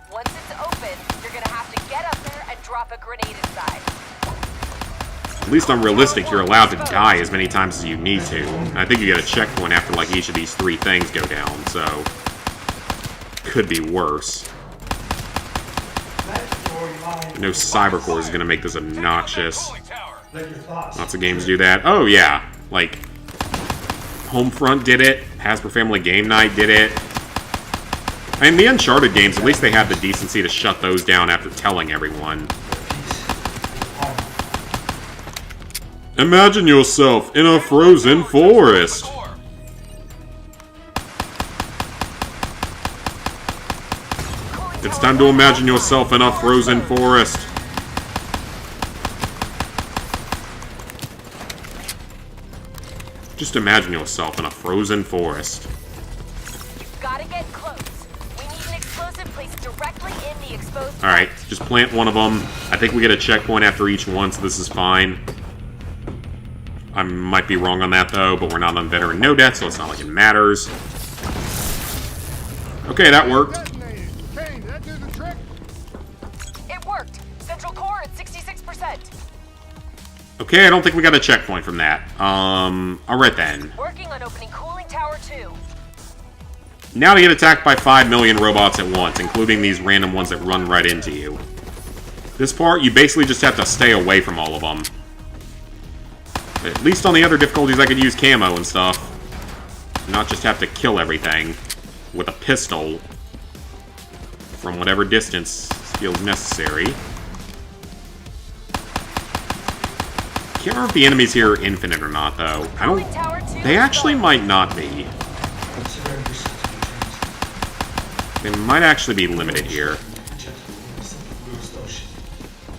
Once it's open, you're gonna have to get up there and drop a grenade inside. At least on Realistic, you're allowed to die as many times as you need to. And I think you get a checkpoint after, like, each of these 3 things go down, so... could be worse. No Cybercore is going to make this obnoxious. Lots of games do that. Oh, yeah. Like, Homefront did it. Hasbro Family Game Night did it. I mean, the Uncharted games, at least they had the decency to shut those down after telling everyone. Imagine yourself in a frozen forest. It's time to imagine yourself in a frozen forest. Just imagine yourself in a frozen forest. You've gotta get close. We need an explosive placed directly in the exposed. Alright, just plant one of them. I think we get a checkpoint after each one, so this is fine. I might be wrong on that, though, but we're not on Veteran No Death, so it's not like it matters. Okay, that worked. Kane, did that do the trick? It worked. Central core at 66%. Okay, I don't think we got a checkpoint from that. Alright then. Working on opening cooling tower 2. Now to get attacked by 5 million robots at once, including these random ones that run right into you. This part, you basically just have to stay away from all of them. At least on the other difficulties, I could use camo and stuff. Not just have to kill everything with a pistol from whatever distance feels necessary. Can't remember if the enemies here are infinite or not, though. I don't... They actually might not be. They might actually be limited here.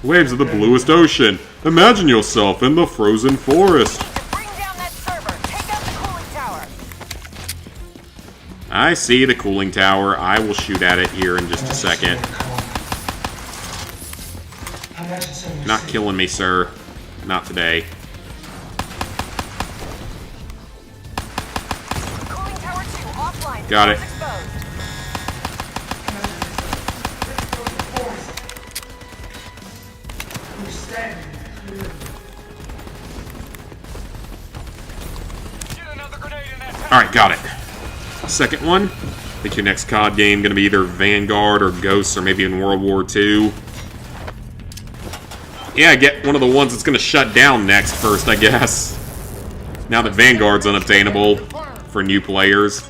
Waves of the bluest ocean. Imagine yourself in the frozen forest. Bring down that server. Take out the cooling tower. I see the cooling tower. I will shoot at it here in just a second. Not killing me, sir. Not today. Cooling tower 2 offline. Got it. Exposed. Alright, got it. Second one. I think your next COD game going to be either Vanguard or Ghosts or maybe in World War II. Yeah, get one of the ones that's going to shut down next first, I guess. Now that Vanguard's unobtainable for new players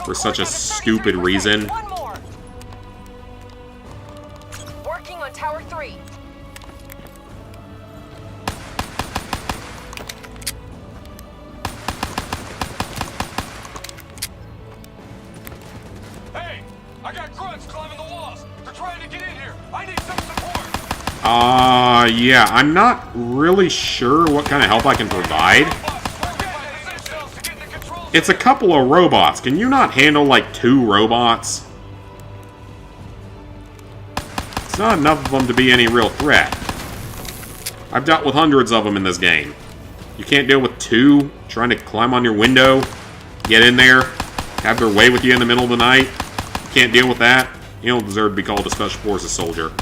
for such a stupid reason. One more. Working on tower 3. Hey, I got grunts climbing the walls. They're trying to get in here. I need some support. Yeah, I'm not really sure what kind of help I can provide. It's a couple of robots. Can you not handle, like, 2 robots? It's not enough of them to be any real threat. I've dealt with hundreds of them in this game. You can't deal with 2 trying to climb on your window, get in there, have their way with you in the middle of the night. You can't deal with that. You don't deserve to be called a Special Forces soldier.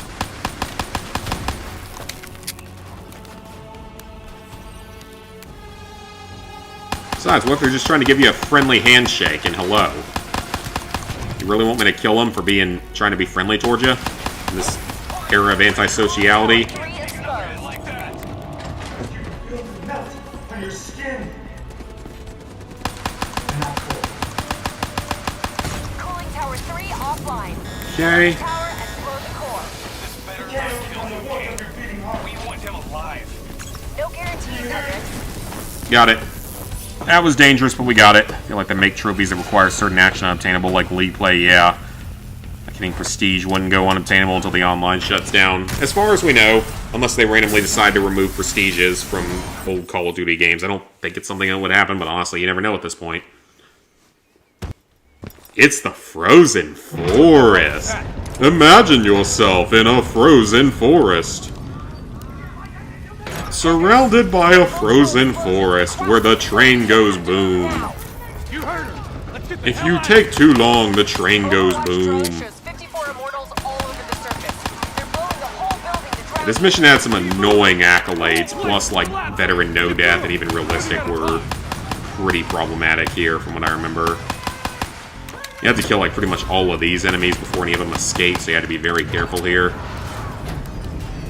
Besides, what if they're just trying to give you a friendly handshake and hello? You really want me to kill them for trying to be friendly towards you? In this era of antisociality? Cooling tower 3 offline. Okay. Tower and blow the core. We want him alive. No guarantees, Hendricks. Got it. That was dangerous, but we got it. I feel like they make trophies that require certain action unobtainable, like league play, yeah. Getting prestige wouldn't go unobtainable until the online shuts down. As far as we know, unless they randomly decide to remove prestiges from old Call of Duty games. I don't think it's something that would happen, but honestly, you never know at this point. It's the frozen forest. Imagine yourself in a frozen forest. Surrounded by a frozen forest where the train goes boom. If you take too long, the train goes boom. This mission had some annoying accolades, plus like veteran no death and even realistic were pretty problematic here from what I remember. You have to kill like pretty much all of these enemies before any of them escape, so you had to be very careful here.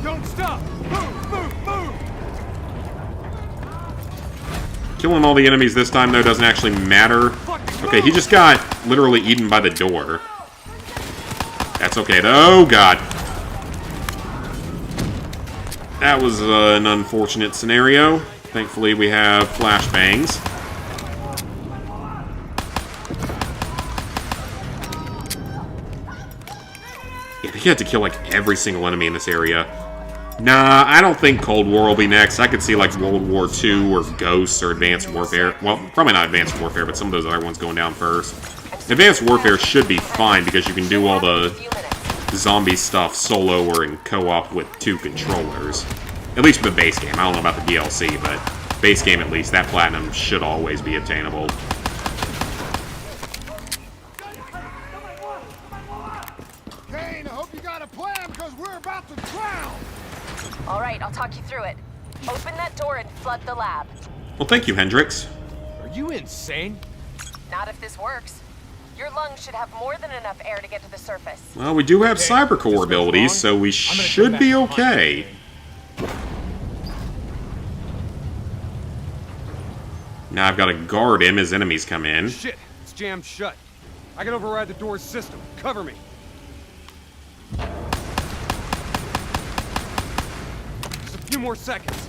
Don't stop! Move, move, move! Killing all the enemies this time, though, doesn't actually matter. Okay, he just got literally eaten by the door. That's okay, though. Oh, God. That was an unfortunate scenario. Thankfully, we have flashbangs. Yeah, you had to kill, like, every single enemy in this area. Nah, I don't think Cold War will be next. I could see, like, World War II or Ghosts or Advanced Warfare. Well, probably not Advanced Warfare, but some of those other ones going down first. Advanced Warfare should be fine because you can do all the zombie stuff solo or in co-op with 2 controllers. At least for the base game. I don't know about the DLC, but base game at least, that platinum should always be obtainable. Kane, I hope you got a plan because we're about to drown. All right, I'll talk you through it. Open that door and flood the lab. Well, thank you, Hendricks. Are you insane? Not if this works. Your lungs should have more than enough air to get to the surface. Well, we do have cybercore abilities, so we should be okay. Now I've got to guard him as enemies come in. Shit, it's jammed shut. I can override the door's system. Cover me. Just a few more seconds.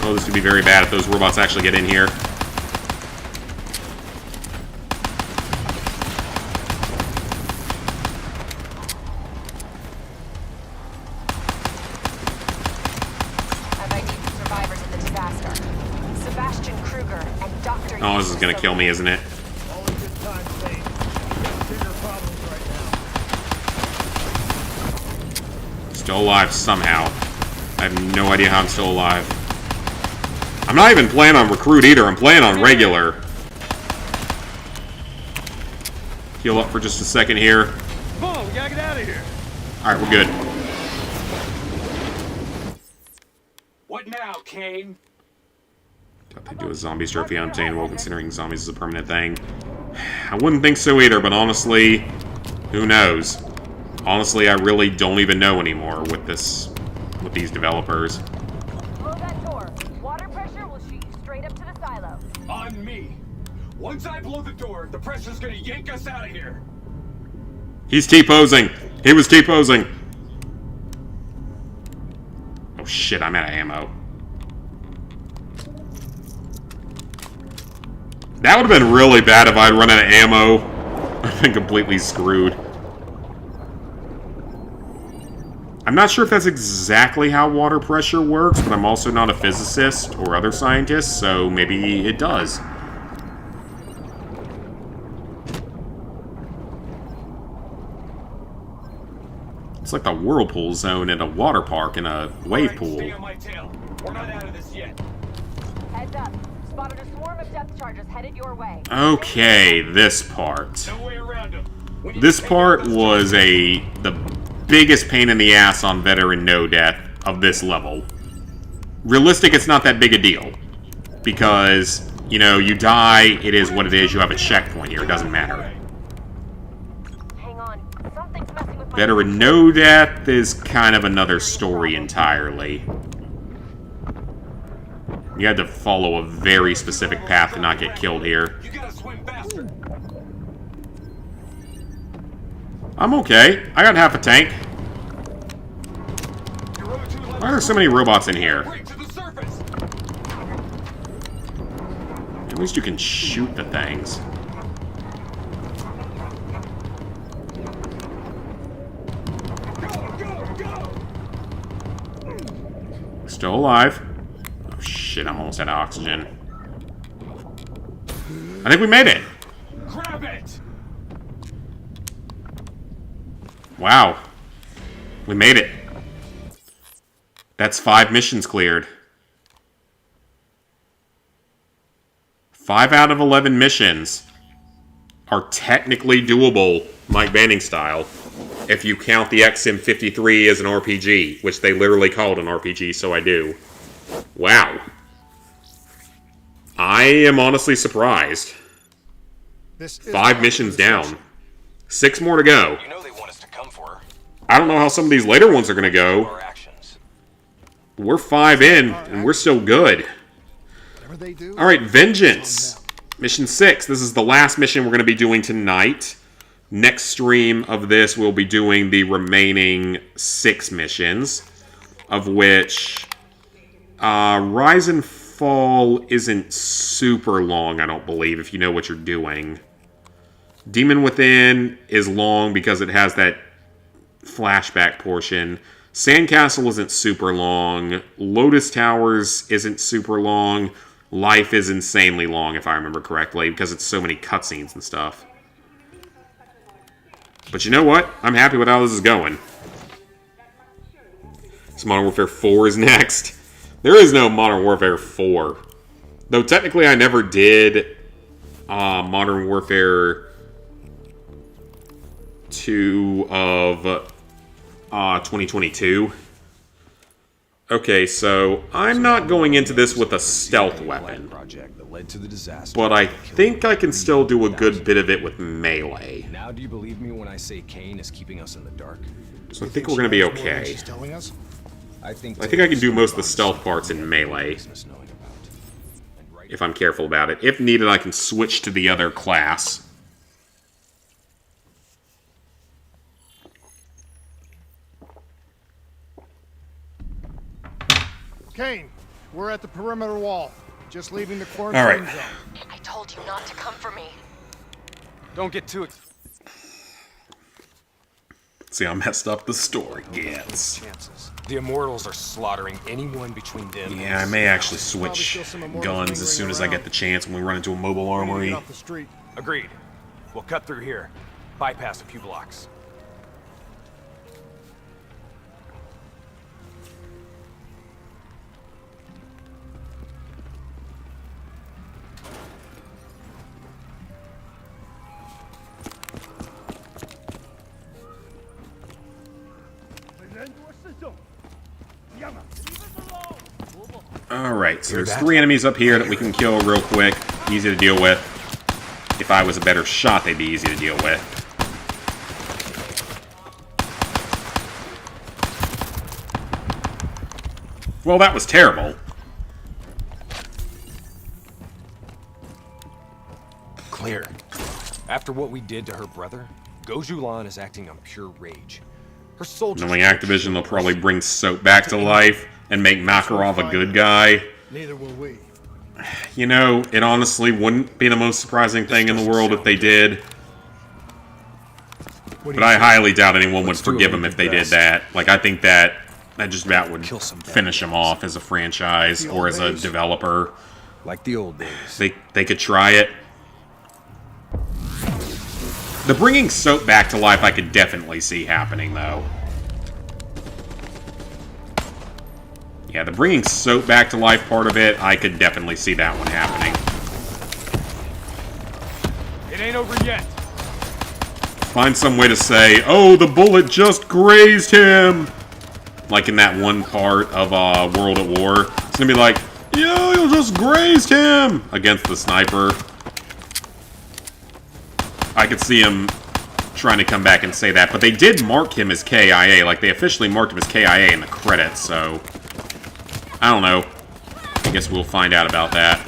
Oh, this could be very bad if those robots actually get in here. Oh, this is gonna kill me, isn't it? Still alive somehow. I have no idea how I'm still alive. I'm not even playing on recruit either. I'm playing on regular. Heal up for just a second here. Come on, we gotta get out of here. Alright, we're good. What now, Kane? They do a zombies trophy unobtainable, considering zombies is a permanent thing. I wouldn't think so either, but honestly, who knows? Honestly, I really don't even know anymore with these developers. Blow that door. Water pressure will shoot you straight up to the silo. On me. Once I blow the door, the pressure's gonna yank us out of here. He's T-posing. He was T-posing. Oh shit, I'm out of ammo. That would have been really bad if I'd run out of ammo. I've been completely screwed. I'm not sure if that's exactly how water pressure works, but I'm also not a physicist or other scientist, so maybe it does. It's like the whirlpool zone at a water park in a wave pool. Stay on my tail. We're not out of this yet. Heads up. Spotted a swarm of depth charges headed your way. Okay, this part. No way around them. This part was the biggest pain in the ass on veteran no death. of this level. Realistic, it's not that big a deal. Because, you know, you die, it is what it is. You have a checkpoint here. It doesn't matter. Hang on. Something's messing with my... Veteran no death is kind of another story entirely. You had to follow a very specific path to not get killed here. You gotta swim faster. I'm okay. I got half a tank. Why are there so many robots in here? At least you can shoot the things. Still alive. Oh shit, I'm almost out of oxygen. I think we made it. Grab it. Wow. We made it. That's 5 missions cleared. 5 out of 11 missions are technically doable, Mike Banning style, if you count the XM53 as an RPG, which they literally called an RPG, so I do. Wow. I am honestly surprised. 5 missions down. 6 more to go. You know they want us to come for her. I don't know how some of these later ones are going to go. We're 5 in, and we're still good. Alright, Vengeance. Mission 6. This is the last mission we're going to be doing tonight. Next stream of this, we'll be doing the remaining 6 missions, of which Rise and Fall isn't super long, I don't believe, if you know what you're doing. Demon Within is long because it has that flashback portion. Sandcastle isn't super long. Lotus Towers isn't super long. Life is insanely long, if I remember correctly, because it's so many cutscenes and stuff. But you know what? I'm happy with how this is going. So Modern Warfare 4 is next. There is no Modern Warfare 4. Though technically I never did Modern Warfare 2 of 2022. Okay, so I'm not going into this with a stealth weapon, but I think I can still do a good bit of it with melee. Now do you believe me when I say Kane is keeping us in the dark? So I think we're going to be okay. I think I can do most of the stealth parts in melee, if I'm careful about it. If needed, I can switch to the other class. Kane, we're at the perimeter wall. Just leaving the quarantine zone. I told you not to come for me. Don't get too See how messed up the story gets. The Immortals are slaughtering anyone between them. Yeah, I may actually switch guns as soon as I get the chance when we run into a mobile armory. Agreed. We'll cut through here. Bypass a few blocks. Alright, so there's 3 enemies up here that we can kill real quick. Easy to deal with. If I was a better shot, they'd be easy to deal with. Well, that was terrible. Clear. After what we did to her brother, Gojulan is acting on pure rage. Her soldiers... Knowing Activision, they'll probably bring Soap back to life and make Makarov a good guy. Neither will we. You know, it honestly wouldn't be the most surprising thing in the world if they did. But I highly doubt anyone would forgive them if they did that. Like, I think that just about would finish them off as a franchise or as a developer. Like the old days. They could try it. The bringing Soap back to life I could definitely see happening, though. Yeah, the bringing Soap back to life part of it, I could definitely see that one happening. It ain't over yet. Find some way to say, oh, the bullet just grazed him! like in that one part of World at War. It's gonna be like, yo, you just grazed him against the sniper. I could see him trying to come back and say that, but they did mark him as KIA. Like, they officially marked him as KIA in the credits, so I don't know. I guess we'll find out about that.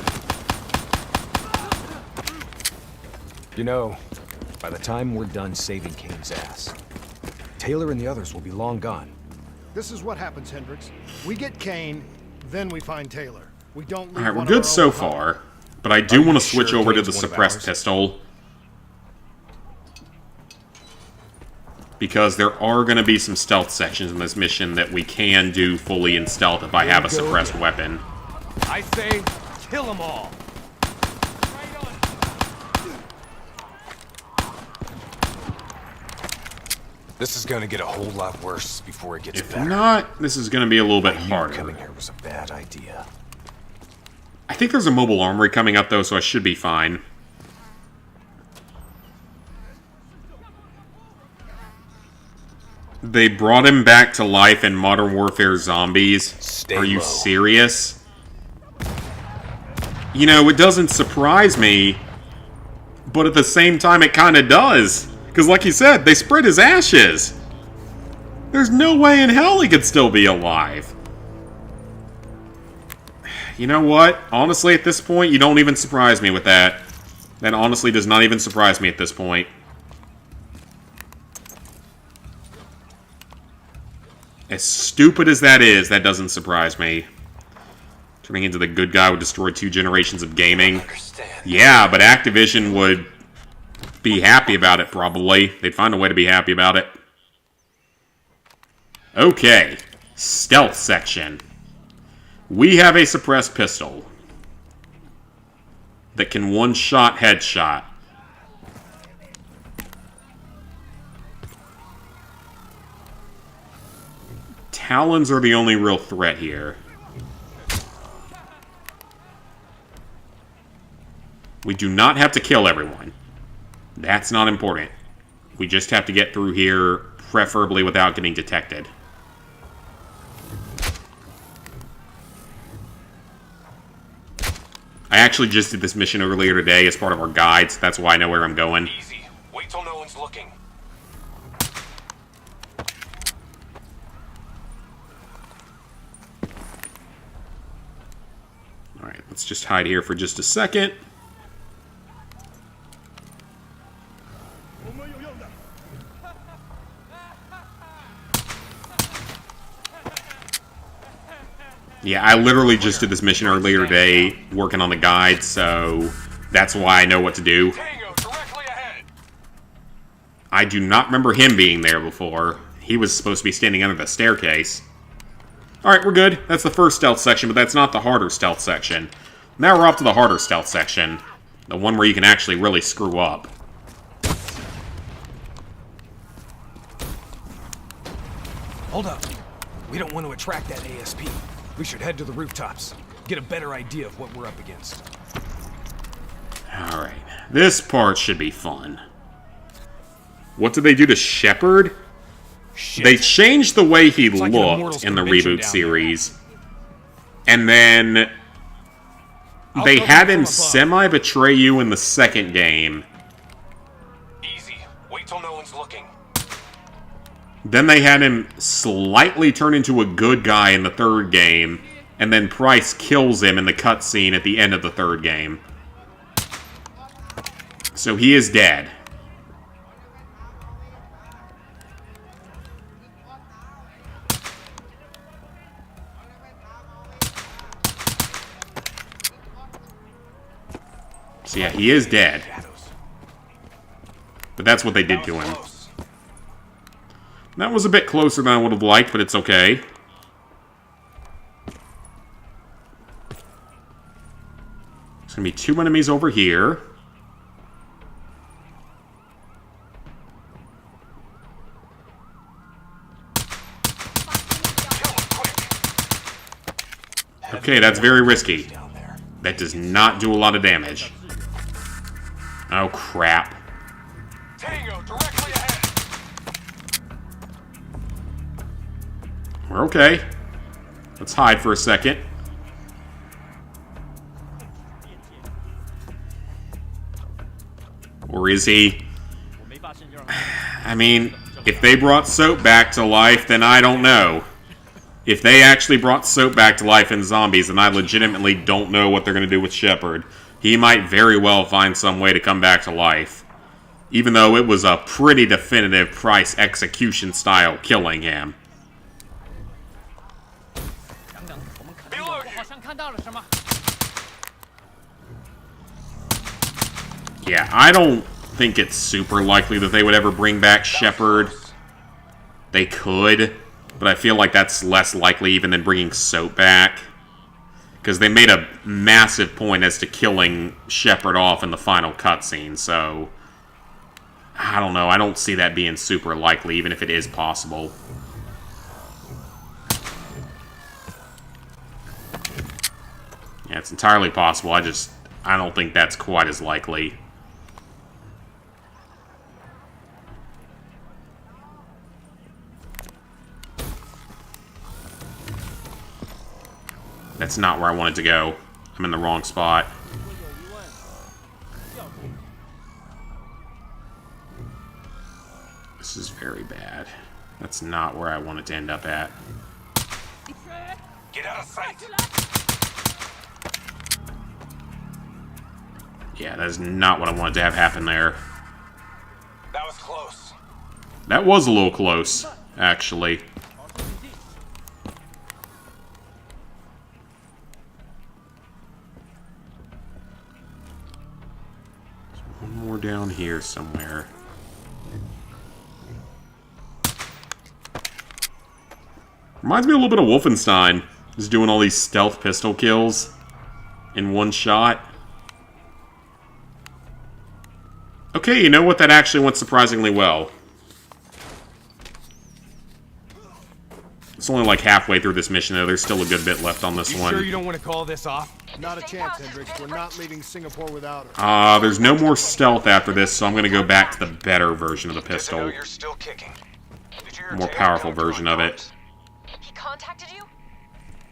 You know, by the time we're done saving Kane's ass, Taylor and the others will be long gone. This is what happens, Hendricks. We get Kane, then we find Taylor. We don't leave. Alright, we're good so far, but I do want to switch over to the suppressed pistol. Because there are going to be some stealth sections in this mission that we can do fully in stealth if I have a suppressed weapon. I say, kill them all. This is going to get a whole lot worse before it gets better. If not, this is going to be a little bit harder. Coming here was a bad idea. I think there's a mobile armory coming up, though, so I should be fine. They brought him back to life in Modern Warfare Zombies. Are you serious? You know, it doesn't surprise me, but at the same time, it kind of does. Because like you said, they spread his ashes. There's no way in hell he could still be alive. You know what? Honestly, at this point, you don't even surprise me with that. That honestly does not even surprise me at this point. As stupid as that is, that doesn't surprise me. Turning into the good guy would destroy 2 generations of gaming. Yeah, but Activision would be happy about it, probably. They'd find a way to be happy about it. Okay. Stealth section. We have a suppressed pistol that can one-shot headshot. Talons are the only real threat here. We do not have to kill everyone. That's not important. We just have to get through here, preferably without getting detected. I actually just did this mission earlier today as part of our guide, so that's why I know where I'm going. Easy. Wait till no one's looking. Alright, let's just hide here for just a second. Yeah, I literally just did this mission earlier today, working on the guide, so that's why I know what to do. I do not remember him being there before. He was supposed to be standing under the staircase. Alright, we're good. That's the first stealth section, but that's not the harder stealth section. Now we're up to the harder stealth section. The one where you can actually really screw up. Hold up. We don't want to attract that ASP. We should head to the rooftops. Get a better idea of what we're up against. Alright. This part should be fun. What did they do to Shepard? Shit. They changed the way he It's like looked in the reboot down series. And then they had him semi-betray you in the second game. Easy. Wait till no one's looking. Then they had him slightly turn into a good guy in the third game. And then Price kills him in the cutscene at the end of the third game. So he is dead. So yeah, he is dead. But that's what they did to him. That was a bit closer than I would have liked, but it's okay. There's gonna be 2 enemies over here. Okay, that's very risky. That does not do a lot of damage. Oh, crap. Tango, directly ahead. We're okay. Let's hide for a second. Or is he? I mean, if they brought Soap back to life, then I don't know. If they actually brought Soap back to life in Zombies, then I legitimately don't know what they're going to do with Shepard. He might very well find some way to come back to life. Even though it was a pretty definitive Price execution style killing him. Yeah, I don't think it's super likely that they would ever bring back Shepard. They could, but I feel like that's less likely even than bringing Soap back. Because they made a massive point as to killing Shepard off in the final cutscene, so... I don't know, I don't see that being super likely, even if it is possible. Yeah, it's entirely possible, I don't think that's quite as likely. That's not where I wanted to go. I'm in the wrong spot. This is very bad. That's not where I wanted to end up at. Get out of sight. Yeah, that is not what I wanted to have happen there. That was close. That was a little close, actually. There's one more down here somewhere. Reminds me a little bit of Wolfenstein. Just doing all these stealth pistol kills in one shot. Okay, you know what? That actually went surprisingly well. It's only like halfway through this mission, though. There's still a good bit left on this one. Sure you don't want to call this off? Not a chance, Hendricks. We're not leaving Singapore without her. There's no more stealth after this, so I'm going to go back to the better version of the pistol. You're still kicking. More powerful version of it. He contacted you?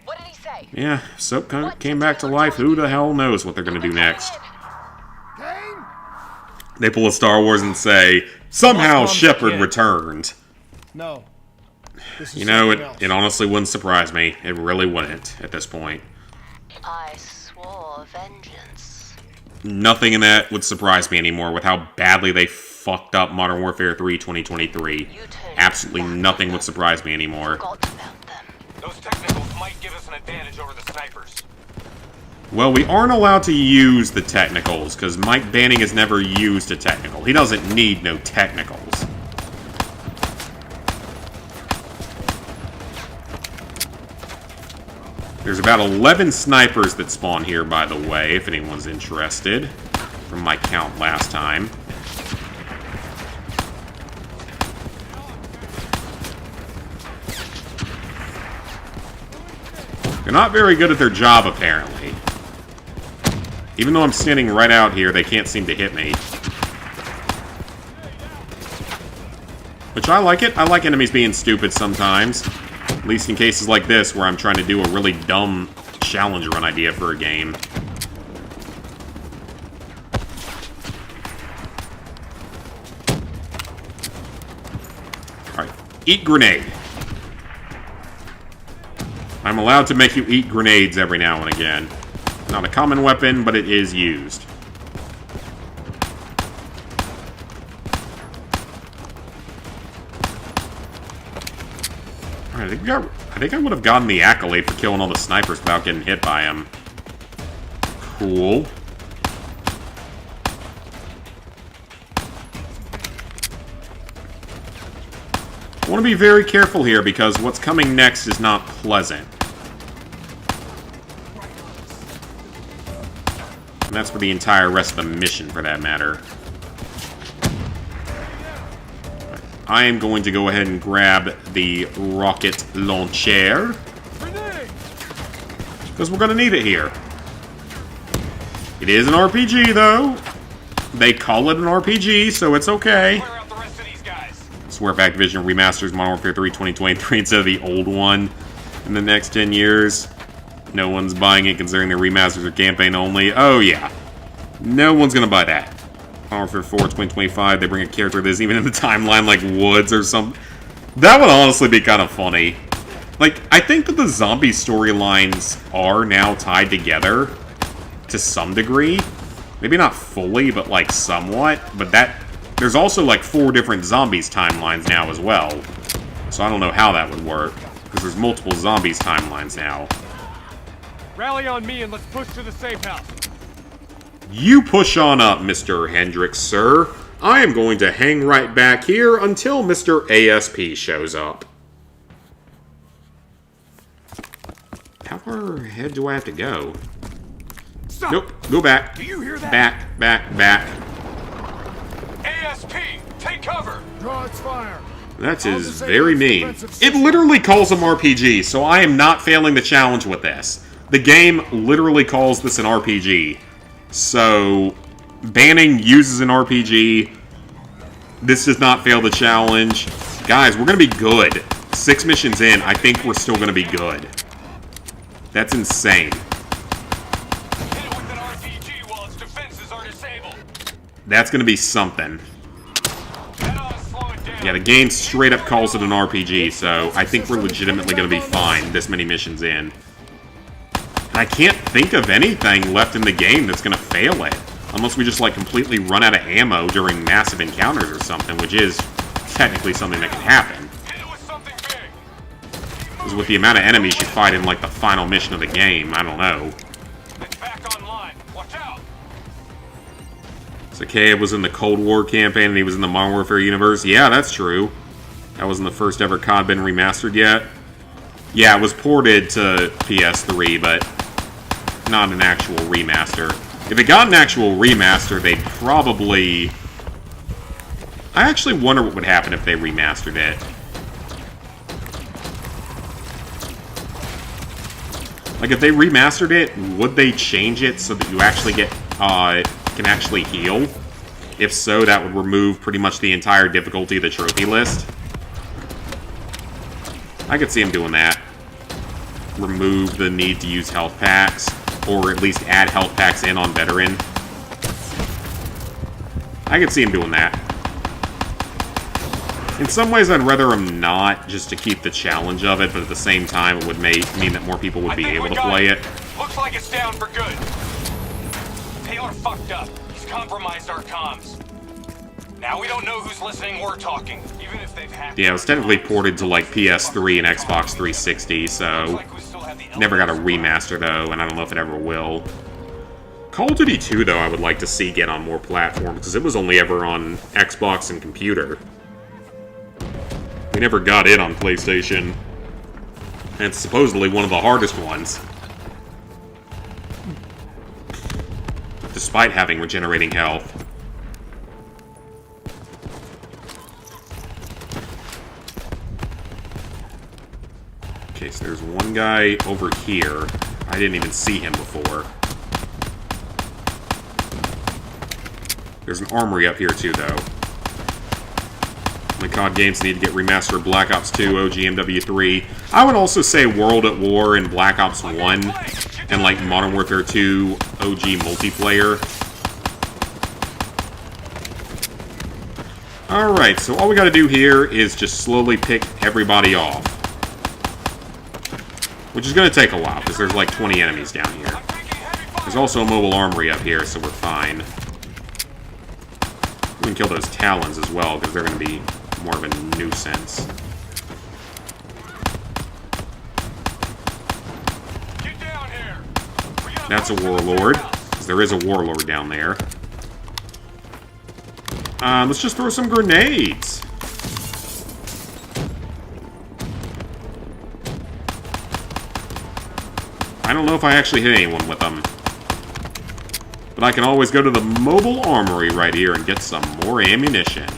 What did he say? Yeah, Soap came back to life. Who the hell knows what they're going to do next? They pull a Star Wars and say, somehow Shepard returned. No. You know, it honestly wouldn't surprise me. It really wouldn't at this point. I swore vengeance. Nothing in that would surprise me anymore with how badly they fucked up Modern Warfare 3 2023. Absolutely nothing would surprise me anymore. Those technicals might give us an advantage over the snipers. Well, we aren't allowed to use the technicals, because Mike Banning has never used a technical. He doesn't need no technicals. There's about 11 snipers that spawn here, by the way, if anyone's interested, from my count last time. They're not very good at their job, apparently. Even though I'm standing right out here, they can't seem to hit me. Which I like it. I like enemies being stupid sometimes. At least in cases like this, where I'm trying to do a really dumb challenge run idea for a game. Alright. Eat grenade. I'm allowed to make you eat grenades every now and again. Not a common weapon, but it is used. Alright, I think I would have gotten the accolade for killing all the snipers without getting hit by them. Cool. I want to be very careful here because what's coming next is not pleasant. And that's for the entire rest of the mission, for that matter. I am going to go ahead and grab the rocket launcher. Because we're going to need it here. It is an RPG, though. They call it an RPG, so it's okay. swear if Activision remasters Modern Warfare 3 2023 instead of the old one in the next 10 years. No one's buying it considering the remasters are campaign only. Oh yeah. No one's gonna buy that. Modern Warfare 4 2025, they bring a character that isn't even in the timeline like Woods or something. That would honestly be kind of funny. Like, I think that the zombie storylines are now tied together to some degree. Maybe not fully, but like somewhat. But there's also like 4 different zombies timelines now as well. So I don't know how that would work, because there's multiple zombies timelines now. Rally on me and let's push to the safe house. You push on up, Mr. Hendricks, sir. I am going to hang right back here until Mr. ASP shows up. How far ahead do I have to go? Stop. Nope, go back. Do you hear that? Back. ASP, take cover. Draw its fire. That is very mean. It literally calls them RPG, so I am not failing the challenge with this. The game literally calls this an RPG. So, banning uses an RPG. This does not fail the challenge. Guys, we're going to be good. 6 missions in, I think we're still going to be good. That's insane. Hit it with an RPG while its defenses are disabled. That's going to be something. Yeah, the game straight up calls it an RPG, so I think we're legitimately going to be fine this many missions in. And I can't think of anything left in the game that's going to fail it. Unless we just, like, completely run out of ammo during massive encounters or something, which is technically something that can happen. Because with the amount of enemies you fight in, like, the final mission of the game, I don't know. So Caleb was in the Cold War campaign and he was in the Modern Warfare universe. Yeah, that's true. That wasn't the first ever COD been remastered yet. Yeah, it was ported to PS3, but not an actual remaster. If it got an actual remaster, they'd probably... I actually wonder what would happen if they remastered it. Like, if they remastered it, would they change it so that you actually get, can actually heal? If so, that would remove pretty much the entire difficulty of the trophy list. I could see them doing that. Remove the need to use health packs, or at least add health packs in on Veteran. I could see them doing that. In some ways, I'd rather them not, just to keep the challenge of it, but at the same time, it would mean that more people would be able to play it. Looks like it's down for good. Taylor fucked up. He's compromised our comms. Now we don't know who's listening or talking, even if they've hacked. Yeah, it was technically ported to, like, PS3 and Xbox 360, so... Never got a remaster, though, and I don't know if it ever will. Call of Duty 2, though, I would like to see get on more platforms, because it was only ever on Xbox and computer. We never got it on PlayStation. And it's supposedly one of the hardest ones. Despite having regenerating health. Okay, so there's one guy over here. I didn't even see him before. There's an armory up here too, though. My COD games need to get remastered. Black Ops 2, OG MW3. I would also say World at War and Black Ops 1 and like Modern Warfare 2 OG multiplayer. Alright, so all we gotta do here is just slowly pick everybody off. Which is gonna take a while, because there's like 20 enemies down here. There's also a mobile armory up here, so we're fine. We can kill those Talons as well, because they're gonna be more of a nuisance. That's a warlord, because there is a warlord down there. Let's just throw some grenades. I don't know if I actually hit anyone with them. But I can always go to the mobile armory right here and get some more ammunition.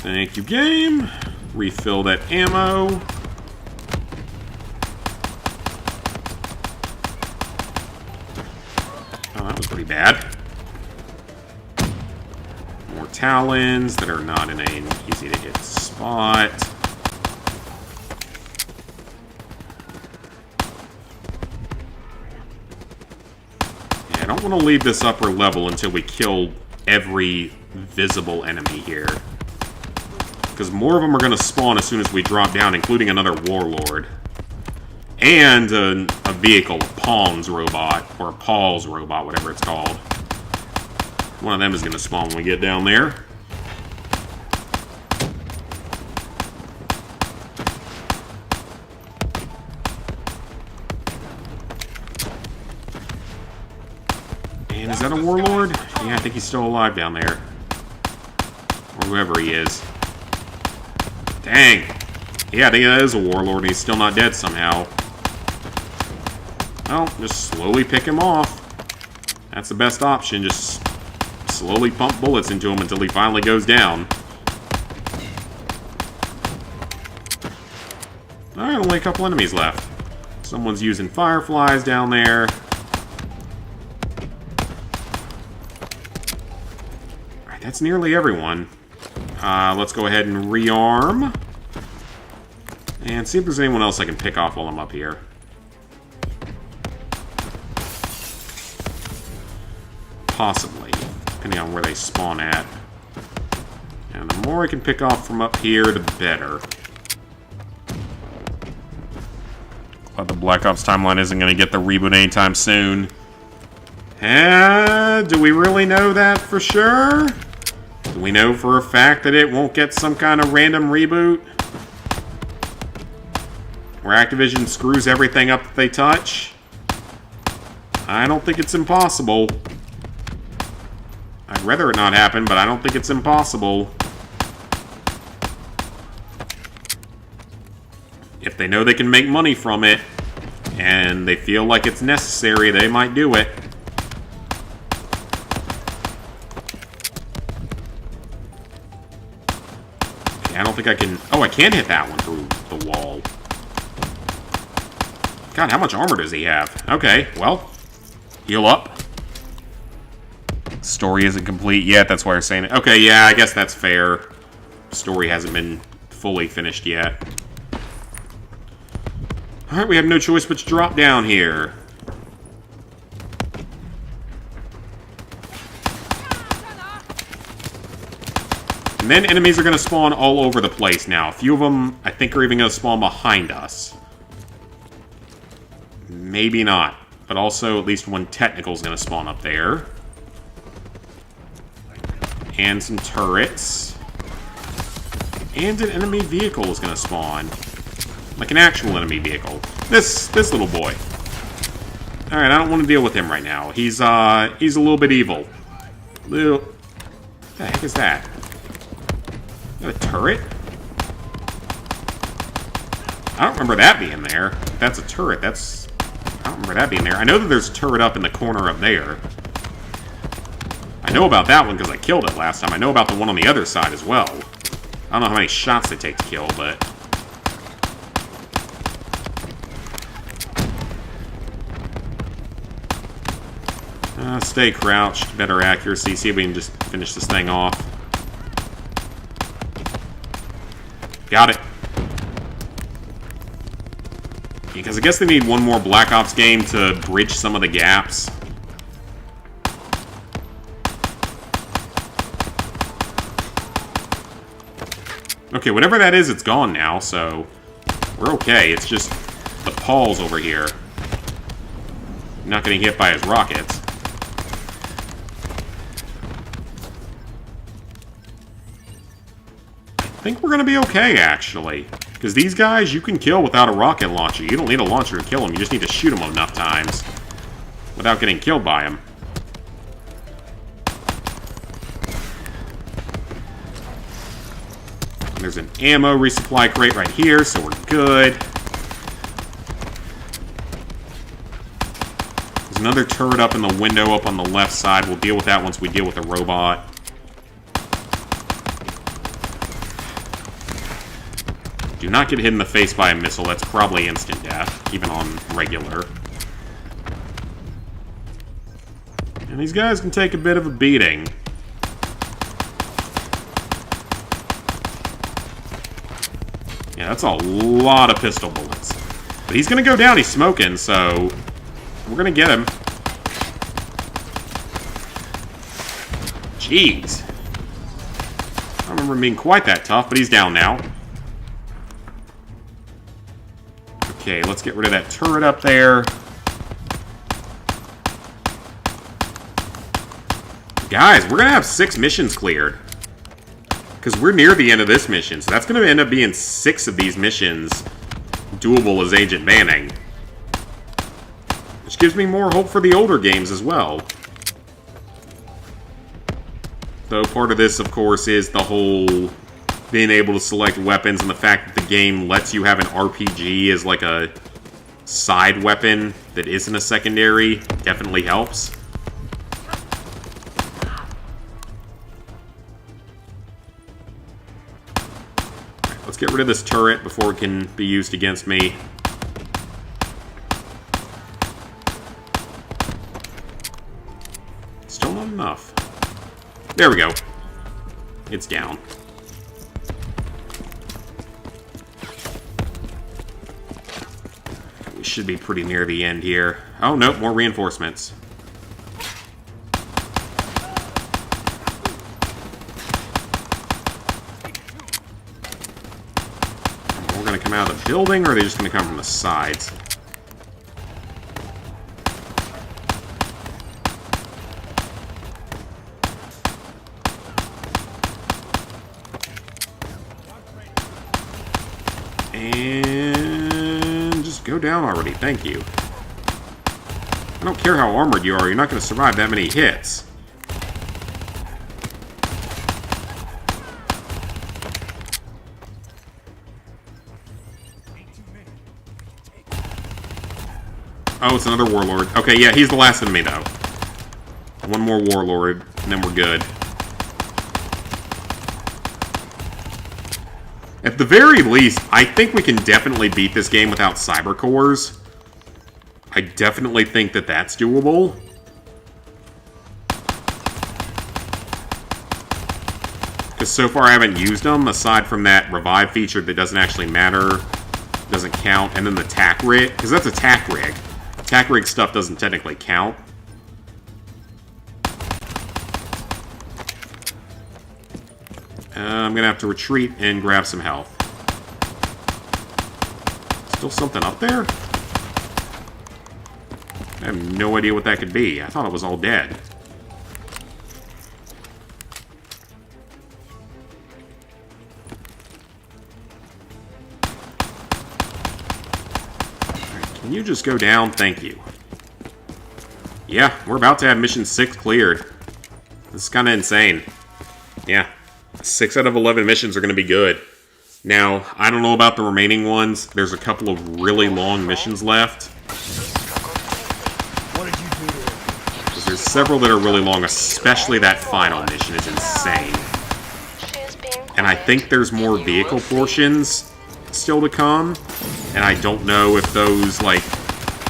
Thank you, game. Refill that ammo. bad. More Talons that are not in an easy-to-hit spot. Yeah, I don't want to leave this upper level until we kill every visible enemy here. Because more of them are going to spawn as soon as we drop down, including another Warlord. And a vehicle, a Pong's robot, or a Paul's robot, whatever it's called. One of them is going to spawn when we get down there. And is that a Warlord? Yeah, I think he's still alive down there. Or whoever he is. Dang. Yeah, I think that is a Warlord and he's still not dead somehow. Well, just slowly pick him off. That's the best option. Just slowly pump bullets into him until he finally goes down. Alright, only a couple enemies left. Someone's using fireflies down there. Alright, that's nearly everyone. Let's go ahead and rearm. And see if there's anyone else I can pick off while I'm up here. Possibly, depending on where they spawn at. And the more I can pick off from up here, the better. But the Black Ops timeline isn't going to get the reboot anytime soon. Do we really know that for sure? Do we know for a fact that it won't get some kind of random reboot? Where Activision screws everything up that they touch? I don't think it's impossible. I'd rather it not happen, but I don't think it's impossible. If they know they can make money from it, and they feel like it's necessary, they might do it. Okay, I don't think I can... Oh, I can hit that one through the wall. God, how much armor does he have? Okay, well, heal up. Story isn't complete yet, that's why you're saying it. Okay, yeah, I guess that's fair. Story hasn't been fully finished yet. Alright, we have no choice but to drop down here. And then enemies are going to spawn all over the place now. A few of them, I think, are even going to spawn behind us. Maybe not. But also, at least one technical is going to spawn up there. And some turrets. And an enemy vehicle is going to spawn. Like an actual enemy vehicle. This little boy. Alright, I don't want to deal with him right now. He's a little bit evil. What the heck is that? Is that a turret? I don't remember that being there. If that's a turret, I don't remember that being there. I know that there's a turret up in the corner up there. I know about that one because I killed it last time. I know about the one on the other side as well. I don't know how many shots they take to kill, but... stay crouched, better accuracy. See if we can just finish this thing off. Got it. Because I guess they need one more Black Ops game to bridge some of the gaps. Okay, whatever that is, it's gone now, so we're okay. It's just the Pauls over here. Not getting hit by his rockets. I think we're going to be okay, actually. Because these guys, you can kill without a rocket launcher. You don't need a launcher to kill them. You just need to shoot them enough times without getting killed by them. There's an ammo resupply crate right here, so we're good. There's another turret up in the window up on the left side. We'll deal with that once we deal with the robot. Do not get hit in the face by a missile. That's probably instant death, even on regular. And these guys can take a bit of a beating. Yeah, that's a lot of pistol bullets. But he's gonna go down, he's smoking, so we're gonna get him. Jeez. I don't remember him being quite that tough, but he's down now. Okay, let's get rid of that turret up there. Guys, we're gonna have 6 missions cleared. Because we're near the end of this mission, so that's gonna end up being 6 of these missions doable as Agent Manning. Which gives me more hope for the older games as well. Though part of this, of course, is the whole being able to select weapons and the fact that the game lets you have an RPG as like a side weapon that isn't a secondary definitely helps. Let's get rid of this turret before it can be used against me. Still not enough. There we go. It's down. We should be pretty near the end here. Oh, nope, more reinforcements. We're going to come out of the building, or are they just going to come from the sides? And just go down already, thank you. I don't care how armored you are, you're not going to survive that many hits. Oh, it's another warlord. Okay, yeah, he's the last enemy, though. One more warlord, and then we're good. At the very least, I think we can definitely beat this game without cyber cores. I definitely think that that's doable. Because so far I haven't used them, aside from that revive feature that doesn't actually matter, doesn't count, and then the tack rig, because that's a tack rig. Tack rig stuff doesn't technically count. I'm gonna have to retreat and grab some health. Still something up there? I have no idea what that could be. I thought it was all dead. Alright, can you just go down? Thank you. Yeah, we're about to have mission 6 cleared. This is kind of insane. Yeah. 6 out of 11 missions are going to be good. Now, I don't know about the remaining ones. There's a couple of really long missions left. Because there's several that are really long, especially that final mission is insane. And I think there's more vehicle portions still to come. And I don't know if those, like,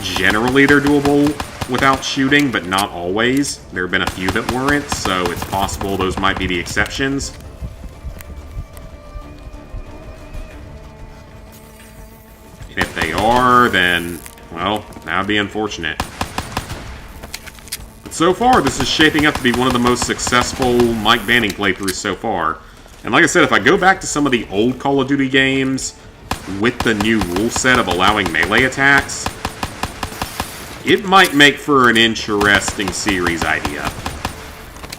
generally they're doable without shooting, but not always. There have been a few that weren't, so it's possible those might be the exceptions. And if they are, then, well, that would be unfortunate. But so far, this is shaping up to be one of the most successful Mike Banning playthroughs so far. And like I said, if I go back to some of the old Call of Duty games with the new rule set of allowing melee attacks, it might make for an interesting series idea.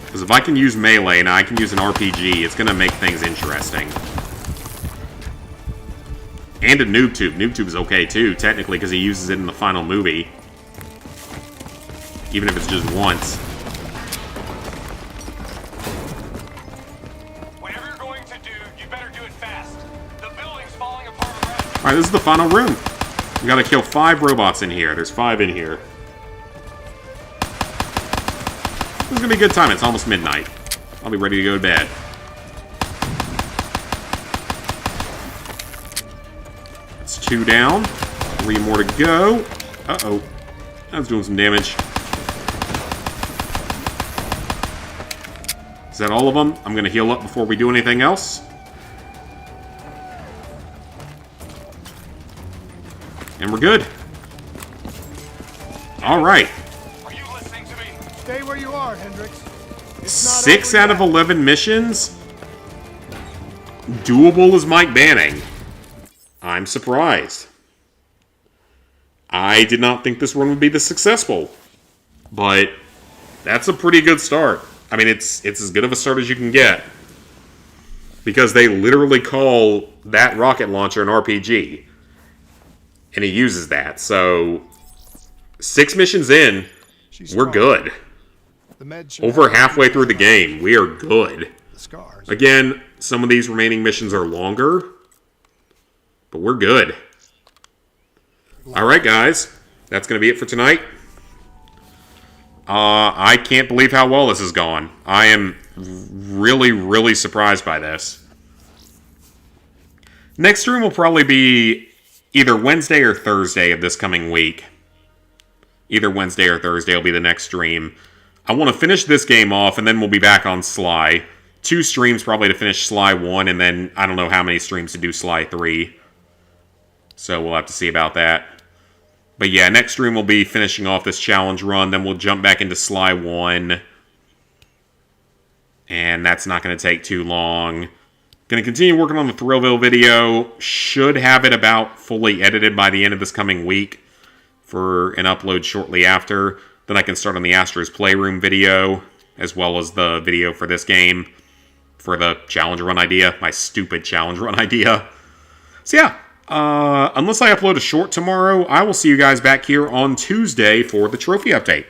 Because if I can use melee and I can use an RPG, it's going to make things interesting. And a noob tube. Noob tube's okay too, technically, because he uses it in the final movie. Even if it's just once. Whatever you're going to do, you better do it fast. The building's falling apart around you. Alright, this is the final room. We gotta kill 5 robots in here. There's 5 in here. This is gonna be a good time. It's almost midnight. I'll be ready to go to bed. That's 2 down. 3 more to go. Uh-oh. That's doing some damage. Is that all of them? I'm going to heal up before we do anything else. And we're good. All right. Are you listening to me? Stay where you are, Hendricks. It's not 6 over out of yet. 11 missions? Doable as Mike Banning. I'm surprised. I did not think this one would be this successful. But that's a pretty good start. I mean, it's as good of a start as you can get. Because they literally call that rocket launcher an RPG. And he uses that. So, 6 missions in, we're good. The med should Over have halfway through the game, we are good. the scars. Again, some of these remaining missions are longer. But we're good. Alright, guys. That's going to be it for tonight. I can't believe how well this has gone. I am really, really surprised by this. Next stream will probably be either Wednesday or Thursday of this coming week. Either Wednesday or Thursday will be the next stream. I want to finish this game off, and then we'll be back on Sly. 2 streams probably to finish Sly 1, and then I don't know how many streams to do Sly 3. So we'll have to see about that. But yeah, next stream will be finishing off this challenge run, then we'll jump back into Sly 1. And that's not going to take too long. Going to continue working on the Thrillville video. Should have it about fully edited by the end of this coming week for an upload shortly after. Then I can start on the Astro's Playroom video, as well as the video for this game, for the challenge run idea, my stupid challenge run idea. So yeah, unless I upload a short tomorrow, I will see you guys back here on Tuesday for the trophy update.